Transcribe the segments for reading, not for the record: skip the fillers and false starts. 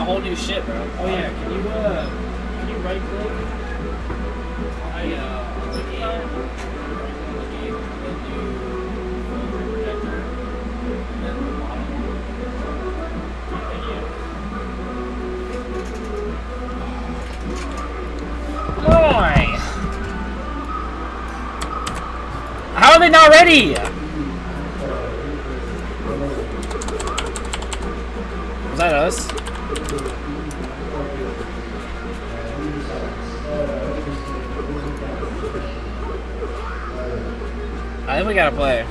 whole new shit, bro. Oh yeah, can you right click? On the game, and do full projector, and then the bottom. Boy! How are they not ready? Was that us? I think we gotta play.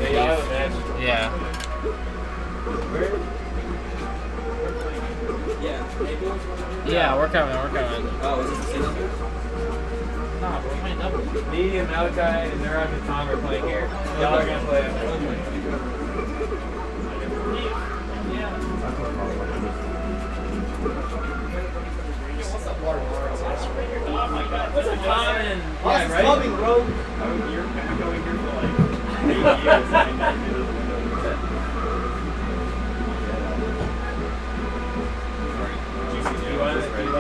Yeah. Yeah, we're coming, we're coming. Oh, is this the same number? Nah, we're playing doubles. Me and Malachi and Nurok and Tom are playing here. Y'all are gonna play. Oh my god. What's a Tom and... Yeah, right? Coming, bro. I've been going here for like 8 years. You want to play?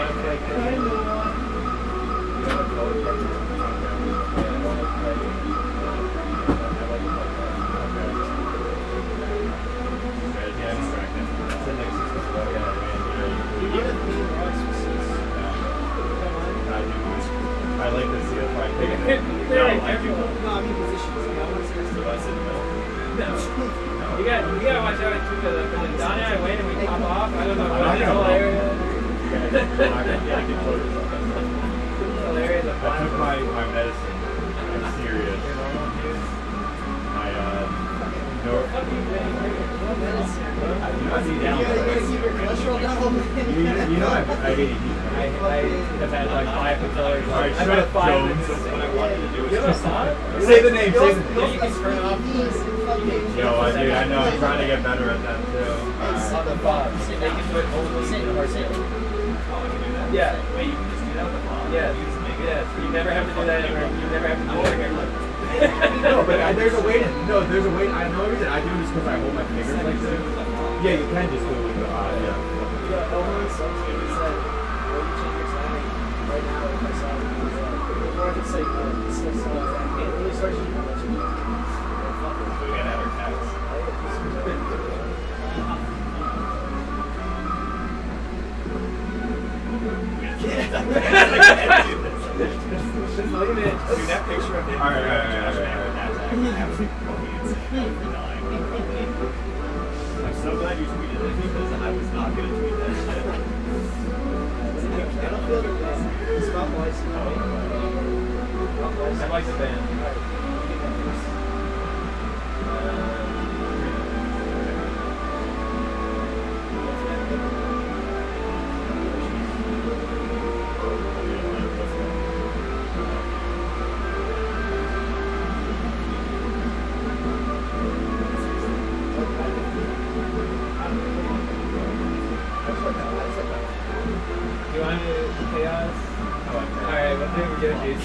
I like to see if I can. No, I do. No, I mean positions. I want to see this. You gotta watch out too, because Donnie and I win and we pop off. I don't know what this whole area is. Hilarious. I took my medicine. I'm serious. My Nurok. You know I've had like 5 pillars. I've had 5 Jones. What I wanted to do is say the name. Say the name. You can turn off these. Yo, dude, I know. I'm trying to get better at that too. On the box. They can do it only. Yeah. Wait, you can just do that with the bomb? Yes. Yes. You never have to do that anymore. You never have to do it again. No, but there's a way to. No, there's a way. I know that I do this because I hold my fingers like this. Yeah, you can just do it with the yeah. Yeah, over in some states said, "Well, you change your timing right now." If I saw it, or I could say, "It's still so." It really starts you to let you know. We gotta have our tags. Just leave it. Dude, that picture of him. Alright. I'm so glad you tweeted it because I was not going to tweet that shit. I don't feel the band. Stop licensing. I like the band. Do you want to chaos? Alright, let's do it. Get it, dude.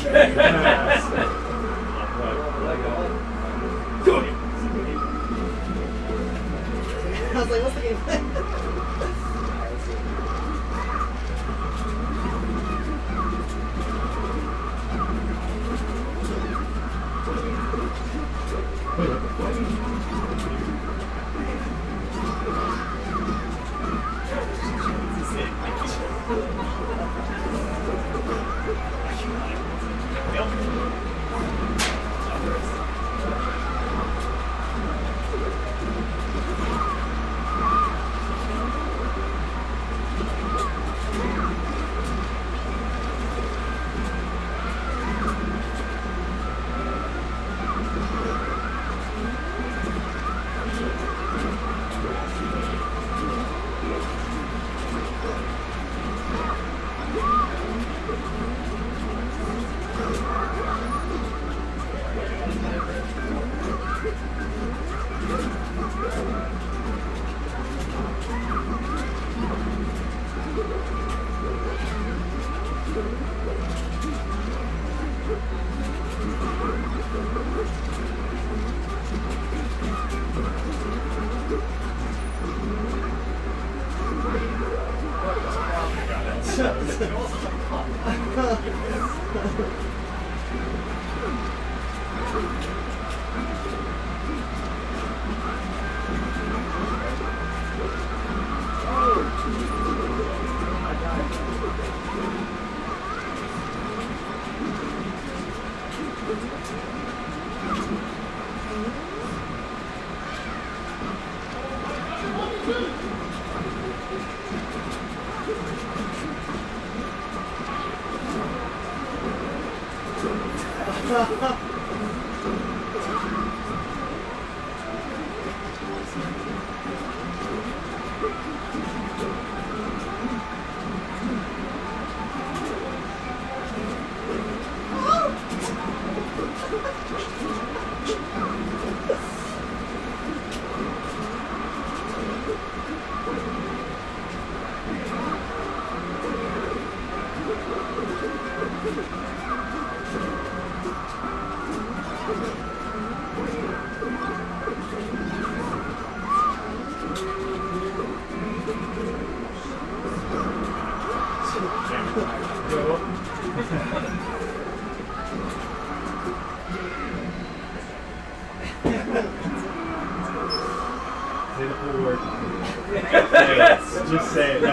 I was like, what's the game plan? Say the full word. Say it. Just say it. No,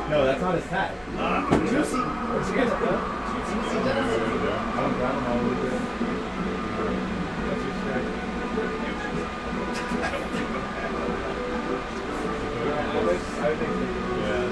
no, that's not his tag. Juicy. What's your guys' go? Juicy does. I don't know what we're doing. I think, yeah.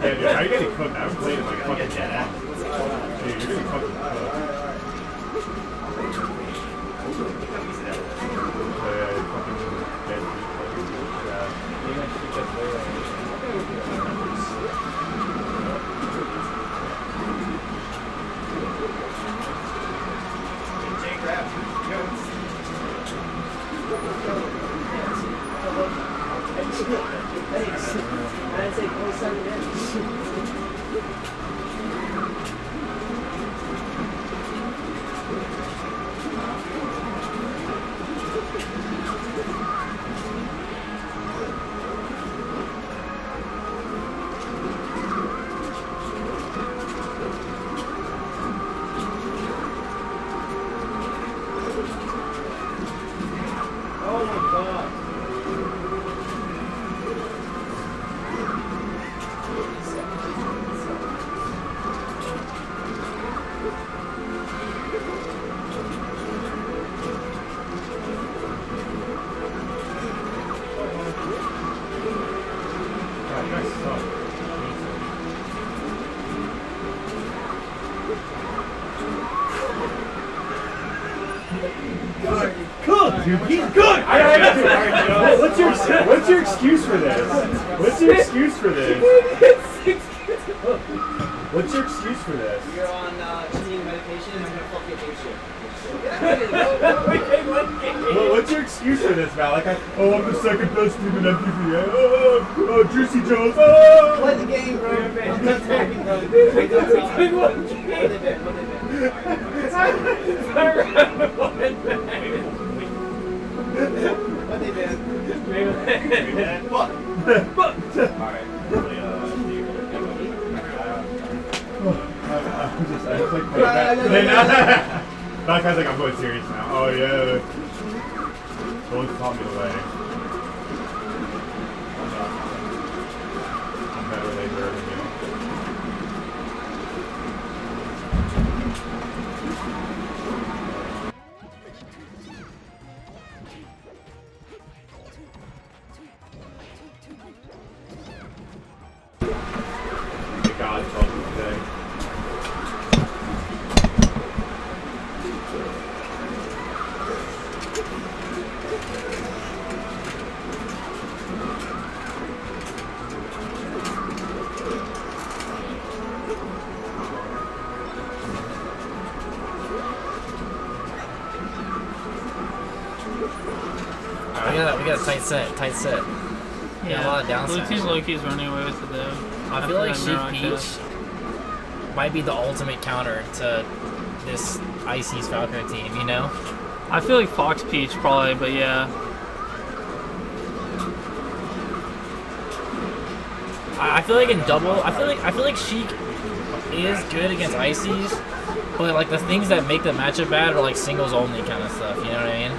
Yeah, dude, how are you getting cooked? I haven't played it like fucking dead ass. Dude, you're getting cooked with cooked. Yeah, you're fucking dead. Thanks. I didn't say go 7 minutes. Oh my god. Cook, dude, he's good. What's your excuse for this? What's your excuse for this? What's your excuse for this? You're on cheating medication and I'm gonna fucking hate you. What's your excuse for this, Val? Like, I'm the second best team in MVVA. Oh, Juicy Jones. Oh. Play the game, bro. I'm done talking, bro. What they been? What they been? Fuck. Alright. That guy's like, I'm going serious now. Oh, yeah. Someone's taught me the way. I'm better later than you. God told me today. We got a tight set. Yeah, a lot of Blue downsides. team Loki's running away with it though. I feel like After Sheik that Peach might be the ultimate counter to this Icy's Falco team, you know? I feel like Fox Peach probably, but yeah. I feel like in double, I feel like Sheik is good against Icy's, but like the things that make the matchup bad are like singles only kind of stuff. You know what I mean?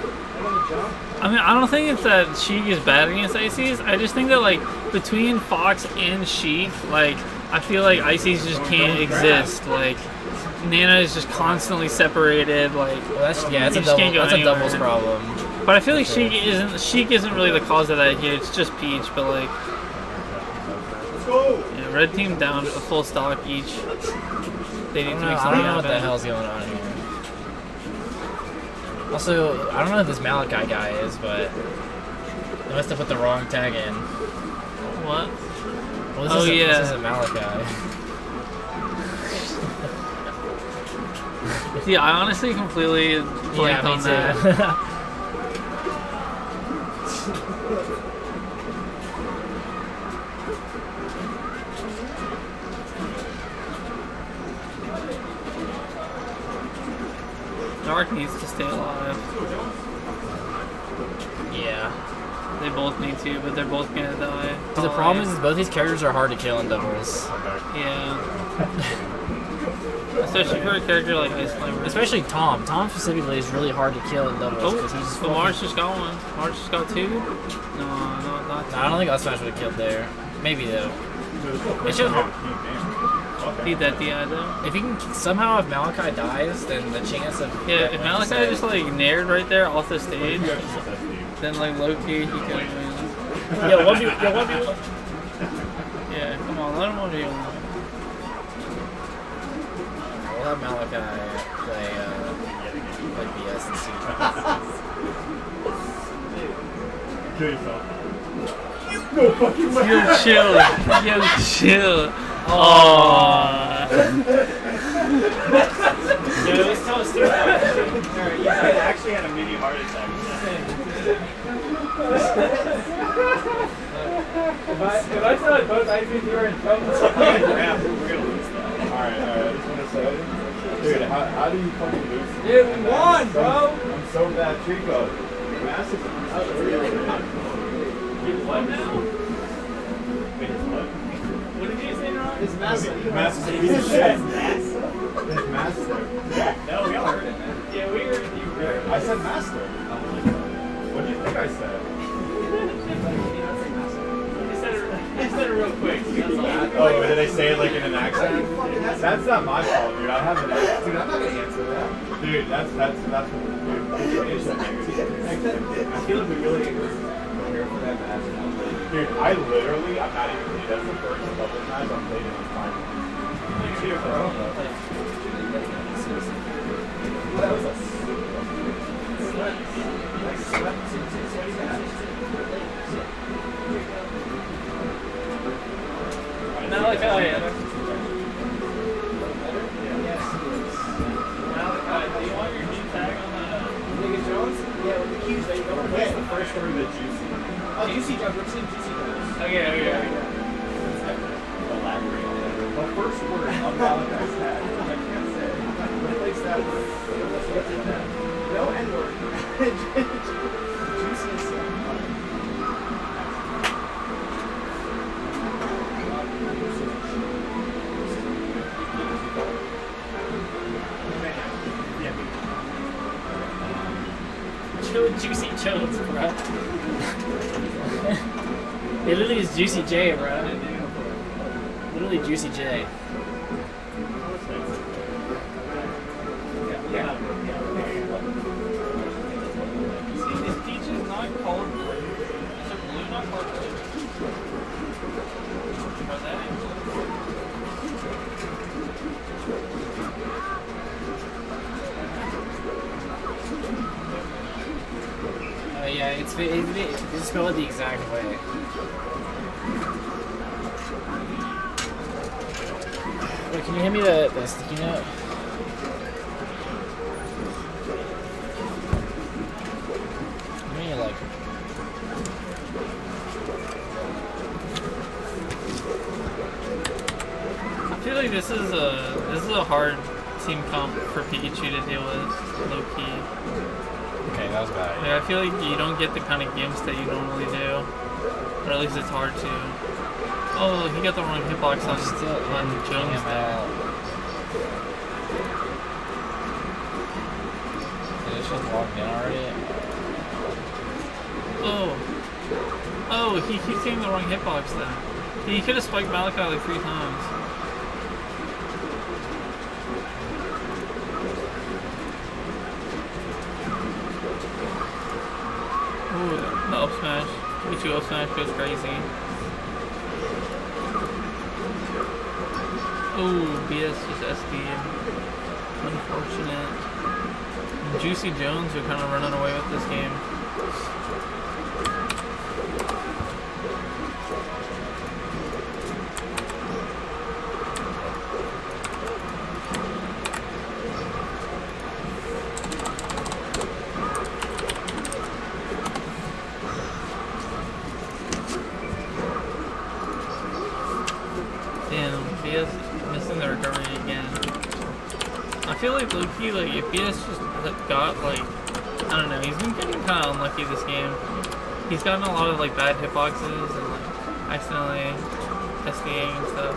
I don't think it's that Sheik is bad against Icy's. I just think that like between Fox and Sheik, like I feel like Icy's just can't exist. Like Nana is just constantly separated. Like Well, that's you a just can't go anywhere. doubles problem. But I feel like Sheik isn't really the cause of that here. It's just Peach, but like. Yeah, red team down a full stock each. They need to make I something don't know what the happen. hell's going on here. Also, I don't know who this Malachi guy is, but they must have put the wrong tag in. What? Well, Oh, yeah. This isn't Malachi. Yeah, I honestly completely blanked on that. Nurok needs to stay alive. Yeah. They both need to, but they're both gonna die. The problem is both these characters are hard to kill in doubles. Yeah. Especially for a character like Ice Flamer. Especially Tom. Tom specifically is really hard to kill in doubles. Oh, 'cause he's but Mars just got one. Mars just got two? No, not two. I don't think Smash would have killed there. Maybe though. It should. Need that DI though. If he can somehow, if Malachi dies, then the chance of Yeah, if Malachi just like nared right there off the stage, then like low key he could win. Yo, 1v1. Yeah, come on, let him 1v1. We'll have Malachi play like BS and see. Kill yourself. No fucking way. Yo, chill. Yo, chill. Oh. Dude, let's tell us too. I actually had a mini heart attack. If I tell it both, I think you're in trouble. We're gonna lose that. Alright, I just wanna say, dude, how do you fucking lose? Dude, we won, bro. I'm so bad, Trico. Massive. What now? Wait, it's what? What did you say, Nurok? It's massive. Massive. Piece of shit. It's master. No, we all heard it, man. Yeah, we heard you. I said master. What do you think I said? You said it real quick. That's all. Oh, did I say it like in an accent? That's not my fault, dude. I haven't. Dude, I'm not gonna answer that. Dude, that's dude. I feel like we really prepare for that match. Dude, I'm not even kidding. That's the first couple of times I've played in the final. Cheer, bro. That was a Malachi, yeah. Malachi, do you want your new tag on the Nigga Jones? Yeah, with the cues that you don't What's forget. the first story of the Juicy? Oh, Juicy Jones. We're seeing Juicy Jones. Okay. Elaborate on that. The first word on Malachi's tag. I can't say. Replace that word. No N-word. Juicy and Sam. Juicy Jones, bro. It literally is Juicy J, bro. Literally Juicy J. See, this peach is not called blue. Is it blue, not called blue? How's that? Yeah, it's spelled the exact way. Wait, can you hand me the sticky note? I mean, like. feel like this is a hard team comp for Pikachu to deal with, low key. Okay, that was bad. Like, I feel like you don't get the kind of gimps that you normally do, or at least it's hard to. Oh, he got the wrong hitbox on Jones there. It's just logged in already. Oh, he keeps getting the wrong hitbox then. He could have spiked Malachi like 3 times. Ooh, the up smash. Pikachu up smash goes crazy. Ooh, BS just SD'd. Unfortunate. Juicy Jones are kind of running away with this game. Damn, BS missing the recovery again. I feel like low-key, like, if BS just got, like, I don't know, he's been getting kind of unlucky this game. He's gotten a lot of, like, bad hitboxes and, like, accidentally SDing and stuff.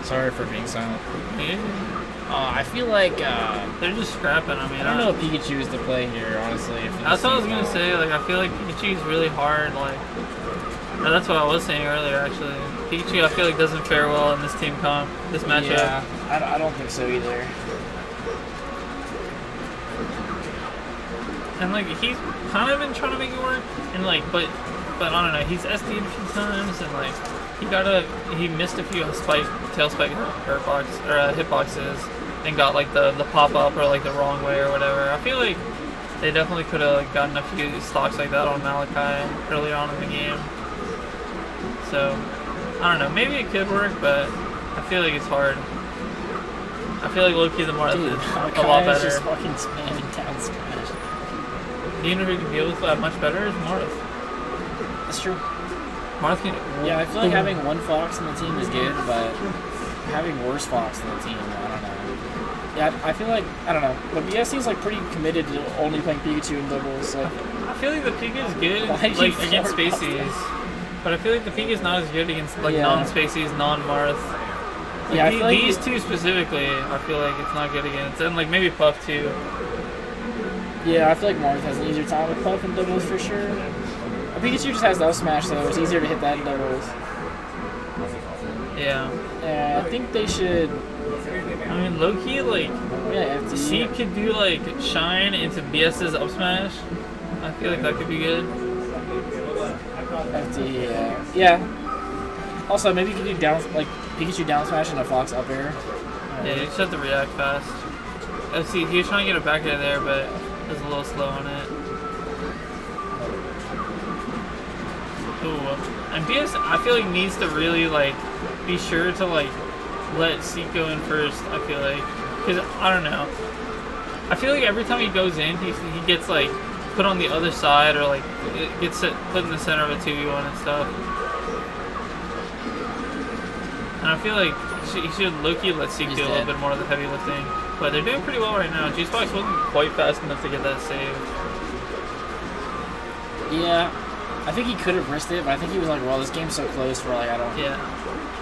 Sorry for being silent. Yeah. I feel like They're just scrapping. I mean, I don't know if Pikachu is the play here, honestly. That's what I was gonna say. Like, I feel like Pikachu's really hard. Like, or that's what I was saying earlier. Actually, Pikachu, I feel like doesn't fare well in this team comp, this matchup. Yeah, I don't think so either. And like, he's kind of been trying to make it work. And like, but I don't know. He's SD'd a few times, and like, he missed a few tail spike hitboxes, and got like the pop up or like the wrong way or whatever. I feel like they definitely could have like, gotten a few stocks like that on Malachi early on in the game. So I don't know. Maybe it could work, but I feel like it's hard. I feel like low-key the more Dude, a lot better. just fucking spamming down smash. Do you know who can deal with that much better is Marth. That's true. Marth can. Yeah, I feel like having one Fox on the team is good, but having worse Fox on the team, I don't know. Yeah, I feel like, I don't know, but BS seems like pretty committed to only playing Pikachu in doubles. Like, I feel like the Pika is good Why'd you like fart against off Spacies, but I feel like the Pika is not as good against like non-Spacies, non-Marth. Like, yeah, I feel like these two specifically, I feel like it's not good against, and like maybe Puff too. yeah, I feel like Marth has an easier time with Puff in doubles for sure. Pikachu just has the up smash, so it's easier to hit that in doubles. Yeah. Yeah, I think they should. I mean, low key, like, Yeah, FD. C could do like Shine into BS's up smash. I feel like that could be good. FD, yeah. Also, maybe you could do Pikachu down smash and a Fox up air. Yeah, you just have to react fast. Let's see, he was trying to get it back in there, but it was a little slow on it. Ooh, and BS, I feel like needs to really like be sure to like let Seek go in first. I feel like, because I don't know. I feel like every time he goes in, he gets like put on the other side or like it gets put in the center of a 2v1 and stuff. And I feel like he should low-key let Seek do a little bit more of the heavy lifting. But they're doing pretty well right now. Juicebox wasn't quite fast enough to get that save. Yeah, I think he could have risked it, but I think he was like, well, this game's so close for like, I don't... Yeah.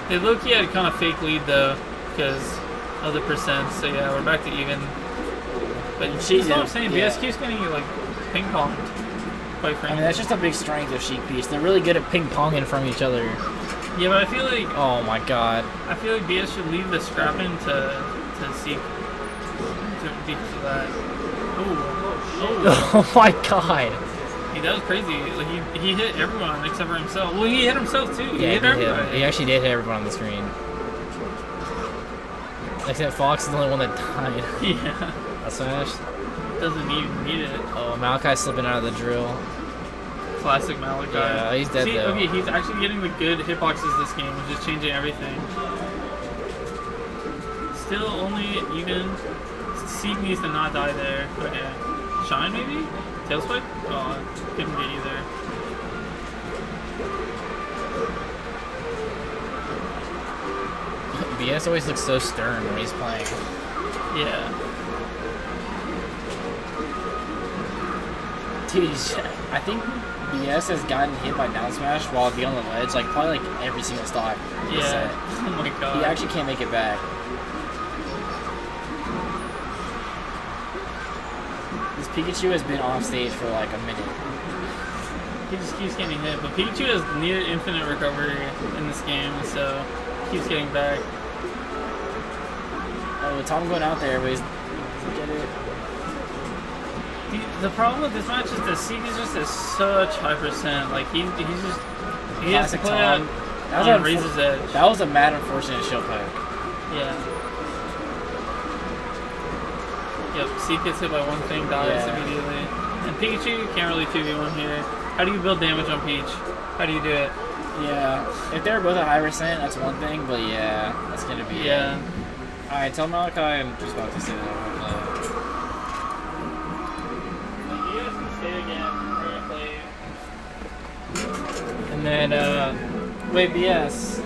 They low-key had kind of fake lead though, because of the percent. So yeah, we're back to even. But that's what I'm saying. Yeah. BS keeps getting like ping-ponged, quite frankly. I mean, that's just a big strength of Sheik Piece. They're really good at ping-ponging from each other. Yeah, but I feel like Oh my god. I feel like BS should leave the scrapping to Seek because of that. Ooh. Oh my god. That was crazy. Like he hit everyone except for himself. Well, he hit himself too. He hit everybody. He actually did hit everyone on the screen. Except Fox is the only one that died. Yeah. A smash. Doesn't even need it. Oh, Malachi's slipping out of the drill. classic Malachi. Yeah, he's dead, See, though. okay, he's actually getting the good hitboxes this game, which is changing everything. Still only even. Seek needs to not die there. Okay. Shine maybe? Tailspike? Oh, couldn't get you there. BS always looks so stern when he's playing. Yeah. Dude, I think BS has gotten hit by down smash while being on the ledge, like probably like every single stock. Yeah. Oh my god. He actually can't make it back. This Pikachu has been off stage for like a minute. He just keeps getting hit, but Pikachu has near infinite recovery in this game, so he keeps getting back. Oh, Tom going out there, but he's get it. The problem with this match is that Seek is just at such high percent. Like he has to Classic play Tom. out on Razor's Edge. That was a mad unfortunate shield poke. Yeah. Yep, Seek gets hit by one thing, dies immediately. And Pikachu can't really 2v1 here. How do you build damage on Peach? How do you do it? Yeah, if they're both at high percent, that's one thing, but yeah, that's gonna be Yeah. Alright, tell Malachi I'm just about to say that. You guys can stay again. We're gonna play. And then, wait, BS.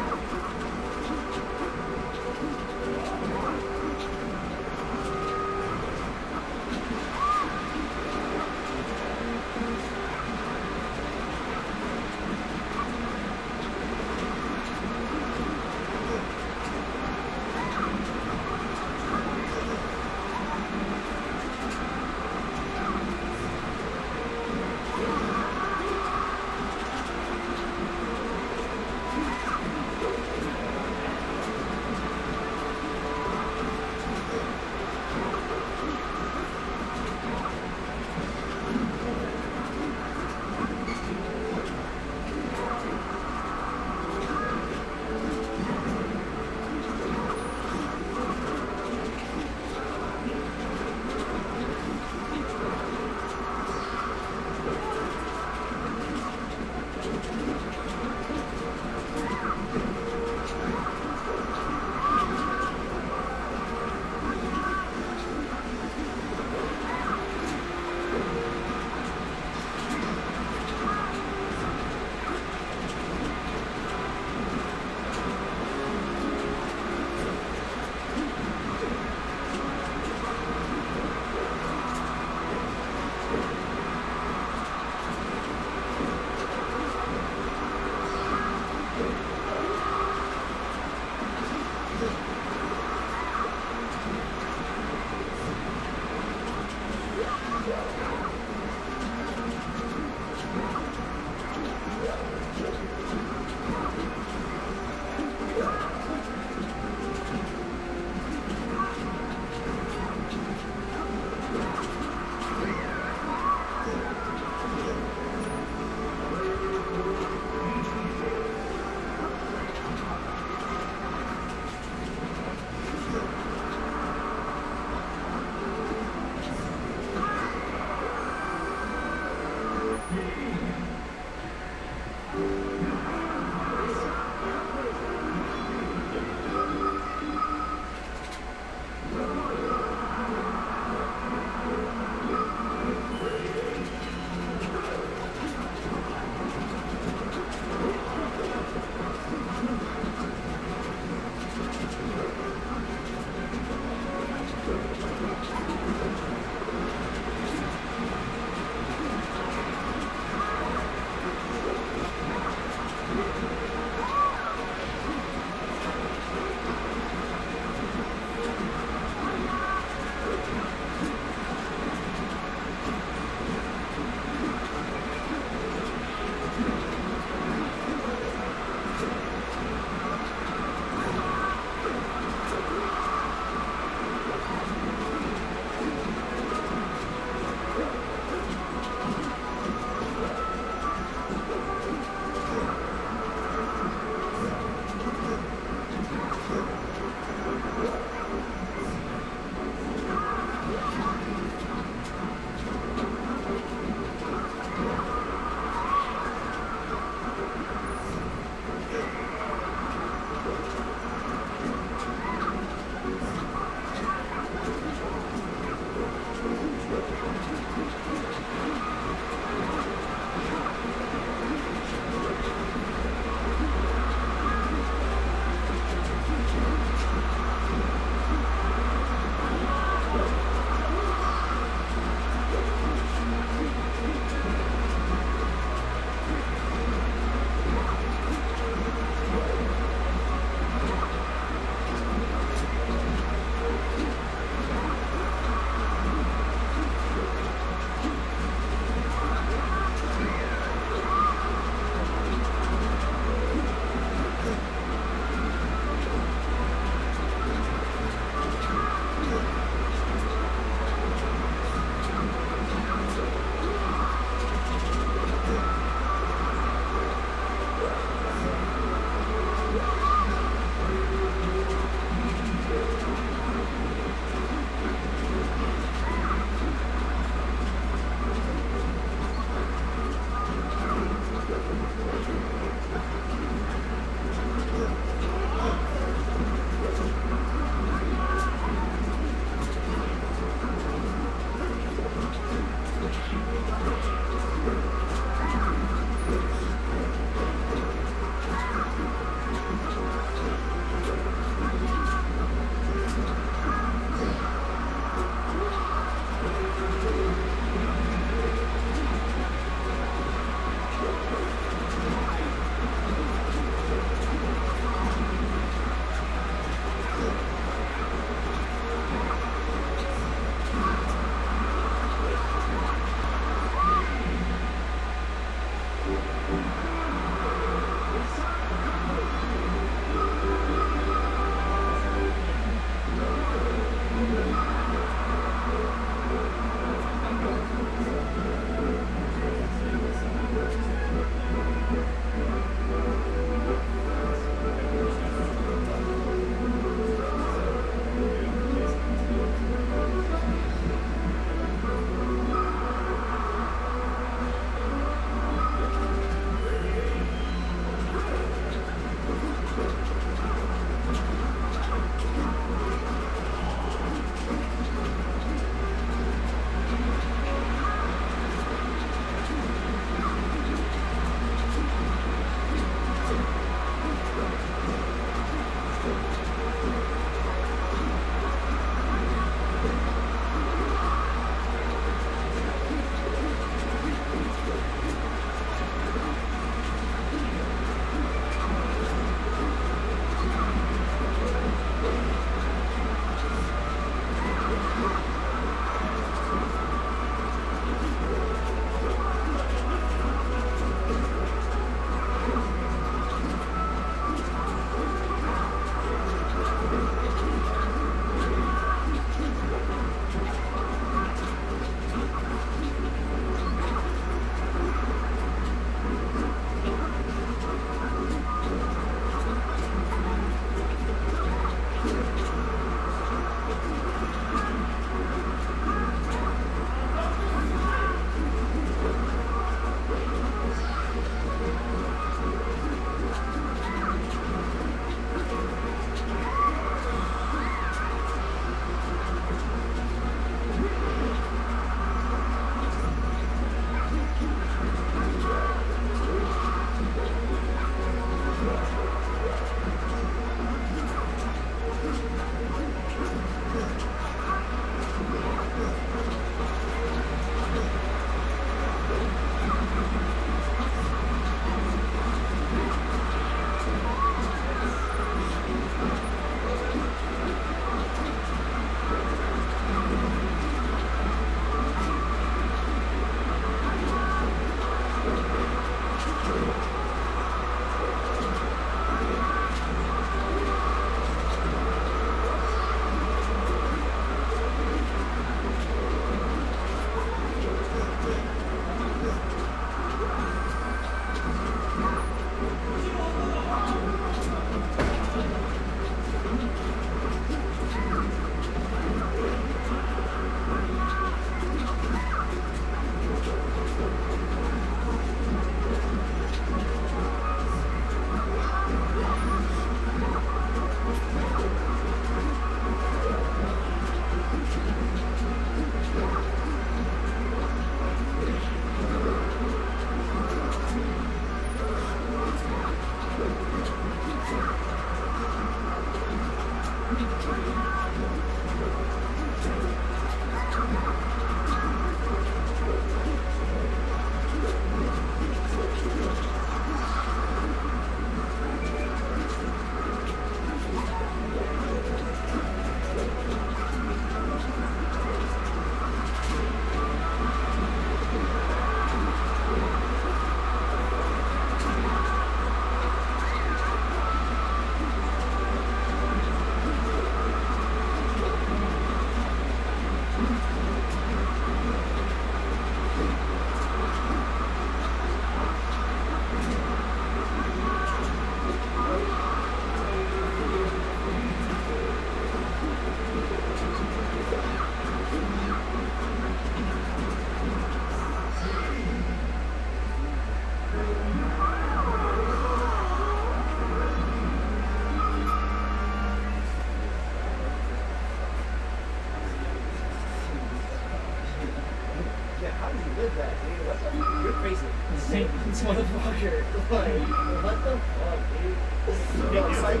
This motherfucker. Like, what the fuck, dude? Yo, it's like,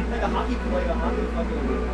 like a hockey play, a hockey fucking.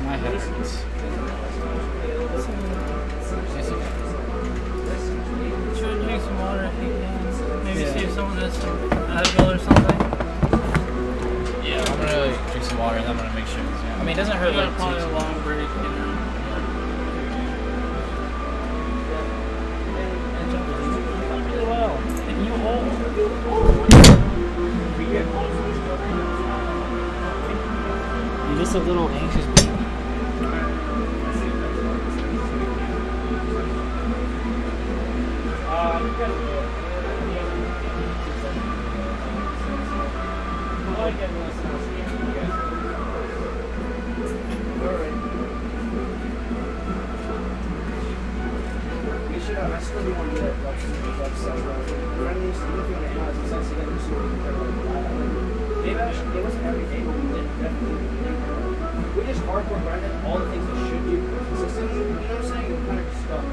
My head hurts. Try to drink some water if you can. Maybe save some of this Advil or something. Yeah, I'm gonna drink some water and I'm gonna make sure. I mean, it doesn't hurt You got like probably too. a long break, you know. And you've done really well. And you You're just a little anxious baby. I still do want to do that website. Friendly, so looking at how it's essentially getting super. Maybe I should, it wasn't every day, but we did definitely. We just hardcore grinded all the things we should do consistently. You know what I'm saying? We're kind of stuck.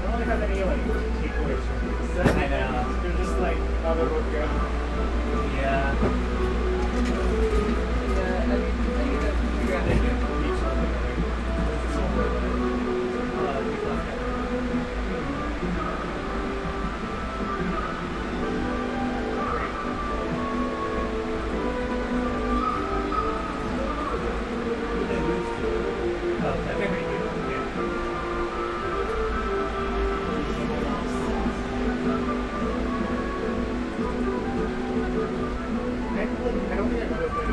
don't really have any like takeaways from this. I know. They're just like, oh, they're both good. Yeah. Yeah, I think that figure out they do each other. I don't think I've ever played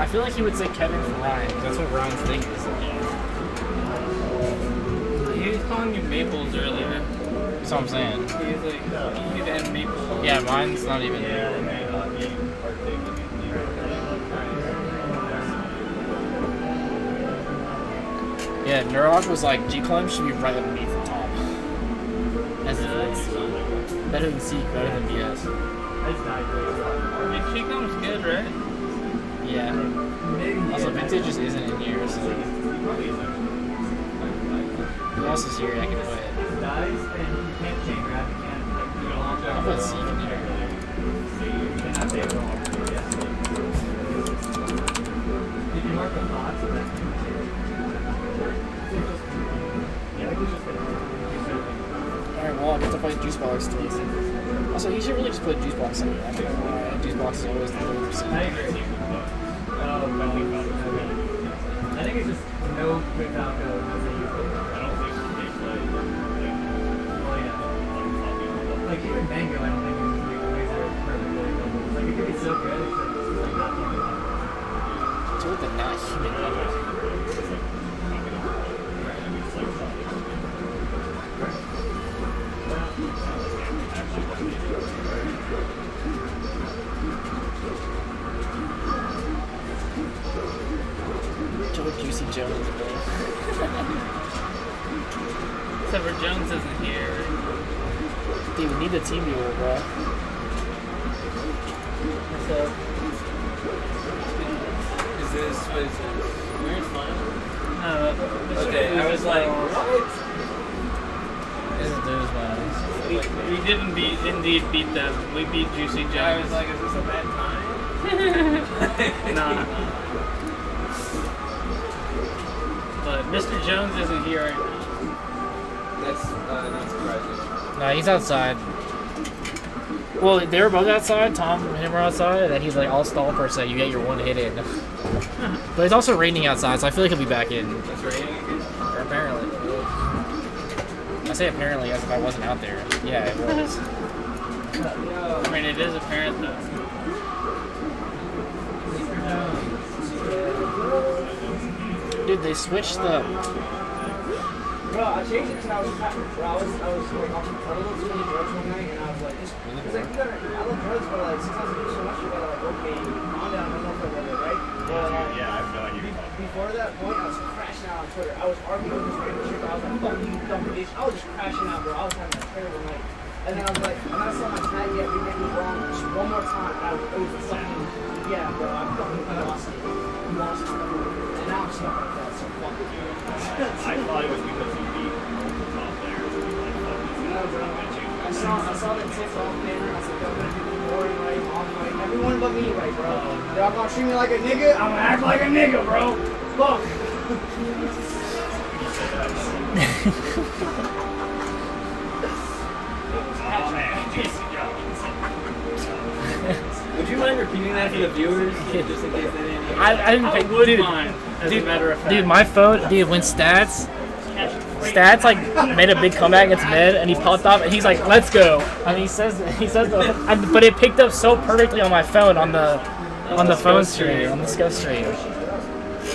I feel like he would say Kevin for Ryan. 'Cause that's what Ryan's thing is. He was calling you Maples earlier. That's what I'm saying. He was like, you need to add Maples. Yeah, mine's not even. Yeah, Nurok was like, G-Climb should be right underneath the top. As if it's better than Seek, better than BS. I mean, she comes good, right? Yeah. Also, Vintage just isn't in here, so. Who else is here I can put? I'll put Seek in here. Did you mark the box? Alright, well, I get to fight Juicebox too. Also, he should really just put Juicebox in here. I don't know why. Juicebox is always the third person. I agree. I think it's just no good Falco. I don't think they play. Well, yeah. Like, even Mango, I don't think is perfectly. Like, it could be so good, it's just like not human. It's with the not human level. Juicy Jones, bro. Except for Jones isn't here. Dude, we need the team viewer, bro. What's up? Is this, what is this? Where's mine? No, Okay, I was like, what? There's we did indeed beat them. We beat Juicy Jones. I was like, is this a bad time? Nah. But Mr. Jones isn't here right now. That's not surprising. Nah, he's outside. Well, they were both outside. Tom and him were outside, and then he's like, I'll stall for a sec. You get your one hit in. But it's also raining outside, so I feel like he'll be back in. It's raining again? Apparently. I say apparently as if I wasn't out there. Yeah, it was. I mean, it is apparent though. Dude, they switched the. Bro, I changed it because I was like off the total too many drugs one night, and I was like, because like, I love drugs, but like, sometimes you do so much, you gotta like, okay, calm down, no more for a little bit, right? Well, Yeah, I feel like you. before that point, I was crashing out on Twitter. I was arguing with this random chick. I was like, fuck you, dumb bitch. I was just crashing out, bro. I was having a terrible night. And then I was like, I'm not saying my tag yet, we made me wrong just one more time. And it was fucking, yeah, bro, I fucking lost it. Lost it. And now I'm stuck like that, so fuck it. I thought it was because you beat top players. Like, fuck this No, bro. I saw the tip off there, and I was like, I'm gonna do the boring right, on right, everyone but me right, bro. Y'all gonna treat me like a nigga, I'm gonna act like a nigga, bro. Fuck. Would you mind repeating that for the viewers? Just in case they didn't hear? I didn't I pay. would Dude, mind, as a matter of fact. dude, my phone. Dude, when stats like made a big comeback against mid, and he popped off, and he's like, "Let's go!" And he says, but it picked up so perfectly on my phone on the phone stream, on the scuff stream.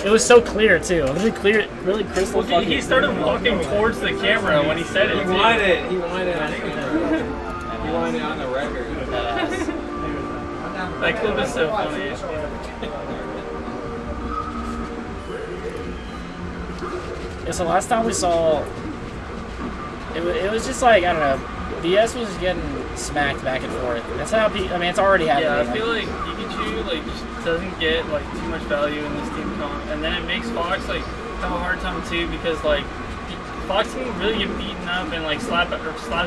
It was so clear too, really crystal. Well, he started walking towards the camera when he said it. He too. wanted it. He wanted it on camera. He wanted it on the record. That clip is so funny. Yeah, so last time we saw, it was just like, I don't know, BS was getting smacked back and forth. That's how, I mean, it's already happening. Yeah, I feel like Pikachu like just doesn't get like too much value in this team comp, and then it makes Fox like have a hard time too because like Fox can really get beaten up and like slapped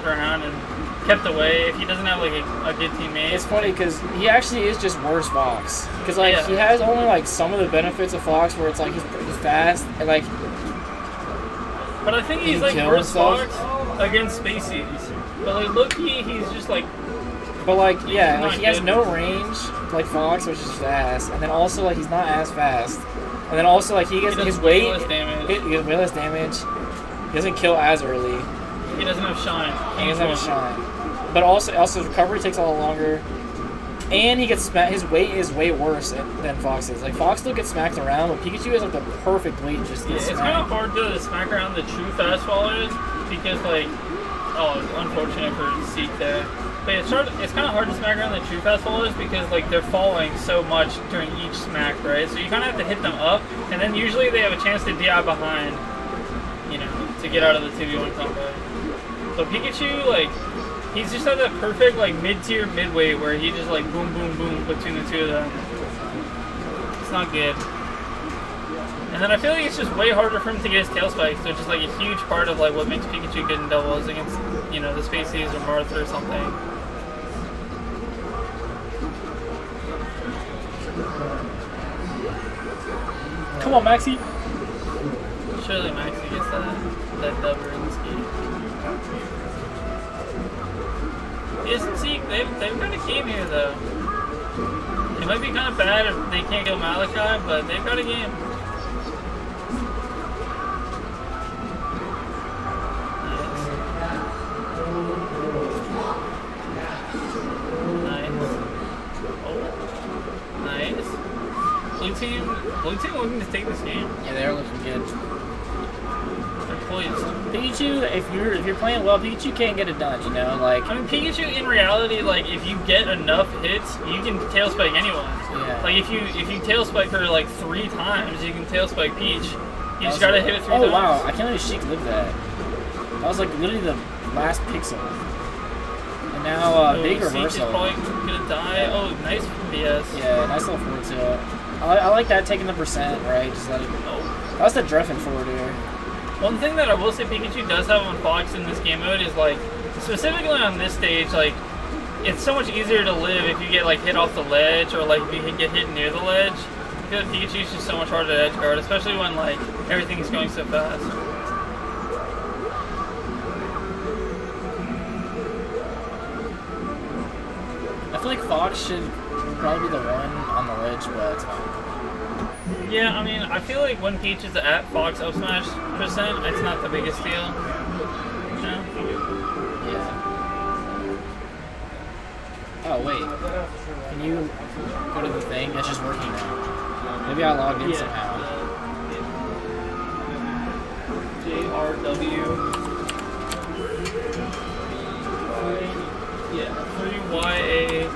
around and kept away if he doesn't have like a good teammate. It's funny because he actually is just worse Fox. Because like Yeah. he has only like some of the benefits of Fox, where it's like he's pretty fast and like. But I think he's he like kill worse himself? Fox against Spaceys. But like low-key, he's just like But like yeah, not like he has good. no range like Fox, which is fast, and then also like he's not as fast, and then also like he gets He does his weight, way less damage. He gets way less damage. He doesn't kill as early. he doesn't have shine. He doesn't have a shine. But also his recovery takes a lot longer. And he gets smacked. His weight is way worse than Fox's. Like Fox still gets smacked around, but Pikachu has like the perfect weight just to Yeah, get it's kind of smacked. hard to smack around the true fast followers because like, oh, it's unfortunate for Zeke there. But it's kind of hard to smack around the true fast followers because like they're falling so much during each smack, right? So you kind of have to hit them up, and then usually they have a chance to DI behind, you know, to get out of the 2v1 combo. So Pikachu, like, he's just at that perfect like mid-tier midway where he just like boom boom boom between the two of them. It's not good. And then I feel like it's just way harder for him to get his tail spikes, which is like a huge part of like what makes Pikachu good in doubles against, you know, the Spaceys or Martha or something. Come on, Maxie. Surely Maxie gets that dubber in this game. Yes, see, they've got a game here though. It might be kind of bad if they can't kill Malachi, but they've got a game. Blue team looking to take this game. Yeah, they're looking good. They're poised. Pikachu, if you're playing well, Pikachu can't get it done. You know, like I mean, Pikachu in reality, like if you get enough hits, you can tail spike anyone. Yeah. Like if you tail spike her like 3 times, you can tail spike Peach. You just gotta hit it 3 Oh times. wow, I can't believe Sheik lived that. That was like literally the last pixel. And now big Zeke is reversal. probably gonna die. Oh, nice BS. Yeah, nice little forward tilt. I like that taking the percent, right? Just let it. Oh. That's the Dreffin forward air. One thing that I will say Pikachu does have on Fox in this game mode is like, specifically on this stage, like, it's so much easier to live if you get like hit off the ledge or like if you can get hit near the ledge. I feel like Pikachu's just so much harder to edge guard, especially when like everything is going so fast. I feel like Fox should probably be the one on the ledge, but it's fine. Yeah, I mean, I feel like when Peach is at Fox up smash percent, it's not the biggest deal. You know? wait. Can you go to the thing? It's just working now. Maybe I logged in somehow. JRW. Yeah, 3YAAV.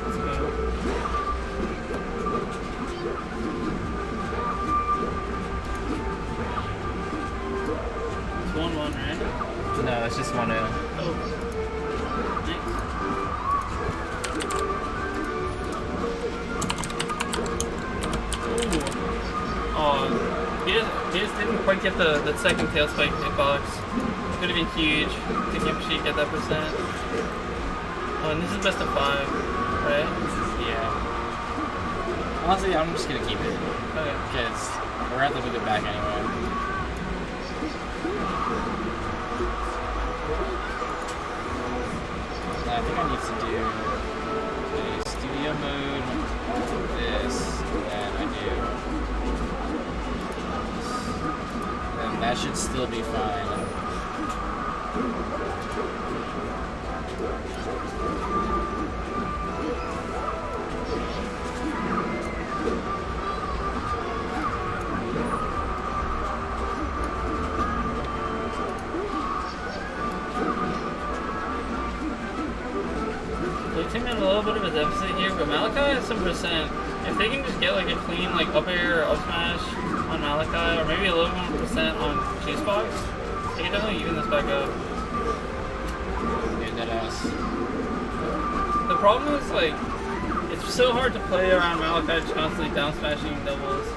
Let's go. It's 1-1, right? No, it's just 1-0. Oh. Nice. Oh, he just didn't quite get the second tail spike hitbox. Could have been huge to get that percent. Oh, and this is best of 5, right? Yeah. Honestly, I'm just gonna keep it. Okay. Because we're gonna have to move it back anyway. I think I need to do a studio mode, this, and I do. And that should still be fine. Blue team had a little bit of a deficit here, but Malachi has some percent. If they can just get like a clean like up air or up smash on Malachi, or maybe a little more percent on Juicebox, they can definitely even this back up. Dude, that ass. The problem is like it's so hard to play around Malachi just constantly down smashing doubles.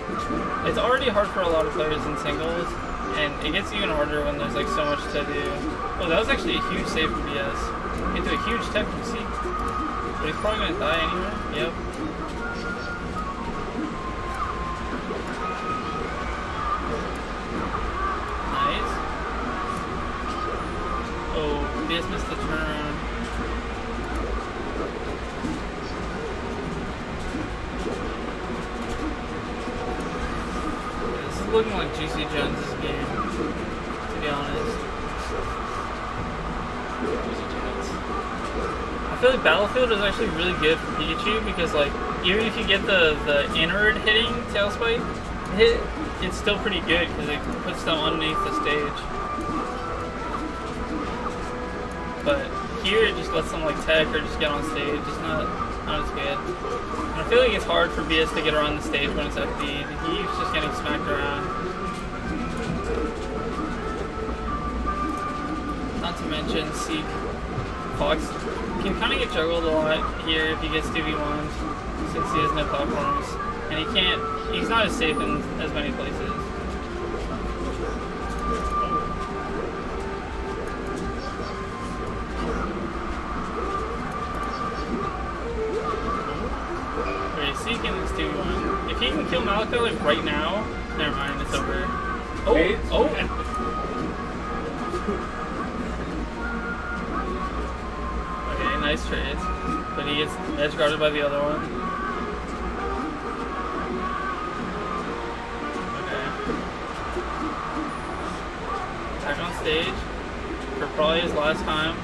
It's already hard for a lot of players in singles, and it gets even harder when there's like so much to do. Oh, that was actually a huge save from BS. Into a huge tech from C. But he's probably gonna die anyway. Yep. Nice. Oh, BS missed the turnaround. This is looking like Juicy Jones' game, to be honest. I feel like Battlefield is actually really good for Pikachu because, like, even if you get the inward hitting tail spike hit, it's still pretty good because it puts them underneath the stage. But here it just lets them like tech or just get on stage. It's not as good. And I feel like it's hard for BS to get around the stage when it's FD. He's just getting smacked around. Not to mention Seek Fox can kind of get juggled a lot here if he gets 2v1s since he has no platforms. And he's not as safe in as many places. Okay, Seek in this 2v1. If he can kill Malachi like right now, never mind, it's over. Oh, oh! Nice trades, but he gets edge guarded by the other one. Okay. Back on stage for probably his last time.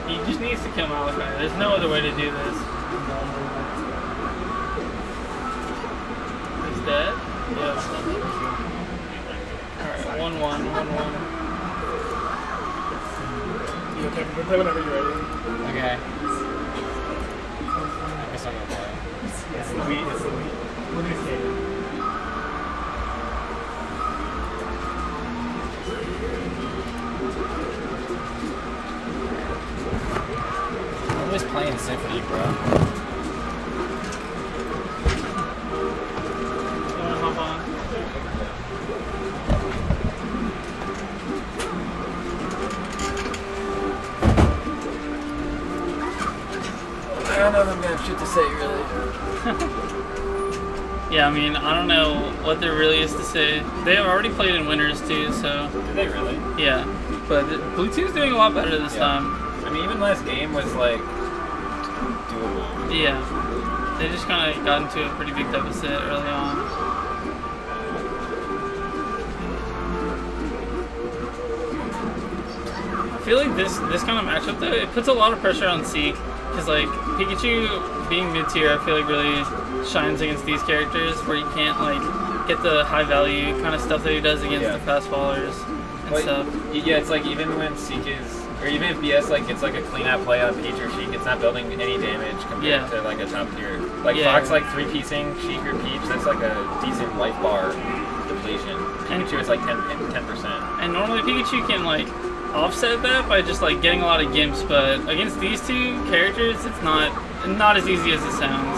He just needs to kill Malachi. There's no other way to do this. He's dead? Yep. Alright, 1-1, 1-1. Okay, we can play whenever you're ready. Okay. I guess I'm gonna play. It's the Wii, it's the Wii. We're gonna skate it. I'm always playing Symphony, bro. You wanna hop on? I don't know if I'm gonna have shit to say, really. Yeah, I mean, I don't know what there really is to say. They have already played in winners too, so Did they really? yeah. But Blue Team's doing a lot better this time. I mean, even last game was like doable. Yeah. They just kind of got into a pretty big deficit early on. feel like this kind of matchup though, it puts a lot of pressure on Seek because like Pikachu being mid tier, I feel like really shines against these characters where you can't like get the high value kind of stuff that he does against the fast followers and stuff. Yeah, it's like even when Seek is, or even if BS like gets like a clean out play on Peach or Sheik, it's not building any damage compared to like a top tier. Like Fox like 3-piecing Sheik or Peach, that's like a decent life bar depletion. Pikachu is like 10%. And normally Pikachu can like offset that by just like getting a lot of gimps, but against these two characters, it's not as easy as it sounds.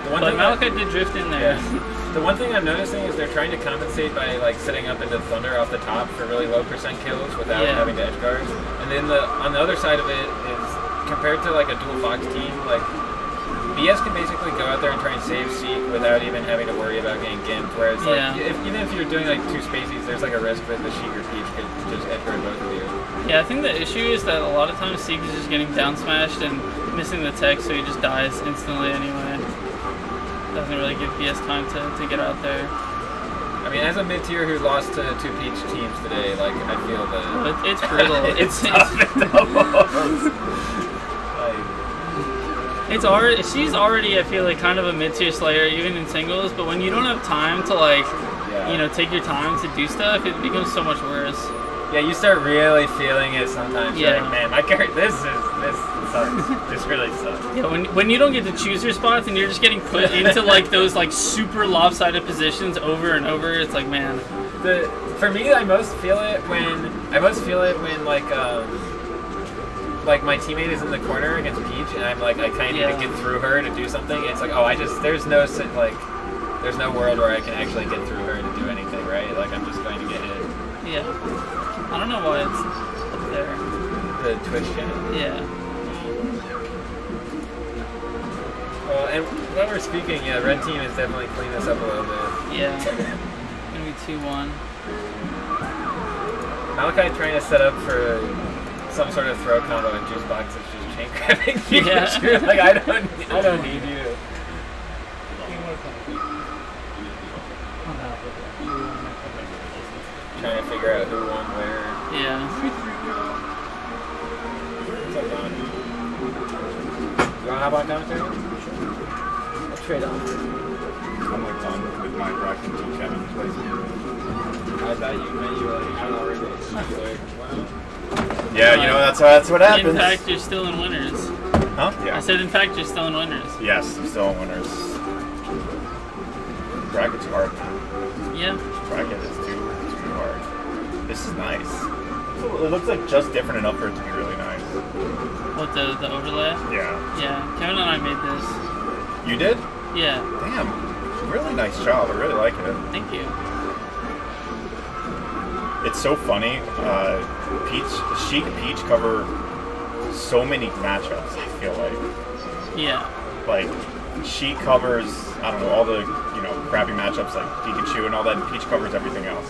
But Malachi did drift in there. Yeah. The one thing I'm noticing is they're trying to compensate by like setting up into Thunder off the top for really low % kills without having to edge guards. And then on the other side of it is compared to like a dual Fox team, like BS can basically go out there and try and save Seek without even having to worry about getting gimped. Whereas like even if you're doing like two spacies, there's like a risk that the Sheik or Peach could just edge guard both of you. Yeah, I think the issue is that a lot of times Seek is just getting down smashed and missing the tech, so he just dies instantly anyway. Doesn't really give BS time to get out there. I mean, as a mid-tier who lost to 2 Peach teams today, like, I feel that... It's brutal. It's already, she's already, I feel like, kind of a mid-tier slayer, even in singles, but when you don't have time to, like, you know, take your time to do stuff, it becomes so much worse. Yeah, you start really feeling it sometimes. You're like, man, my character, this sucks. This really sucks. Yeah, when you don't get to choose your spots and you're just getting put into like those like super lopsided positions over and over, it's like, man. For me, I most feel it when like my teammate is in the corner against Peach, and I'm like, I kind of need to get through her to do something. It's like, there's no world where I can actually get through her to do anything, right? Like, I'm just going to get hit. Yeah. I don't know why it's up there. The Twitch channel? Yeah. Well, and while we're speaking, Red Team has definitely cleaned this up a little bit. Yeah. Gonna be 2-1. Malachi trying to set up for some sort of throw combo in Juicebox is just chain grabbing Pikachu. Yeah. Like, I don't need you. Trying to figure out who won where. Yeah. What's up, Don? You want to hop on commentary? I'll trade off. I'm like done with my bracket to Kevin placement. I thought you meant you were like, I don't know, like, wow. Yeah, you know, that's what happens. In fact, you're still in winners. Huh? Yeah. I said, in fact, you're still in winners. Yes, I'm still in winners. Bracket's hard. Yeah. Bracket is too hard. This is nice. It looks like just different enough for it to be really nice. What, the overlay? Yeah. Yeah. Kevin and I made this. You did? Yeah. Damn. Really nice job. I really like it. Thank you. It's so funny. Sheik and Peach cover so many matchups, I feel like. Yeah. Like, Sheik covers, I don't know, all the, crappy matchups like Pikachu and all that, and Peach covers everything else.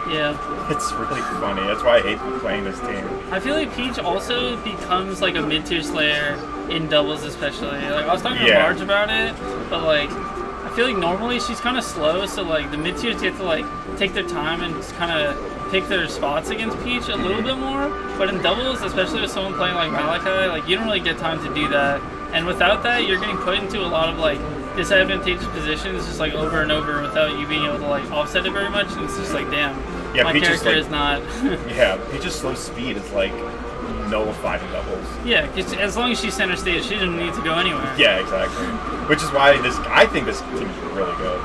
Yeah. It's really funny. That's why I hate playing this team. I feel like Peach also becomes like a mid-tier slayer in doubles especially. Like, I was talking to Marge about it, but like, I feel like normally she's kind of slow, so like the mid-tiers get to like take their time and just kind of pick their spots against Peach a little bit more. But in doubles, especially with someone playing like Malachi, like you don't really get time to do that. And without that, you're getting put into a lot of like disadvantageous positions just like over and over without you being able to like offset it very much. And it's just like, damn, my character is not. Yeah, Peach's slow speed is like nullified in doubles. Yeah, because as long as she's center stage, she doesn't need to go anywhere. Yeah, exactly. Which is why I think this team is really good.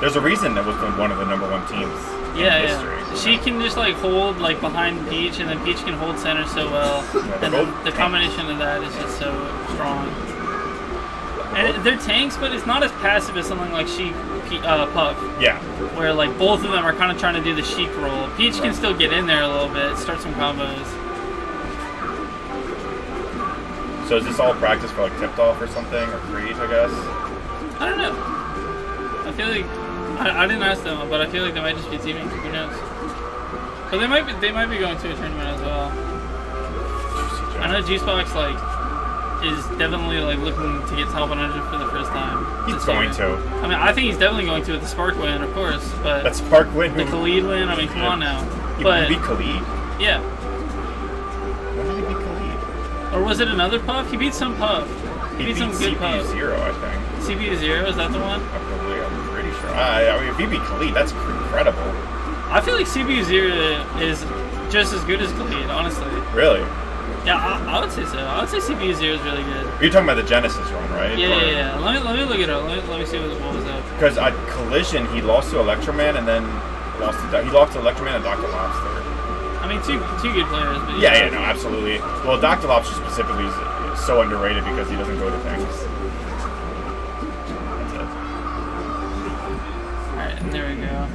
There's a reason it was one of the #1 teams in history. Yeah. She can just like hold like behind Peach, and then Peach can hold center so well. Yeah, and the combination of that is just so strong. And they're tanks, but it's not as passive as something like Puff. Yeah. Where like both of them are kind of trying to do the Sheik roll. Peach can still get in there a little bit, start some combos. So is this all practice for like tipped off or something, or Creed, I guess? I don't know. I feel like I didn't ask them, but I feel like they might just be teaming. Who knows? But they might be going to a tournament as well. I know Juicebox like is definitely like looking to get top 100 for the first time. He's going to. I mean, I think he's definitely going to with the Spark win, of course. But that Spark win. The Khalid win. I mean, come on now. He beat Khalid. Yeah. When did he beat was it another Puff? He beat some Puff. He beat some good Puff. CPU0, I think. CPU0, is that the one? I'm pretty sure. I mean, if he beat Khalid, that's incredible. I feel like CPU0 is just as good as Khalid, honestly. Really? Yeah, I would say so. I would say CPU0 is really good. You're talking about the Genesis run, right? Yeah. Let me look it up. Let me see what was up. Because at Collision, he lost to Electroman and then he lost to Electroman and Dr. Lobster. I mean, two good players. But Yeah, no, absolutely. Well, Dr. Lobster specifically is so underrated because he doesn't go to things. That's it. Alright, there we go.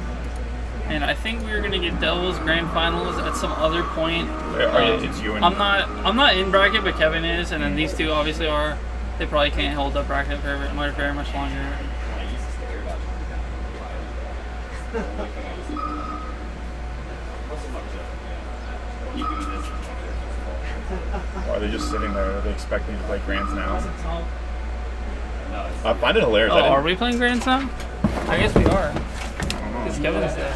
And I think we're gonna get Devil's Grand Finals at some other point. It's you and I'm not in bracket, but Kevin is, and then these two obviously are. They probably can't hold up bracket for very much longer. Or are they just sitting there? Are they expecting to play Grands now? I find it hilarious. Oh, are we playing Grands now? I guess we are. Because Kevin's there.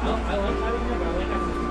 I like having her, but I like having her.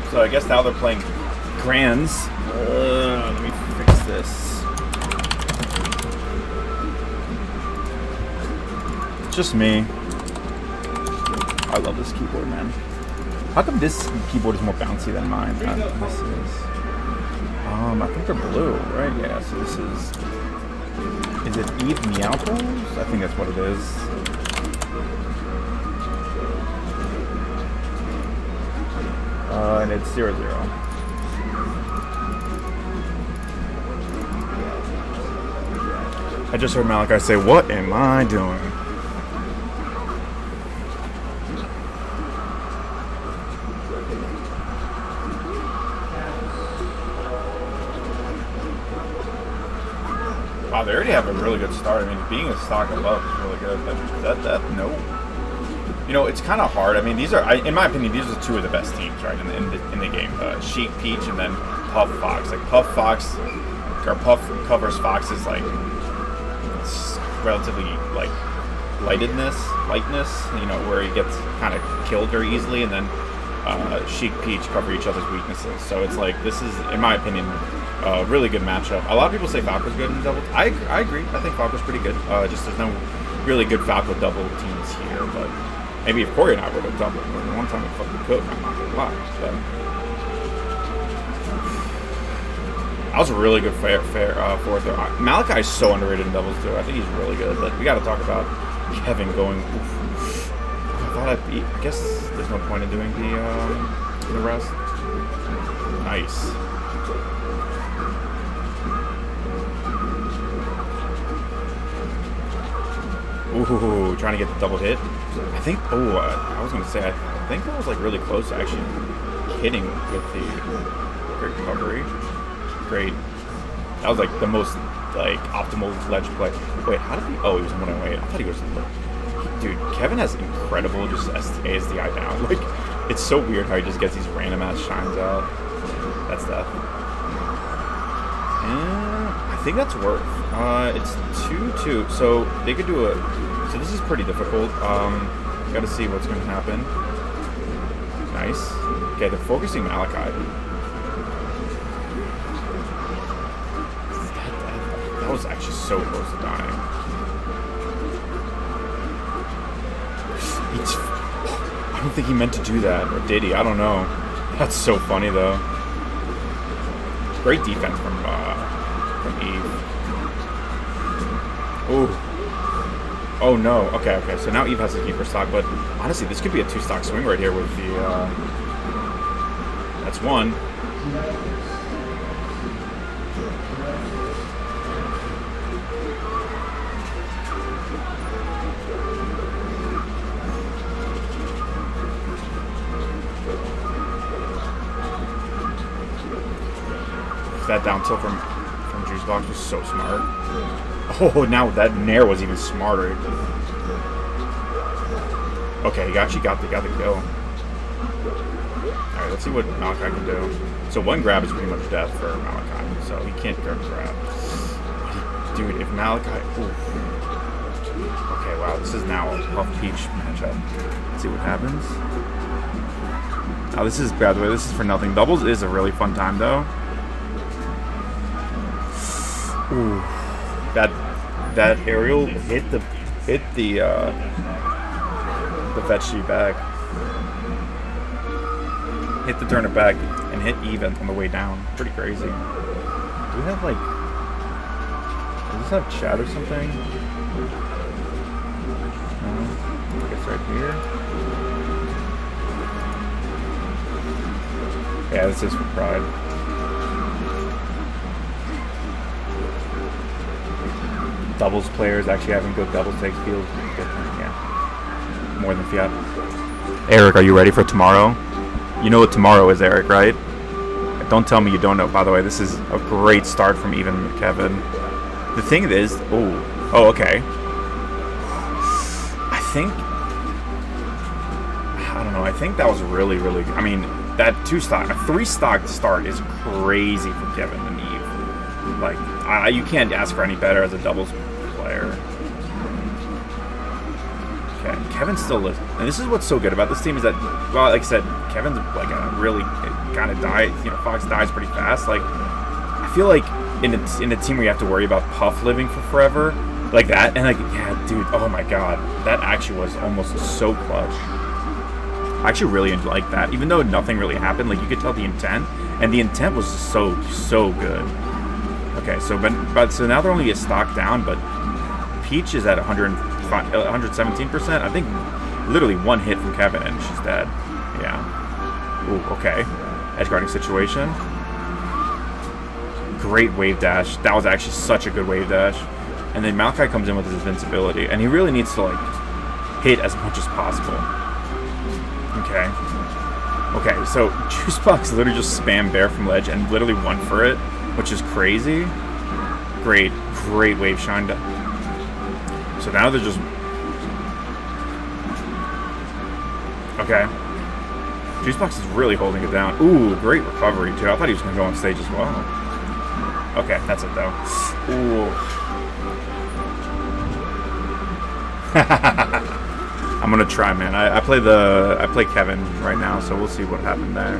So I guess now they're playing Grands. Let me fix this. It's just me. I love this keyboard, man. How come this keyboard is more bouncy than mine? This is. I think they're blue, right? Yeah. So this is. Is it Eve Meowpos? I think that's what it is. And it's 0-0. I just heard Malachi say, "What am I doing?" Wow, they already have a really good start. I mean, being a stock above is really good. No. You know, it's kind of hard. I mean, these are, in my opinion, these are two of the best teams, right, in the game. Sheik Peach and then Puff Fox. Like Puff covers Fox's like relatively like lightness. You know, where he gets kind of killed very easily, and then Sheik Peach cover each other's weaknesses. So it's like this is, in my opinion, a really good matchup. A lot of people say Falco's good in double. I agree. I think Falco's pretty good. Just there's no really good Falco double teams here, but. Maybe if Corey and I were to double, but one time we fucking could, I'm not gonna lie. So. That was a really good fourth there. Malachi is so underrated in doubles too. I think he's really good, but we got to talk about Kevin going. Oof. I guess there's no point in doing the rest. Nice. Ooh, trying to get the double hit. I think, I was going to say, I think that was like really close to actually hitting with the great recovery. Great. That was like the most like optimal ledge play. Wait, how did he, he was 108. I thought he was, dude, Kevin has incredible just ASDI down. Like, it's so weird how he just gets these random ass shines out. That's that. I think that's worth. It's 2-2, so they could do so this is pretty difficult. Gotta see what's gonna happen. Nice. Okay, they're focusing Malachi. That was actually so close to dying. I don't think he meant to do that, or did he? I don't know. That's so funny though. Great defense from Eve. Ooh. Oh no. Okay. So now Eve has to keep her stock, but honestly, this could be a 2-stock swing right here with the. That's one. That down tilt from Juicebox was so smart. Oh, now that Nair was even smarter. Okay, he actually got the kill. Alright, let's see what Malachi can do. So one grab is pretty much death for Malachi, so he can't grab. Dude, if Malachi... Ooh. Okay, wow, this is now a Puff Peach matchup. Let's see what happens. Oh, this is, by the way, this is for nothing. Doubles is a really fun time, though. Ooh. That aerial hit the veggie back. Hit the turner back and hit even on the way down. Pretty crazy. Do we have like... Does this have chat or something? No. I guess right here. Yeah, this is for pride. Doubles players actually having good doubles takes feels good. Yeah. More than Fiat. Eric, are you ready for tomorrow? You know what tomorrow is, Eric, right? Don't tell me you don't know. By the way, this is a great start from even Kevin. The thing is... Oh, okay. I don't know. I think that was really, really good. I mean, that 3-stock start is crazy for Kevin and Eve. Like, you can't ask for any better as a doubles player. Okay, Kevin still lives. And this is what's so good about this team is that, well, like I said, Kevin's like a really kind of dies. You know, Fox dies pretty fast. Like, I feel like in a team where you have to worry about Puff living for forever, like that, and like, yeah, dude, oh my god, that actually was almost so clutch. I actually really like that, even though nothing really happened. Like, you could tell the intent, and the intent was so good. Okay, so so now they're only a stock down, but Peach is at 117%. I think literally one hit from Kevin and she's dead. Yeah. Ooh, okay. Edge guarding situation. Great wave dash. That was actually such a good wave dash. And then Malachi comes in with his invincibility, and he really needs to like hit as much as possible. Okay. Okay, so Juicebox literally just spammed bear from ledge and literally won for it, which is crazy. Great wave shine. So now they're just... Okay. Juicebox is really holding it down. Ooh, great recovery, too. I thought he was going to go on stage as well. Okay, that's it, though. Ooh. I'm going to try, man. I play Kevin right now, so we'll see what happened there.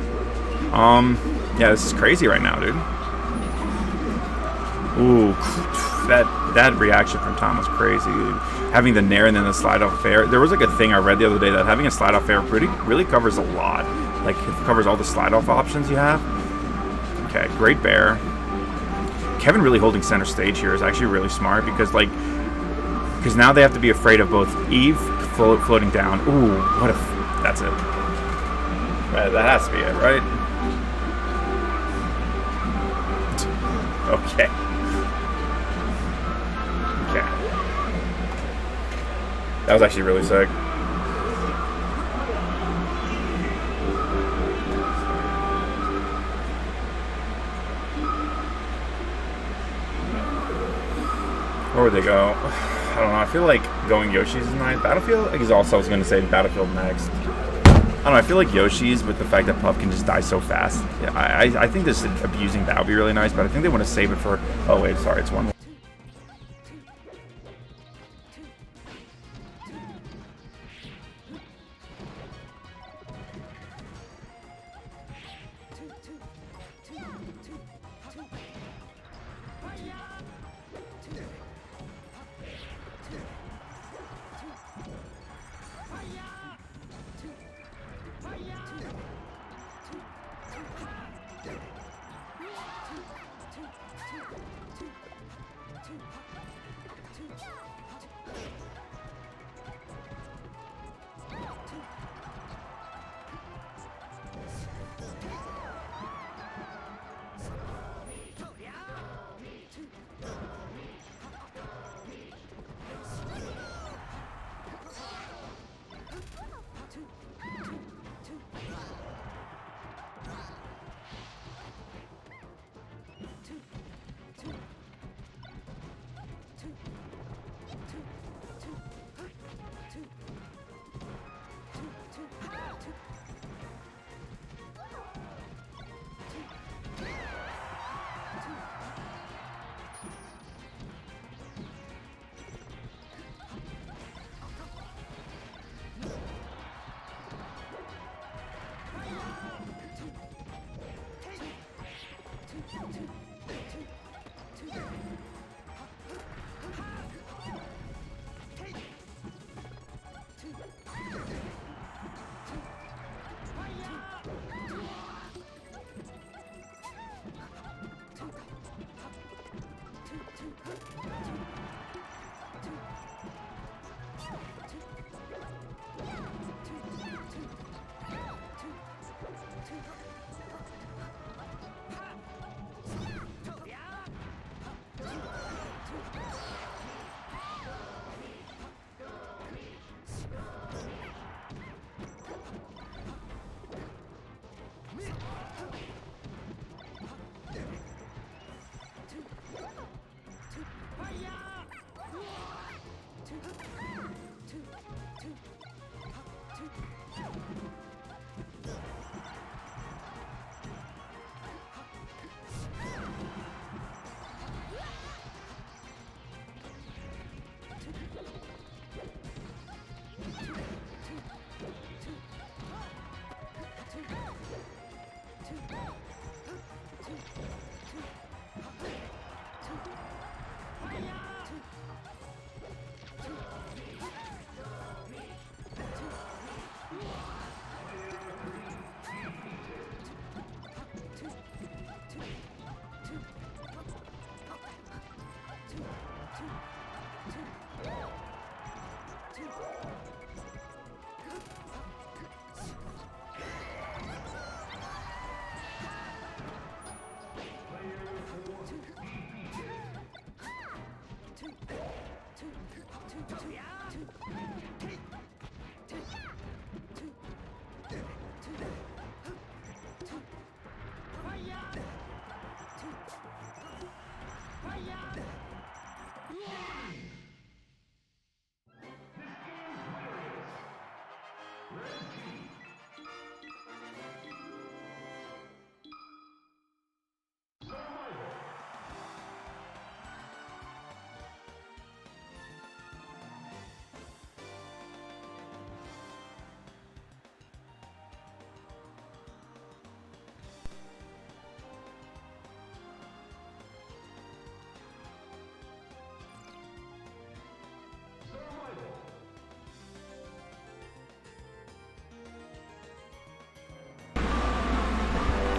Yeah, this is crazy right now, dude. Ooh, that reaction from Tom was crazy, dude. Having the nair and then the slide off fair. There was like a thing I read the other day that having a slide off fair really covers a lot. Like, it covers all the slide off options you have. Okay, great bear. Kevin really holding center stage here is actually really smart because now they have to be afraid of both Eve floating down. Ooh, what if that's it? That has to be it, right? Okay. Okay. That was actually really sick. Where would they go? I don't know. I feel like going Yoshi's is nice. Battlefield, I guess also I was going to say Battlefield next. I don't know. I feel like Yoshi's with the fact that Puff can just die so fast. Yeah, I think this abusing that would be really nice, but I think they want to save it for... Oh, wait. Sorry. It's one.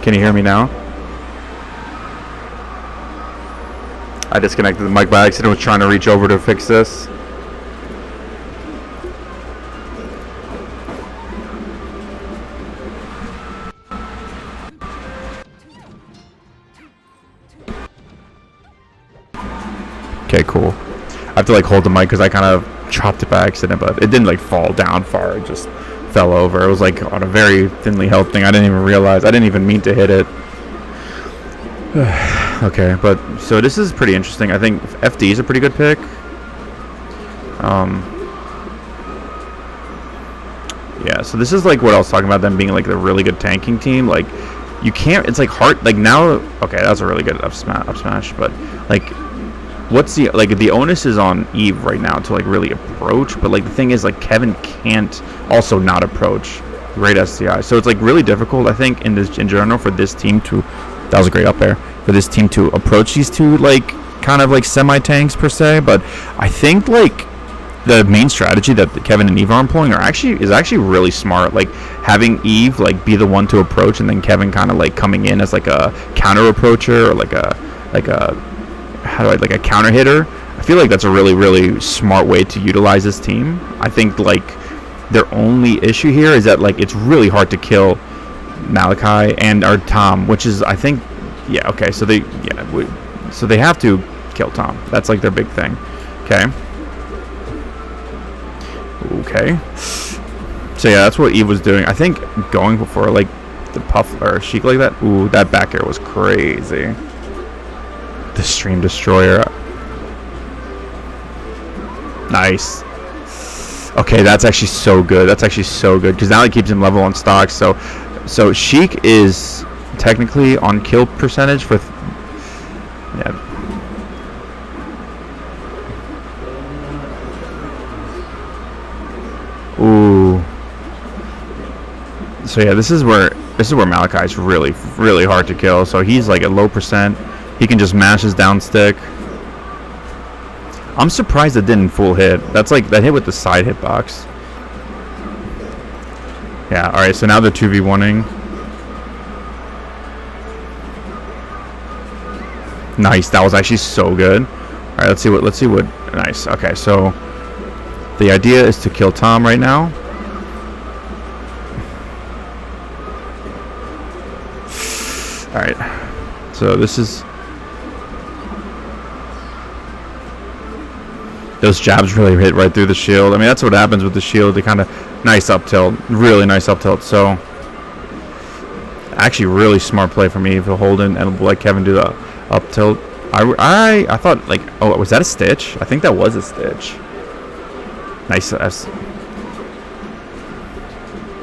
Can you hear me now? I disconnected the mic by accident. Was trying to reach over to fix this. Okay, cool. I have to like hold the mic because I kind of chopped it by accident, but it didn't like fall down far. It just fell over. It was like on a very thinly held thing. I didn't even realize. I didn't even mean to hit it. Okay, but so this is pretty interesting. I think FD is a pretty good pick. Yeah, so this is like what I was talking about, them being like the really good tanking team. Like, you can't, it's like hard, like now, okay, that's a really good up smash, but like, what's the, like the onus is on Eve right now to like really approach, but like the thing is like Kevin can't also not approach great SCI. So it's like really difficult, I think, in general for this team to, that was a great up air, for this team to approach these two like kind of like semi-tanks per se, but I think like the main strategy that Kevin and Eve are employing is actually really smart. Like having Eve like be the one to approach, and then Kevin kind of like coming in as like a counter approacher or like a counter hitter. I feel like that's a really smart way to utilize this team. I think like their only issue here is that like it's really hard to kill Malachi and our Tom, which is I think okay. So they have to kill Tom. That's like their big thing. Okay. So yeah, that's what Eve was doing. I think going for like the puff or Sheik like that. Ooh, that back air was crazy. The Stream Destroyer. Nice. Okay, that's actually so good. That's actually so good because now it keeps him level on stock. So Sheik is technically on kill percentage with. Yeah. Ooh. So yeah, this is where Malachi is really hard to kill. So he's like at low percent. He can just mash his down stick. I'm surprised it didn't full hit. That's like that hit with the side hitbox. Yeah. All right. So now they're 2v1ing. Nice. That was actually so good. All right. Let's see what. Nice. Okay. So. The idea is to kill Tom right now. Alright. So this is... Those jabs really hit right through the shield. I mean, that's what happens with the shield. They kind of... Nice up tilt. Really nice up tilt. So... Actually, really smart play from me to hold in and let Kevin do the up tilt. I thought, like... Oh, was that a stitch? I think that was a stitch. Nice.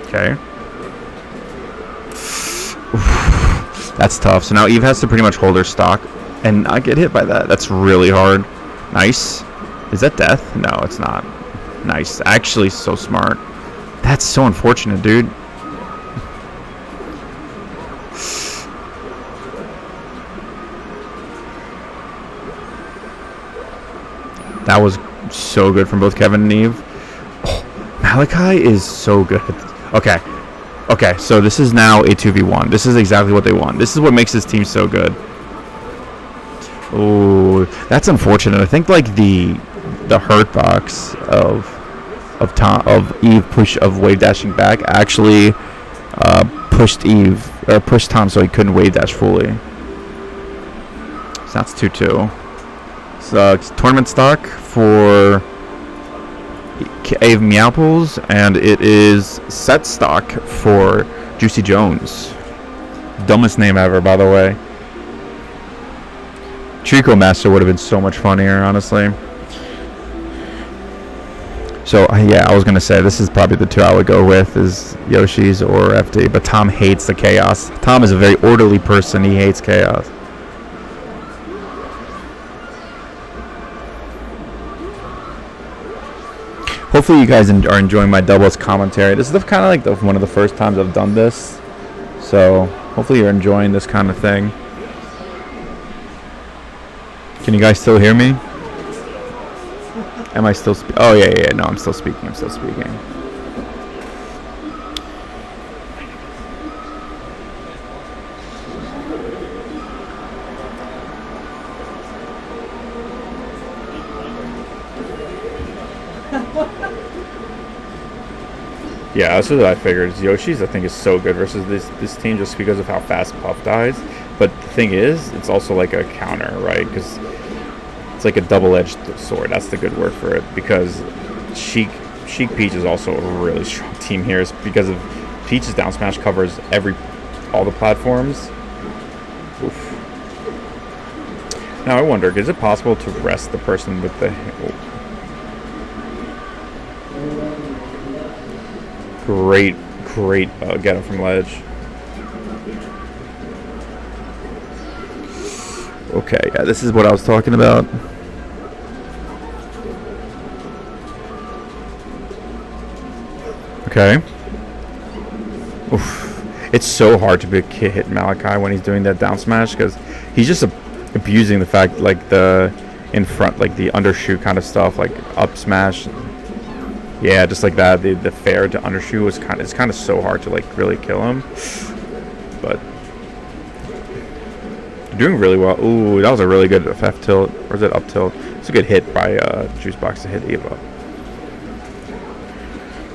Okay. That's tough. So now Eve has to pretty much hold her stock and not get hit by that. That's really hard. Nice. Is that death? No, it's not. Nice. Actually, so smart. That's so unfortunate, dude. That was so good from both Kevin and Eve. Oh, Malachi is so good. Okay. Okay, so this is now a 2v1. This is exactly what they want. This is what makes this team so good. Oh, that's unfortunate. I think like the hurt box of Eve push of wave dashing back actually pushed Tom so he couldn't wave dash fully. So that's 2-2. So it's tournament stock for Ave Meowples, and it is set stock for Juicy Jones. Dumbest name ever, by the way. Trico Master would have been so much funnier, honestly. So, yeah, I was going to say, this is probably the two I would go with, is Yoshi's or FD, but Tom hates the chaos. Tom is a very orderly person. He hates chaos. Hopefully you guys are enjoying my doubles commentary. This is kind of like one of the first times I've done this. So, hopefully you're enjoying this kind of thing. Can you guys still hear me? Am I still speaking? Oh, yeah. No, I'm still speaking. Yeah, that's what I figured. Yoshi's, I think, is so good versus this team just because of how fast Puff dies. But the thing is, it's also like a counter, right? Because it's like a double-edged sword. That's the good word for it. Because Sheik Peach is also a really strong team here. It's because of Peach's down smash covers all the platforms. Oof. Now I wonder, is it possible to rest the person with the... Great get him from ledge. Okay, yeah, this is what I was talking about. Okay. Oof. It's so hard to hit Malachi when he's doing that down smash because he's just abusing the fact, like the in front, like the undershoot kind of stuff, like up smash. Yeah, just like that. The fair to undershoot it's kind of so hard to like really kill him. But you're doing really well. Ooh, that was a really good F tilt, or is it up tilt? It's a good hit by Juicebox to hit Eva.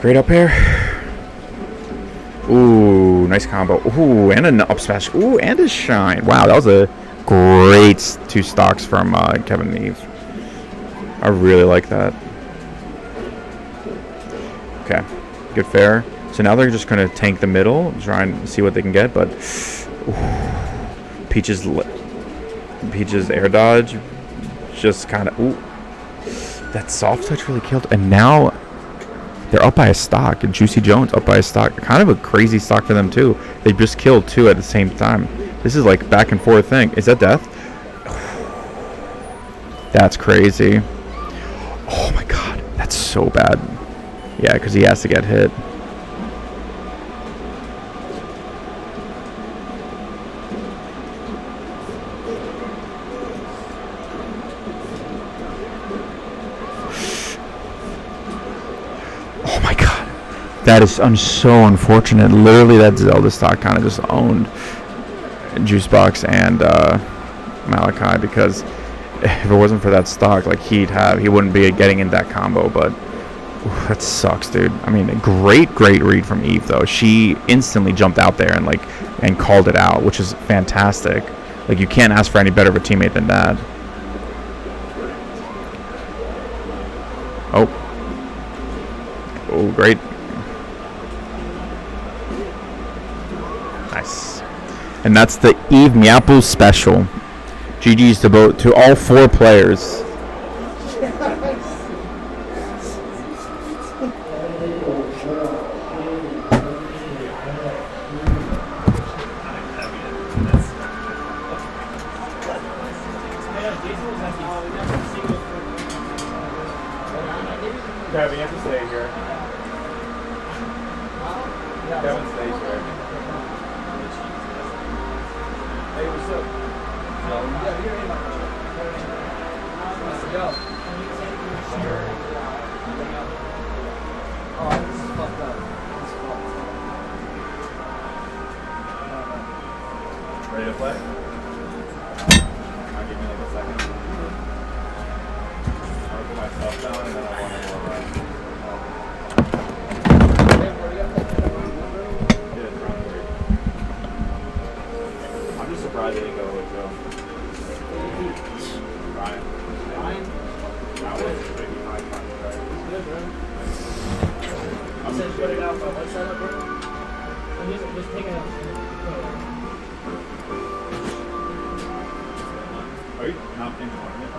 Great up air. Ooh, nice combo. Ooh, and an up smash. Ooh, and a shine. Wow, that was a great two stocks from Kevin and Eve. I really like that. Okay, good fair. So now they're just going to tank the middle, try and see what they can get, but Peach's air dodge just kind of, ooh, that soft touch really killed. And now they're up by a stock, and Juicy Jones up by a stock. Kind of a crazy stock for them too. They just killed two at the same time. This is like back and forth thing. Is that death? That's crazy. Oh my god, that's so bad. Yeah, because he has to get hit. Oh my god. That is so unfortunate. Literally, that Zelda stock kind of just owned Juicebox and Malachi, because if it wasn't for that stock, like he wouldn't be getting in that combo, but that sucks, dude. I mean, great read from Eve, though. She instantly jumped out there and called it out, which is fantastic. Like, you can't ask for any better of a teammate than that. Oh, great. Nice. And that's the Eve Meowpoo special. GG's to all four players. Kevin, you have to stay here. Kevin stays here. Hey, what's up? Ready to play? I'll give me like a second. I'll put my stuff down and then I'll want to go around. Yeah, it's round 3. I'm just surprised they didn't go with Joe. Ryan. That was maybe 5 times, right? Good, bro. I'm just put it out for one side up, bro. I'm just taking it out. Are you not in the tournament?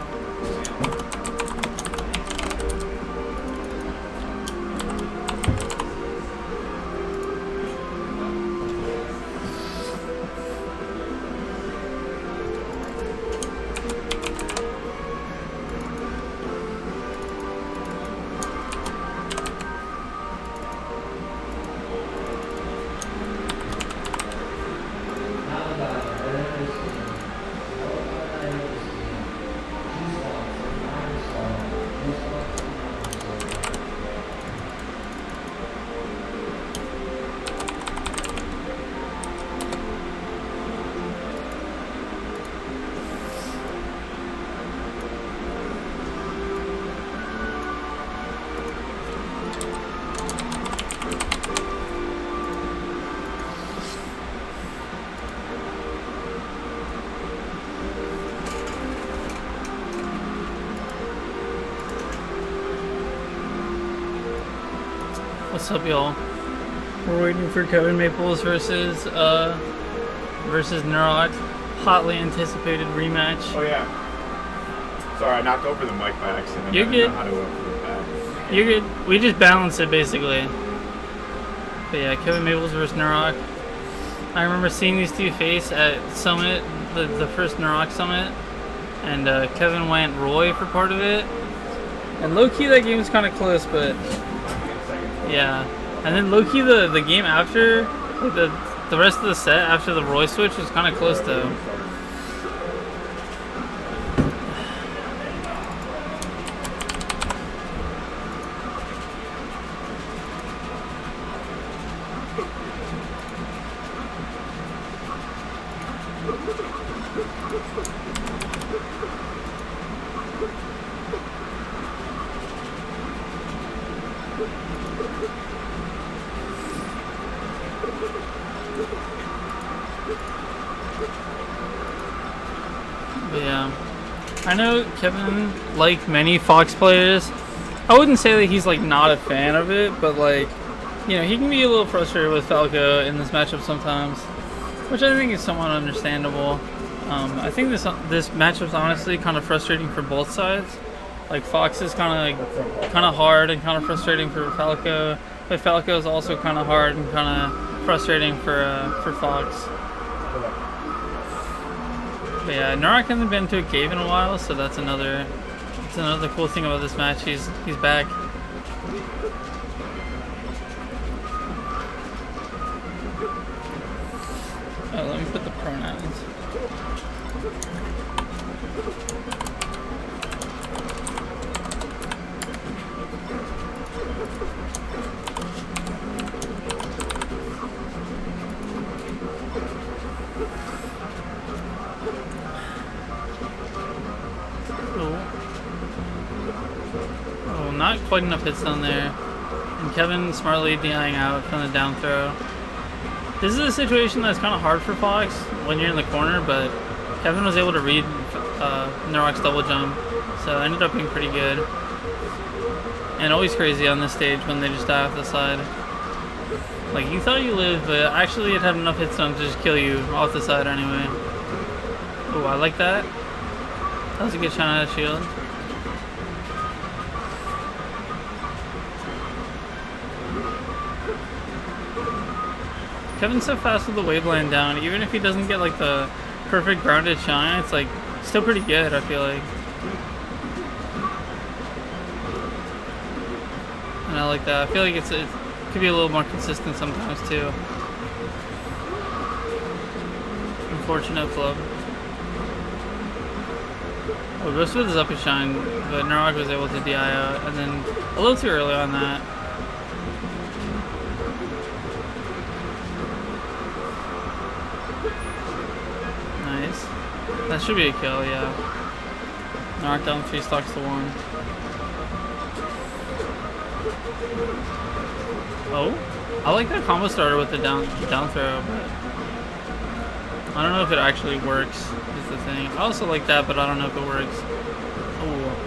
What's up, y'all? We're waiting for Kevin Maples versus Nurok. Hotly anticipated rematch. Oh yeah. Sorry, I knocked over the mic by accident. You're I good. didn't know how to put it back. You're good. We just balanced it basically. But yeah, Kevin Maples versus Nurok. I remember seeing these two face at Summit, the first Nurok Summit, and Kevin went Roy for part of it. And low key that game was kind of close, but yeah. And then low key the game after, like the rest of the set after the Roy switch was kind of close though. But yeah, I know Kevin, like many Fox players, I wouldn't say that he's like not a fan of it, but like, you know, he can be a little frustrated with Falco in this matchup sometimes, which I think is somewhat understandable. I think this matchup's honestly kind of frustrating for both sides. Like Fox is kind of hard and kind of frustrating for Falco, but Falco is also kind of hard and kind of frustrating for Fox. But yeah, Nurok hasn't been to a cave in a while, so that's another cool thing about this match. He's back. Oh, let me put the pronouns. Oh, not quite enough hits down there. And Kevin smartly DIing out from the down throw. This is a situation that's kind of hard for Fox when you're in the corner, but Kevin was able to read Nurok's double jump, so it ended up being pretty good. And always crazy on this stage when they just die off the side. Like, you thought you lived, but actually it had enough hits on to just kill you off the side anyway. Oh, I like that. That was a good shot out of shield. Kevin's so fast with the wave laying down, even if he doesn't get like the perfect grounded shine, it's like still pretty good, I feel like. And I like that. I feel like it could be a little more consistent sometimes too. Unfortunate flub. Oh, Ghost with his up his shine, but Nurok was able to DI out, and then a little too early on that. That should be a kill, yeah. Knock down 3 stocks to 1. Oh, I like that combo starter with the down throw, but I don't know if it actually works. Is the thing. I also like that, but I don't know if it works. Oh.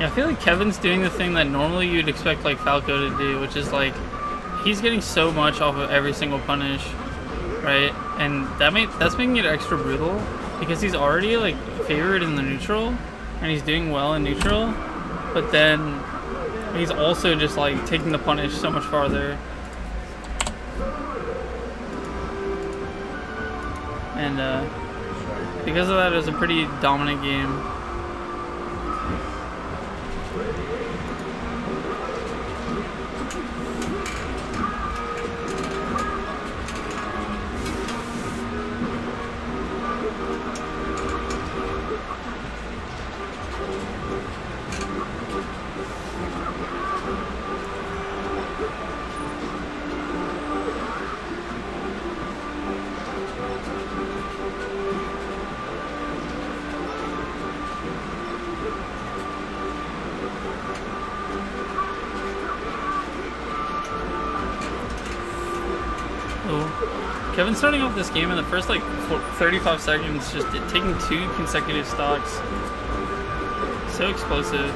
Yeah, I feel like Kevin's doing the thing that normally you'd expect like Falco to do, which is like he's getting so much off of every single punish, right? And that's making it extra brutal because he's already like favored in the neutral and he's doing well in neutral, but then he's also just like taking the punish so much farther. And because of that, it was a pretty dominant game. Kevin's starting off this game in the first like 35 seconds, just taking 2 consecutive stocks. So explosive.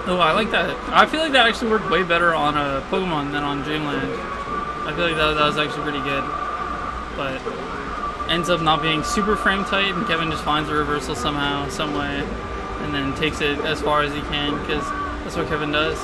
Oh, I like that. I feel like that actually worked way better on a Pokemon than on Dreamland. I feel like that was actually pretty good. But ends up not being super frame tight, and Kevin just finds a reversal somehow, some way, and then takes it as far as he can, because that's what Kevin does.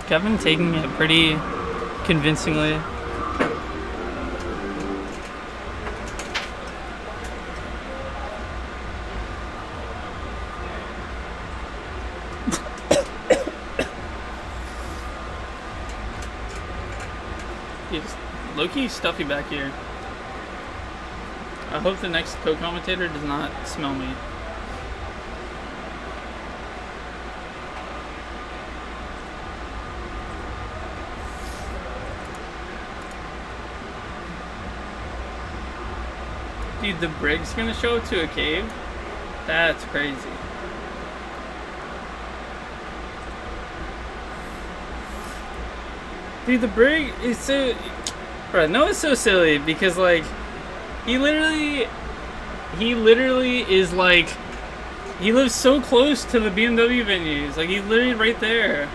Kevin taking it pretty convincingly. It's low-key stuffy back here. I hope the next co-commentator does not smell me. Dude, the brig's gonna show up to a cave? That's crazy. Dude, the brig is so... Bro, no, it's so silly because, like, he literally is, like... He lives so close to the BMW venues. Like, he's literally right there.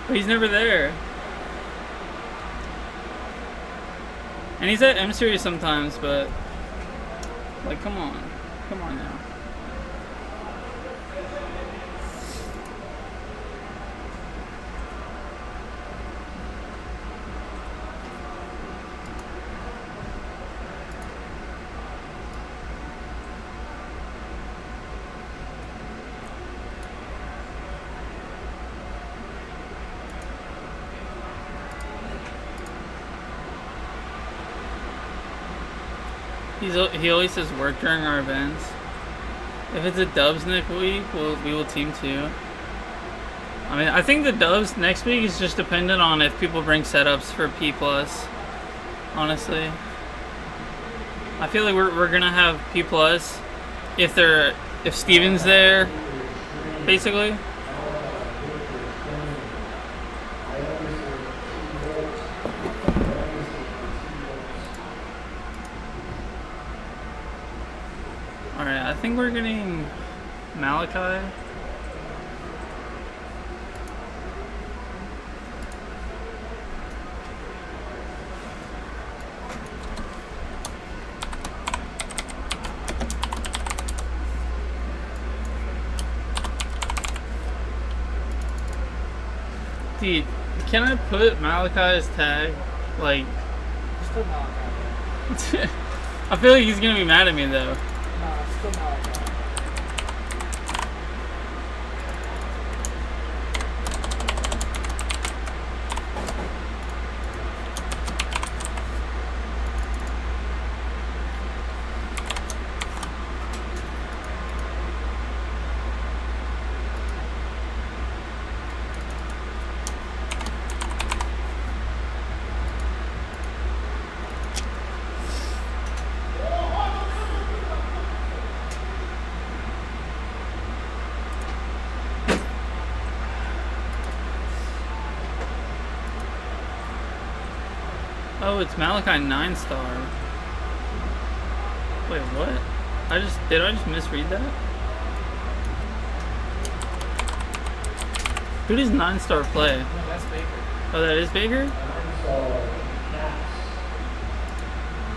But he's never there. And he's at M Series sometimes, but... Like, come on. Come on now. He always says work during our events. If it's a Dubs next week, we will team too. I mean, I think the Dubs next week is just dependent on if people bring setups for P+. Honestly, I feel like we're gonna have P+ if Steven's there, basically. Alright, I think we're getting Malachi. Dude, can I put Malachi's tag? Like, Still Malachi. I feel like he's gonna be mad at me though. Nah, still Malachi. Oh, it's Malachi 9-star. Wait, what? Did I just misread that? Who does 9-star play? No, that's Baker. Oh, that is Baker?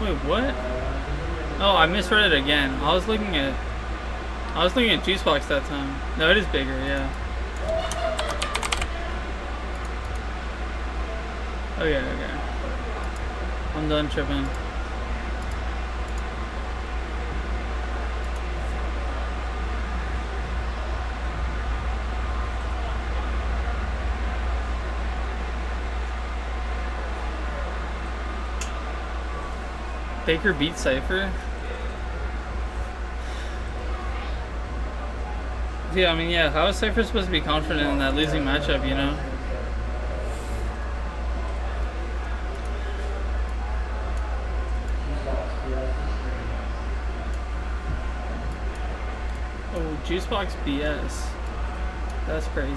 Wait, what? Oh, I misread it again. I was looking at Juicebox that time. No, it is Baker, yeah. Okay. I'm done tripping. Baker beat Cypher? Yeah, I mean, yeah, how is Cypher supposed to be confident in that losing matchup, you know? Oh, Juicebox BS. That's crazy.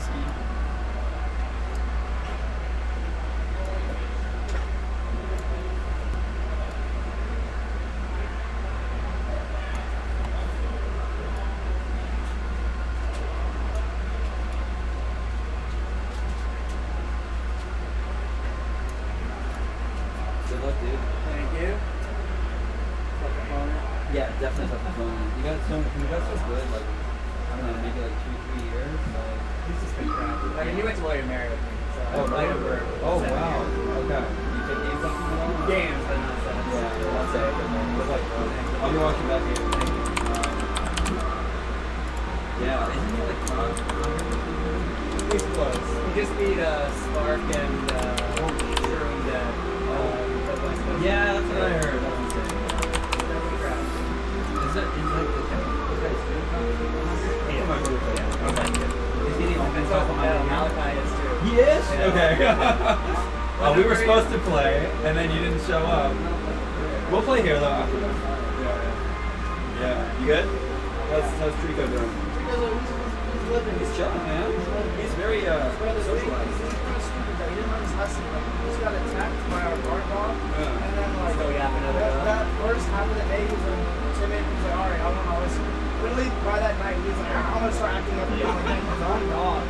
Good luck, dude. Thank you. Yeah, definitely tough to phone. You guys so good, like, I don't know, maybe like 2-3 years. Like, He's just been crappy. I mean, he went to William Mary with me. So oh, right right. over. Oh, wow. Okay. You took games off of it? Games, but not sets. Yeah, I'll say it. Good luck, bro. I'll be watching that game. Thank you. Yeah, isn't he like He's close. He just beat Spark and Shroom Dead. yeah, that's what I heard. That's insane. Is like the Is he the offensive player? Malachi is too. He is? Okay. Well, we were supposed to play, and then you didn't show up. We'll play here, though, after that. Yeah. You good? How's Trico doing? He's living. He's chilling, man. He's very, socialized. He didn't learn his lesson. Like, he just got attacked by our guard dog. Yeah. And then, like, that first half of the day, he was like, timid. He was like, all right, I don't know. Literally, by that night, he was like, I'm going to start acting up again. Like, he's on dog.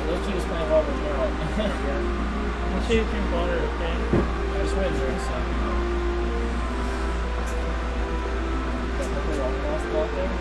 Loki was playing well with Nurok. I'll show you drink water, okay? I just went and drink some. Got the off block there.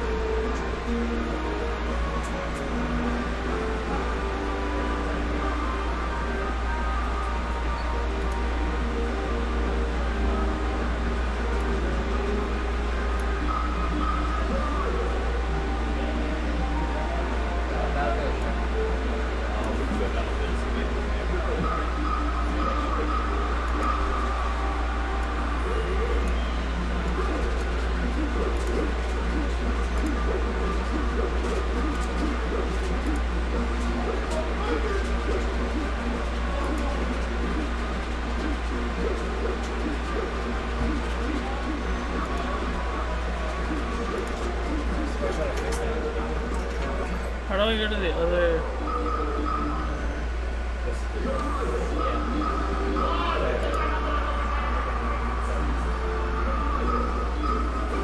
How do I go to the other?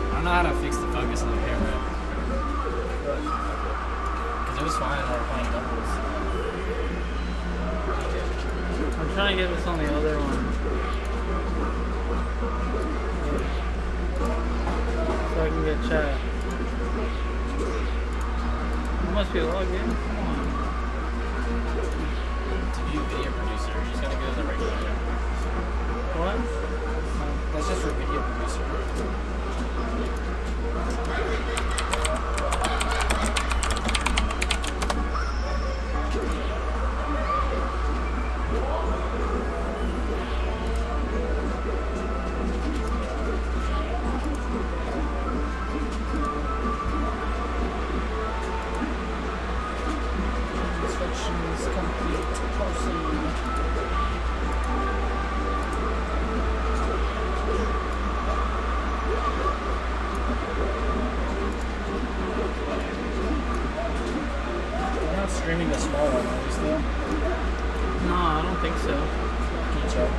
I don't know how to fix the focus on the camera. Because it was fine when we were playing doubles. I'm trying to get this on the other one. So I can get chat. I must be logged in. Come on. To view video producer, you just gotta go to the regular tab. What? That's just for video producer. Instructions complete. Proceed. streaming the small one, are you still? No, I don't think so. Can you check?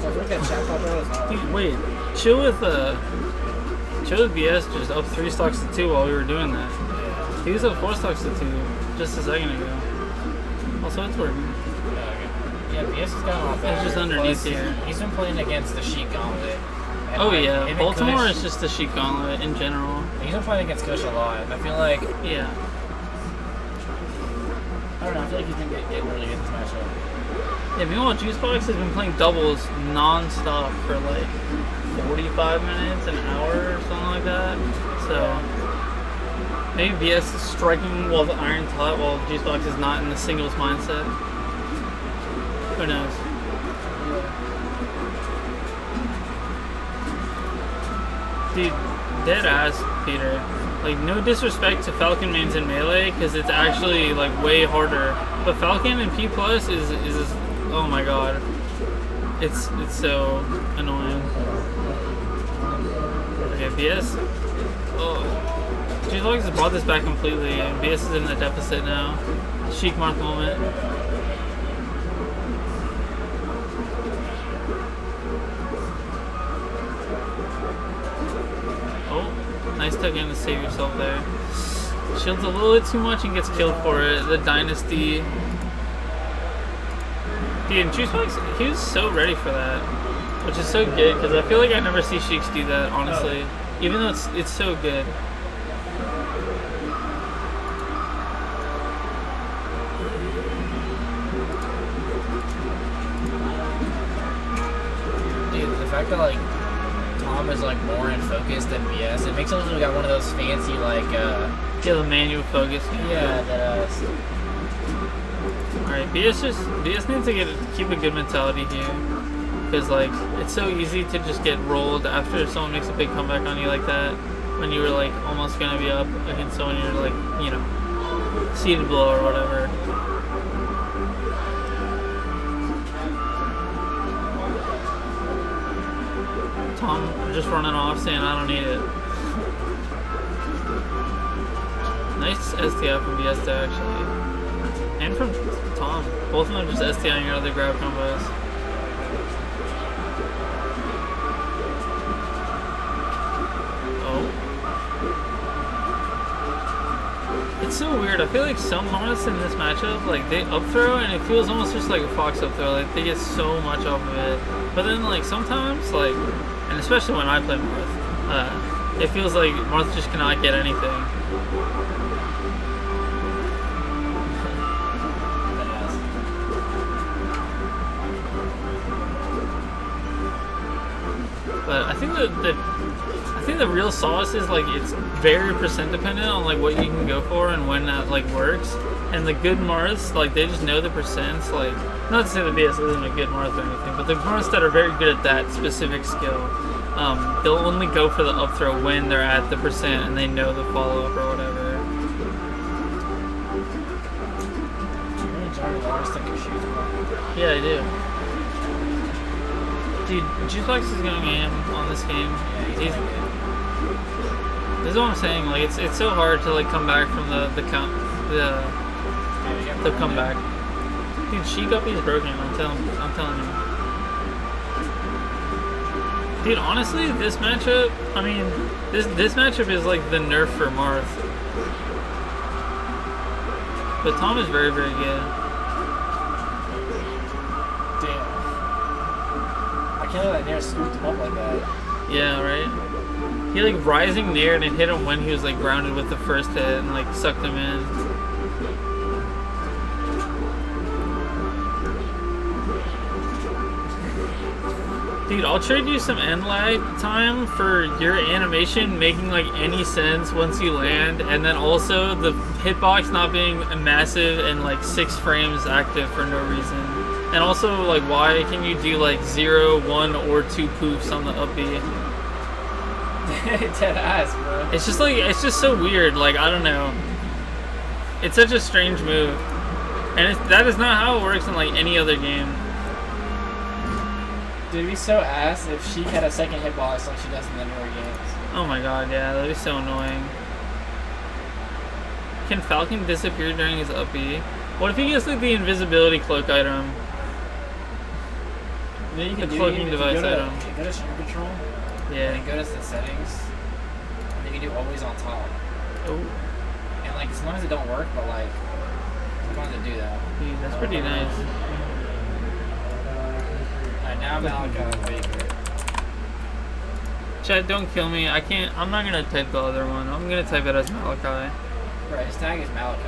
So I think that chat pop is not. Dude, wait, chill with BS just up 3 stocks to 2 while we were doing that. He was up 4 stocks to 2 just a second ago. Also, it's working. Yeah, BS has got a lot better. It's just underneath Plus, here. He's been playing against the Sheik Gauntlet. And Oh like, yeah, him and Baltimore Kush- is just the Sheik Gauntlet in general. He's been playing against Kush a lot. I feel like Yeah. I don't know, I feel like he's gonna get really good this matchup. Yeah, meanwhile, Juicebox has been playing doubles non-stop for like 45 minutes, an hour, or something like that. So maybe BS is striking while the iron's hot, while Juicebox is not in the singles mindset. Who knows? Dude, dead ass, Peter. Like, no disrespect to Falcon mains in Melee, because it's actually, like, way harder. But Falcon in P+, is oh my god. It's so annoying. Okay, BS. Oh. Juicebox has brought this back completely, and BS is in the deficit now. Sheik Marth moment. Nice tuck in to save yourself there. Shields a little bit too much and gets killed for it. The Dynasty. Dude, and Juicebox, he was so ready for that. Which is so good, because I feel like I never see Sheiks do that, honestly. Even though it's so good. dude, the fact that like Tom is like more in focus than BS, it makes him look like got one of those fancy like Yeah, the manual focus. yeah, that Alright, BS needs to keep a good mentality here. Because like it's so easy to just get rolled after someone makes a big comeback on you like that. When you were like almost gonna be up against someone you're like, you know, seated below or whatever. Tom just running off saying I don't need it. Nice STI from BS there actually. And from Tom. Both of them just STIing your other grab combos. Oh. It's so weird. I feel like some opponents in this matchup, like they up throw and it feels almost just like a Fox up throw. Like they get so much off of it. But then like sometimes like, and especially when I play Marth, it feels like Marth just cannot get anything. But I think the real sauce is like it's very percent dependent on like what you can go for and when that like works. And the good Marths, like they just know the percents. Like not to say the BS isn't a good Marth or anything, but the Marths that are very good at that specific skill, they'll only go for the up throw when they're at the percent and they know the follow up or whatever. Yeah, I do. Dude, Juicebox is going ham on this game. This is what I'm saying. Like it's so hard to like come back from the comeback. Dude, Sheik up is broken. I'm telling you. Dude, honestly, this matchup. I mean, this matchup is like the nerf for Marth. But Tom is very, very good. I can't let that Nair scooped him up like that. Yeah, right? He like rising Nair and it hit him when he was like grounded with the first hit and like sucked him in. Dude, I'll trade you some end lag time for your animation making like any sense once you land, and then also the hitbox not being massive and like 6 frames active for no reason. And also, like, why can you do like 0, 1, or 2 poofs on the up B? dead ass, bro. It's just so weird. Like, I don't know. It's such a strange move, and that is not how it works in like any other game. Dude, it'd be so ass if she had a second hitbox like she does in the newer games. Oh my god, yeah, that'd be so annoying. Can Falcon disappear during his up B? What if he gets like the invisibility cloak item? Then you can The do cloaking if you device go to, item. if you go to stream control, Yeah. and then go to the settings, and then you do always on top. Oh, And like sometimes it don't work, but like sometimes it do that. dude, that's pretty nice. Alright, now Malachi Baker. Chat, don't kill me. I can't. I'm not gonna type the other one. I'm gonna type it as Malachi. Right, his tag is Malachi.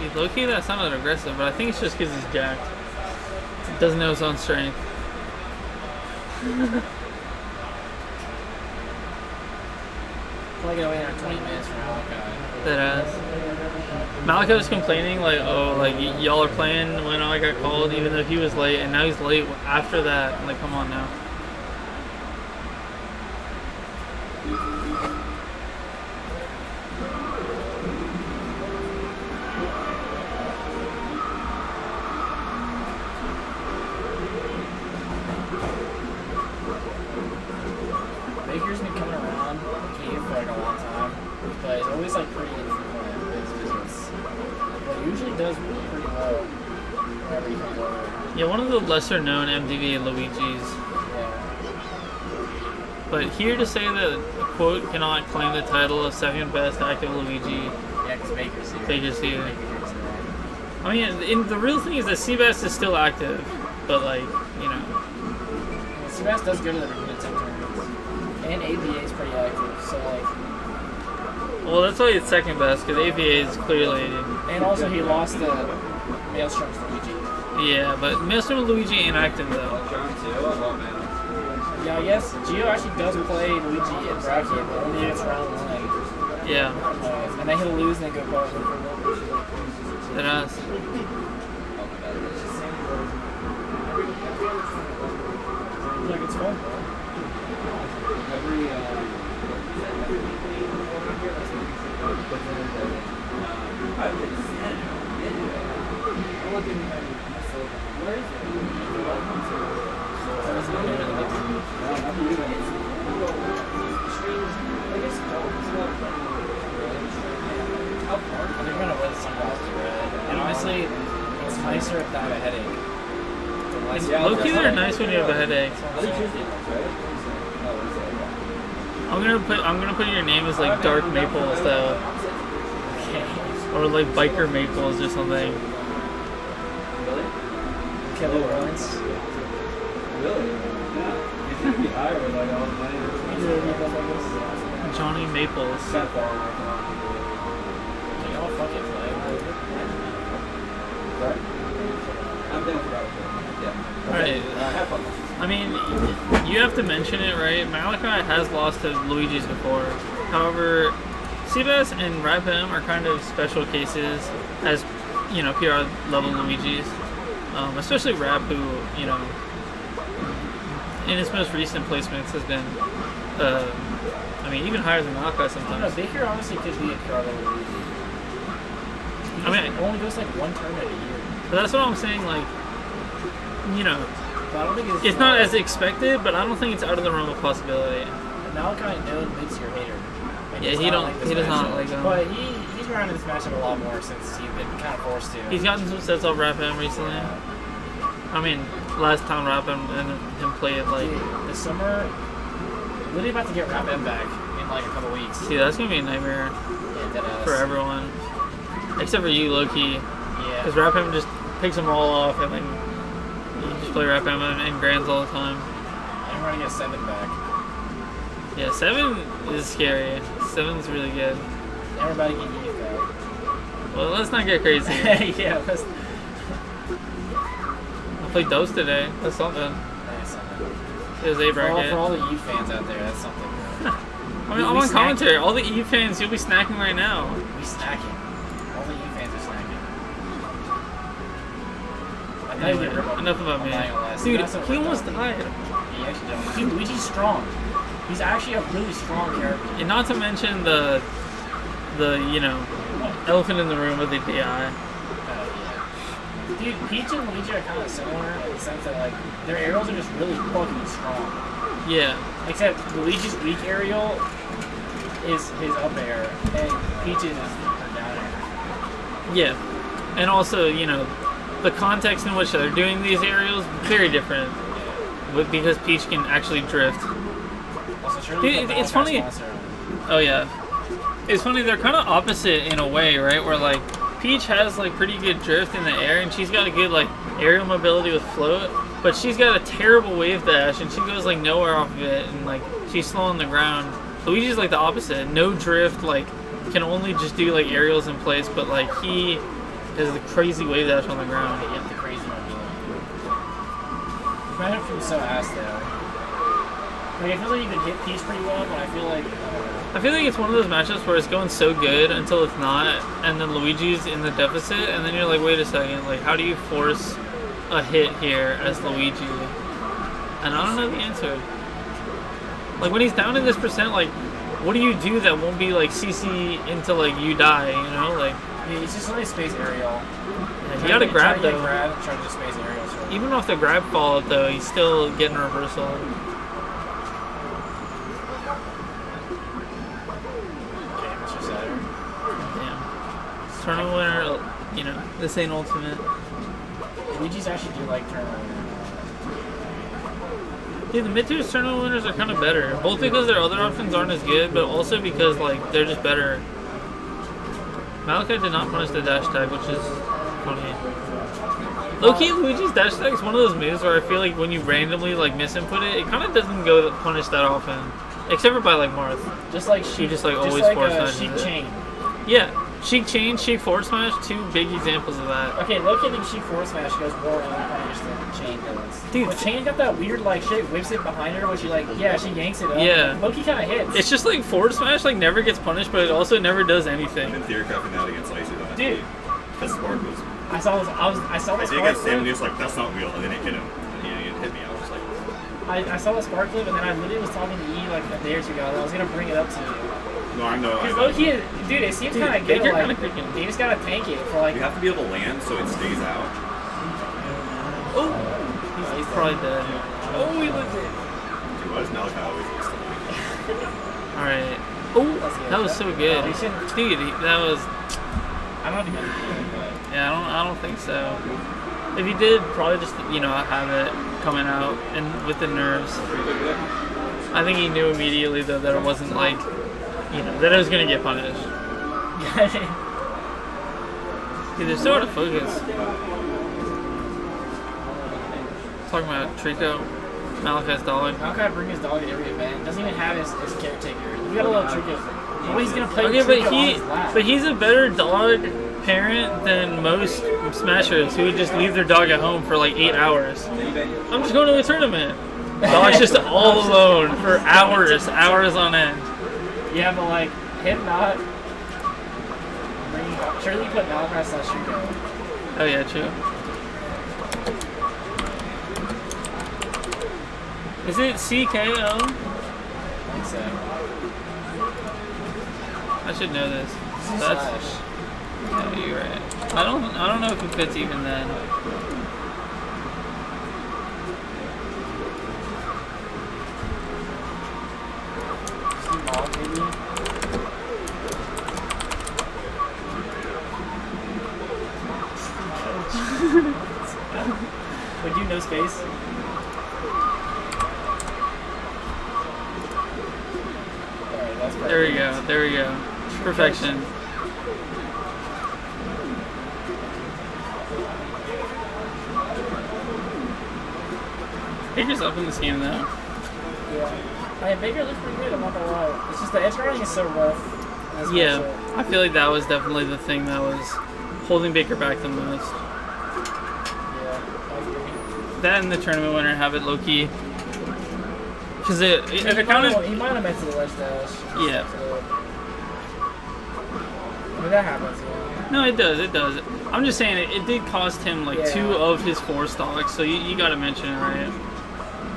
Dude, low-key that sounded aggressive, but I think it's just because he's jacked. It doesn't know his own strength. Play it away in 20 minutes from Malachi. That ass. Malachi was complaining like, oh, like y'all are playing when I got called, even though he was late, and now he's late after that. Like, come on now. Baker's been coming around the cave for like a long time, but it's always like pretty infrequent with his visits. But he usually does pretty well whenever he comes over. Yeah, one of the lesser known MTV Luigi's. Yeah. But here to say that quote cannot claim the title of second best active Luigi. Yeah, because Baker's here. Baker's here. Baker's here. I mean, the real thing is that Seabass is still active, but like, you know. Well, Seabass does go to the Bermuda Tech tournaments. And AVA is pretty active, so like. Well, that's why it's second best, because AVA is clearly. And also he lost the Maelstrom's Luigi. Yeah, but Maelstrom Luigi ain't active though. Yeah, I guess Gio actually does play Luigi in bracket, but only if it's round one. Yeah, And then he'll lose and then go for that ass. Like it's fun, bro. They're gonna win Sunrise Red. And honestly, it's nicer if I have a headache. Low-key, they're nice when you have a headache. I'm gonna put your name as like Dark Maples though, or like Biker Maples or something. Killer Runs. Johnny Maples. Y'all fucking play. Alright. I mean, you have to mention it, right? Malachi has lost to Luigi's before. However, Seabass and Rapim are kind of special cases as, you know, PR level Luigi's. Especially Rap, who, you know, in his most recent placements has been, I mean, even higher than Malachi I don't sometimes. know, Baker honestly could be a PR level Luigi. I mean, He only goes like one tournament a year. But that's what I'm saying, like, you know, But I don't think it's not as expected, but I don't think it's out of the realm of possibility. Malachi known Mid's your hater. And Yeah, does he not don't- like this he does not matchup. like him. But he's been around in this matchup a lot more since he's been kind of forced to. He's gotten some sets off Rapim recently. I mean, last time Rapim and him played, like, Dude, this summer, literally about to get Rapim back like a couple weeks. See, that's gonna be a nightmare Yeah, deadass. for everyone, except for you, low-key. Yeah. Because Rap Him just picks them all off, and then you just play Rap Him in Grands all the time. I'm gonna get 7 back. Yeah, 7 is scary. 7's really good. Everybody get Eve back. Well, let's not get crazy. Yeah, that's I played Dose today. That's something. something. It was A For all bracket. the Eve fans out there, that's something. I mean, I'm on commentary. All the Eve fans, you'll be snacking right now. We snacking. All the Eve fans are snacking. Anyway, enough about me. Dude, he almost died. He actually don't. Dude, Luigi's strong. He's actually a really strong character. And not to mention the elephant in the room with the DI. Yeah. Dude, Peach and Luigi are kind of similar in the sense that, like, their aerials are just really fucking strong. Yeah. Except Luigi's weak aerial is his up air, and Peach's is her down air. Yeah. And also, the context in which they're doing these aerials, very different. Because Peach can actually drift. Also, surely Dude, it's funny. Oh, yeah. It's funny, they're kind of opposite in a way, right? Where, like, Peach has, like, pretty good drift in the air, and she's got a good, like, aerial mobility with float, but she's got a terrible wave dash, and she goes, like, nowhere off of it, and, like, she's slow on the ground. Luigi's, like, the opposite. No drift, like, can only just do, like, aerials in place, but, like, he has the crazy wave dash on the ground. You have the crazy mobility. Imagine if he was so ass, though. Like, it feels like you could hit Peach pretty well, but I feel like it's one of those matchups where it's going so good until it's not, and then Luigi's in the deficit, and then you're like, wait a second, like, how do you force a hit here as Luigi? And I don't know the answer. Like, when he's down in this percent, like, what do you do that won't be, like, CC until, like, you die, Like, yeah, it's just like space aerial. he got a grab, though. Try to do space aerial. So. Even off the grab fallout, though, he's still getting a reversal. Tournament winner, this ain't ultimate. Luigi's actually do like tournament winner. Yeah, the mid-tiers tournament winners are kind of better. Both because their other options aren't as good, but also because, like, they're just better. Malachi did not punish the dash tag, which is funny. Low-key, Luigi's dash tag is one of those moves where I feel like when you randomly, like, misinput it, it kind of doesn't go punish that often. Except for by, like, Marth. Just like she just, like, always force smashes Sheik chain. Yeah. Sheik chain, Sheik forward smash, 2 big examples of that. Okay, low-key I think Sheik forward smash goes more unpunished than chain does. Dude, but chain got that weird, like, shit whips it behind her where she, like, she yanks it up. Yeah. Like, low-key kind of hits. It's just like forward smash, like, never gets punished, but it also never does anything. I've been theorycrafting that against Icy though. Dude. Because Spark was. I saw this. I saw this. I did against him, and he was like, "That's not real," and then it hit him. And it hit me. I was just like. I saw the spark clip, and then I literally was talking to E like a day or two ago, and I was gonna bring it up to you. No, I know. Because low-key, dude, it seems kind of good. you're Like, kinda cooking. you just gotta tank it for like. You have to be able to land so it stays out. Oh, he's probably dead. Oh, he lived it. Dude, why does Malachi always do stuff? Alright. Oh, that was so good. Dude, that was. I don't know if he meant to do it, but. Yeah, I don't think so. If he did, probably just, have it coming out and with the nerves. I think he knew immediately, though, that it wasn't like, that it was going to get punished. Dude, they're so out of focus. Talking about Trico, Malachi's dog. Malachi bring his dog at every event. Doesn't even have his caretaker. You gotta love Trico. Nobody's gonna play Okay, Trico on his lap. but he's a better dog parent than most smashers who would just leave their dog at home for like 8 hours. I'm just going to a tournament. Dog's just all alone for hours on end. Yeah, but like him not. Surely you put Malachi / Trico. Oh yeah, true. Is it CKO? I think so. I should know this. Slash. Yeah, you're right. I don't know if it fits even then. Small, maybe. Would you no space? Alright, That's perfect. There we go. There we go. Perfection. Baker's up in this game though. Yeah. I mean, Baker looks pretty good, I'm not gonna lie. It's just the edge guarding is so rough. That's Yeah, bullshit. I feel like that was definitely the thing that was holding Baker back the most. Yeah, I agree. That and the tournament winner have it low key. Because if it He counted, might have meant to the ledge dash. Yeah. So, I mean, that happens, yeah. no, it does, it does. I'm just saying it did cost him like Yeah. 2 of his 4 stocks, so you got to mention it, right?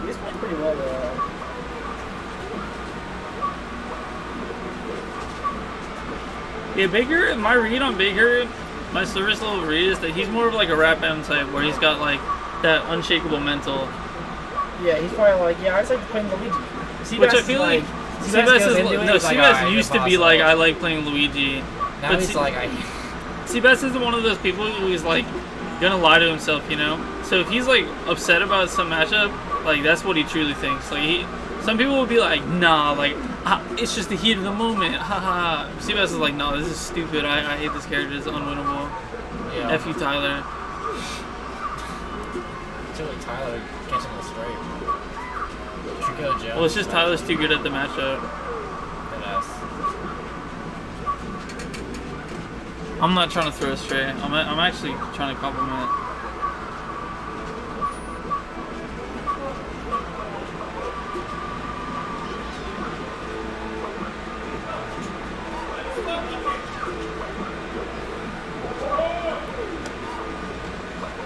He's playing pretty well, though. Yeah, Baker. My read on Baker, my service level read is that he's more of like a Rap M type, where he's got like that unshakable mental. Yeah, he's probably like, yeah, I just like playing Luigi. Which I feel like Seabass used to be like, I like playing Luigi. Now but he's like, Seabass is one of those people who is like gonna lie to himself, you know. So if he's like upset about some matchup, like that's what he truly thinks. Like some people will be like, nah, like it's just the heat of the moment, haha. Seabass is like, no, this is stupid. I hate this character. It's unwinnable. yeah. F you, Tyler. It's really Tyler catching the straight. Trico Jones. Well, it's just Tyler's too good at the matchup. I'm not trying to throw a straight. I'm actually trying to compliment.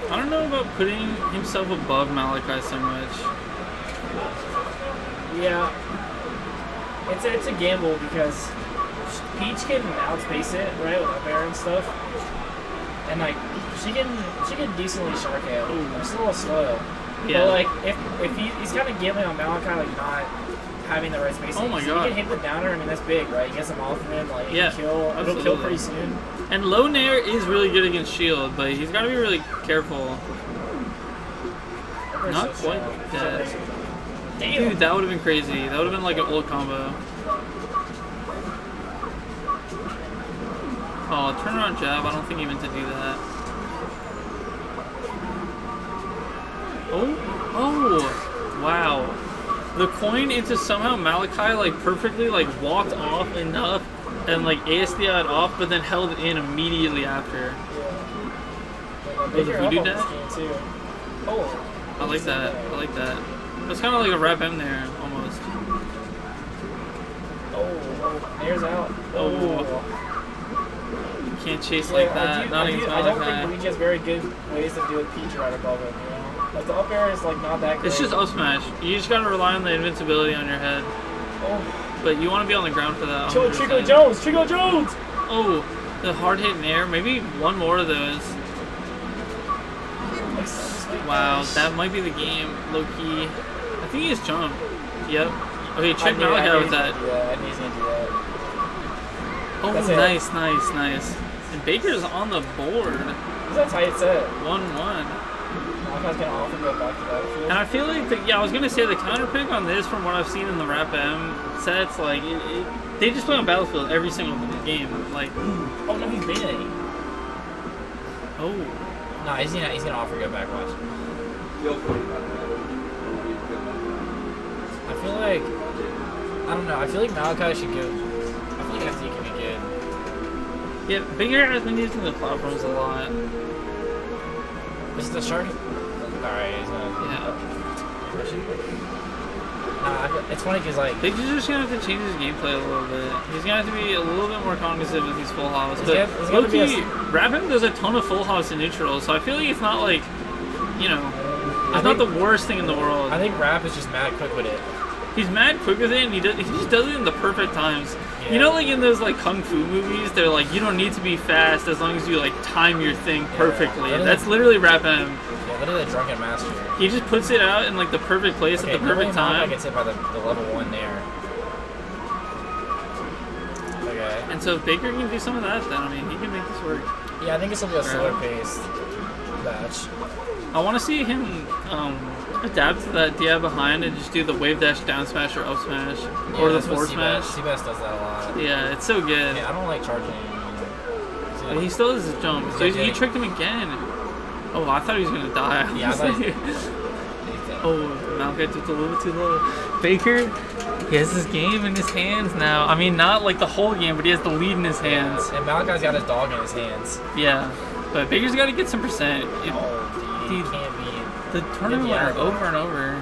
I don't know about putting himself above Malachi so much. Yeah. It's a gamble because Peach can outspace it, right, with up air and stuff. And like she can decently shark it. It's a little slow. Yeah. But like if he's kind of gambling on Malachi like not having the right spacing. Oh my so God. he can hit the downer, I mean that's big, right? He gets him off of him, like Yeah, it'll absolutely. kill pretty soon. And low nair is really good against shield, but he's got to be really careful. Upper's Not so quite strong. dead. Damn. Dude, that would have been crazy. That would have been like an old combo. Oh, turnaround jab. I don't think he meant to do that. Oh, wow. The coin into somehow Malachi like perfectly like walked off enough and like ASDI'd off, but then held it in immediately after. Yeah. Was it Baker up voodoo on this dash? game, too. Oh. I like that. I like that. It's kind of like a Rap M there, almost. Oh, Nair's out. You can't chase like that. Not against I don't think Malachi. Luigi has very good ways to do a Peach right above him, you know? Like the up air is like not that great. It's just up smash. You just gotta rely on the invincibility on your head. Oh, But you want to be on the ground for that. Trico 100%. Jones! Trico Jones! Oh, the hard hit in air. Maybe one more of those. Wow, that might be the game. Low key. I think he just jumped. Yep. Okay, check Malachi with that. Yeah, I knew he was gonna do that. Oh, That's it. nice, nice, nice. And Baker's on the board. It's a tight set. 1-1. Malachi's gonna often go back to that. And I feel like, I was gonna say the counter pick on this, from what I've seen in the Rap M sets, like they just play on Battlefield every single game. Like, Oh no, he's baiting. oh, Nah, he's gonna offer go back watch. I feel like I don't know. I feel like Malachi should go. I feel like FD can be good. yeah. Baker has been using the platforms a lot. This is the shark. Alright, he's gonna. Yeah. Nah, it's funny because like Baker's just gonna have to change his gameplay a little bit. He's gonna have to be a little bit more cognizant with these full house. He's But gonna be low-key, Rap M does a ton of full house and neutral, so I feel like it's not like, you know, it's not the worst thing in the world. I think Rap is just mad quick with it. He's mad quick with it, and he just does it in the perfect times. Yeah. You know, like in those like kung fu movies, they're like, you don't need to be fast as long as you like time your thing perfectly. Literally. That's literally Rap M. Yeah, literally a drunken master. He just puts it out in like the perfect place at the perfect I time. gets hit by the level 1 there. Okay. And so if Baker can do some of that, then I mean, he can make this work. Yeah, I think it's gonna be a slower pace. match. I want to see him adapt to that DI behind and just do the wave dash down smash or up smash or the that's what forward smash. Seabass does that a lot. Yeah, it's so good. Yeah, I don't like charging. But he still has his jump. So he tricked him again. Oh, I thought he was gonna die. Yeah, I thought. Oh, Malachi took a little bit too low. Baker, he has his game in his hands now. I mean, not like the whole game, but he has the lead in his hands. And Malachi's got his dog in his hands. Yeah, but Baker's got to get some percent. Dude, can't beat the tournament winner over and over.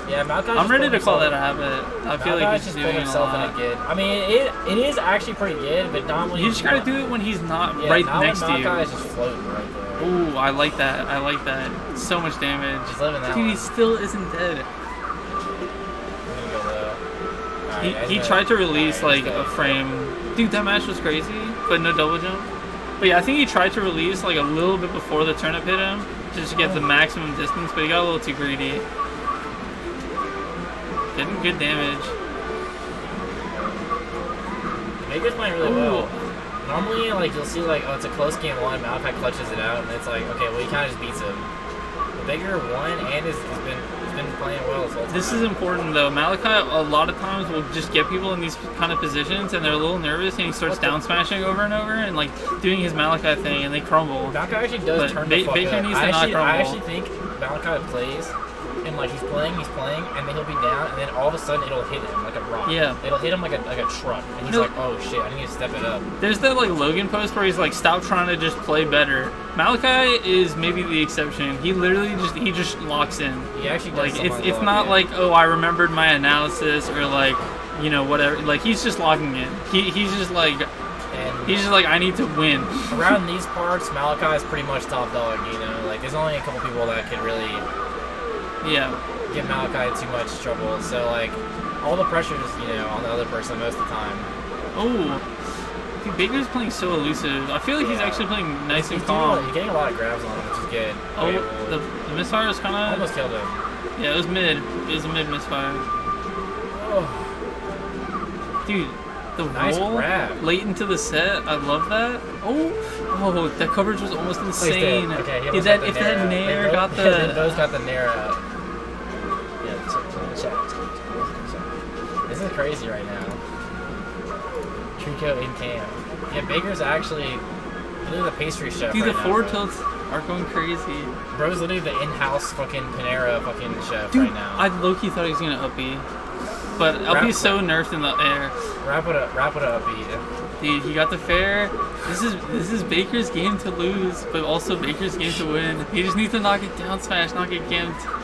Yeah, Malachi's I'm ready to call that a habit. I feel like he's just doing put himself a lot. in a good. I mean, it is actually pretty good, but not when You just gotta do it when he's not yeah, right not next when to you. Malachi is just floating right there. Ooh, I like that. I like that. So much damage. He's living that Dude, one. he still isn't dead. I'm gonna go low. Alright, He tried to release like a frame. Dude, that match was crazy, but no double jump. But yeah, I think he tried to release like a little bit before the turnip hit him, just to get the maximum distance, but he got a little too greedy. Getting good damage. Baker's playing really well. Normally, like, you'll see, like, oh, it's a close game one, Malachi clutches it out, and it's like, okay, well, he kind of just beats him. But Baker won, and he's been playing well this whole time. This is important, though. Malachi, a lot of times, will just get people in these kind of positions, and they're a little nervous, and he starts down smashing over and over, and, like, doing his Malachi thing, and they crumble. Malachi actually does turn the fuck Baker up. needs to not crumble. I actually think Malachi plays, and, like, he's playing, and then he'll be down, and then all of a sudden it'll hit him like a rock. Yeah. It'll hit him like a truck, and he's like, oh shit, I need to step it up. There's that like Logan post where he's like, stop trying to just play better. Malachi is maybe the exception. He literally just locks in. He actually does like something it's like not that. like, oh, I remembered my analysis or like, you know, whatever. Like he's just locking in. He's just like I need to win. Around these parts, Malachi is pretty much top dog. You know, like there's only a couple people that could really give Malachi too much trouble. So like all the pressure is, you know, on the other person most of the time. Oh, dude, Baker's playing so elusive. I feel like he's actually playing nice and calm. He's getting a lot of grabs on him, which is good. Oh, the misfire is kind of almost killed him. Yeah, it was mid. It was a mid misfire. Oh. Dude, the Nice roll grab. late into the set, I love that. Oh, that coverage was almost insane. Okay, he if almost that got the Nair got They the both got the Nair out. This is crazy right now. Trico in cam. Yeah, Baker's actually literally the pastry chef. dude, right the now, forward bro. tilts are going crazy. Bro's literally the in-house fucking Panera fucking chef Dude, right now. I low-key thought he was gonna up B, but up B's so nerfed in the air. Wrap it up, B. Dude, he got the fair. This is Baker's game to lose, but also Baker's game to win. He just needs to knock it down smash, not get gimped.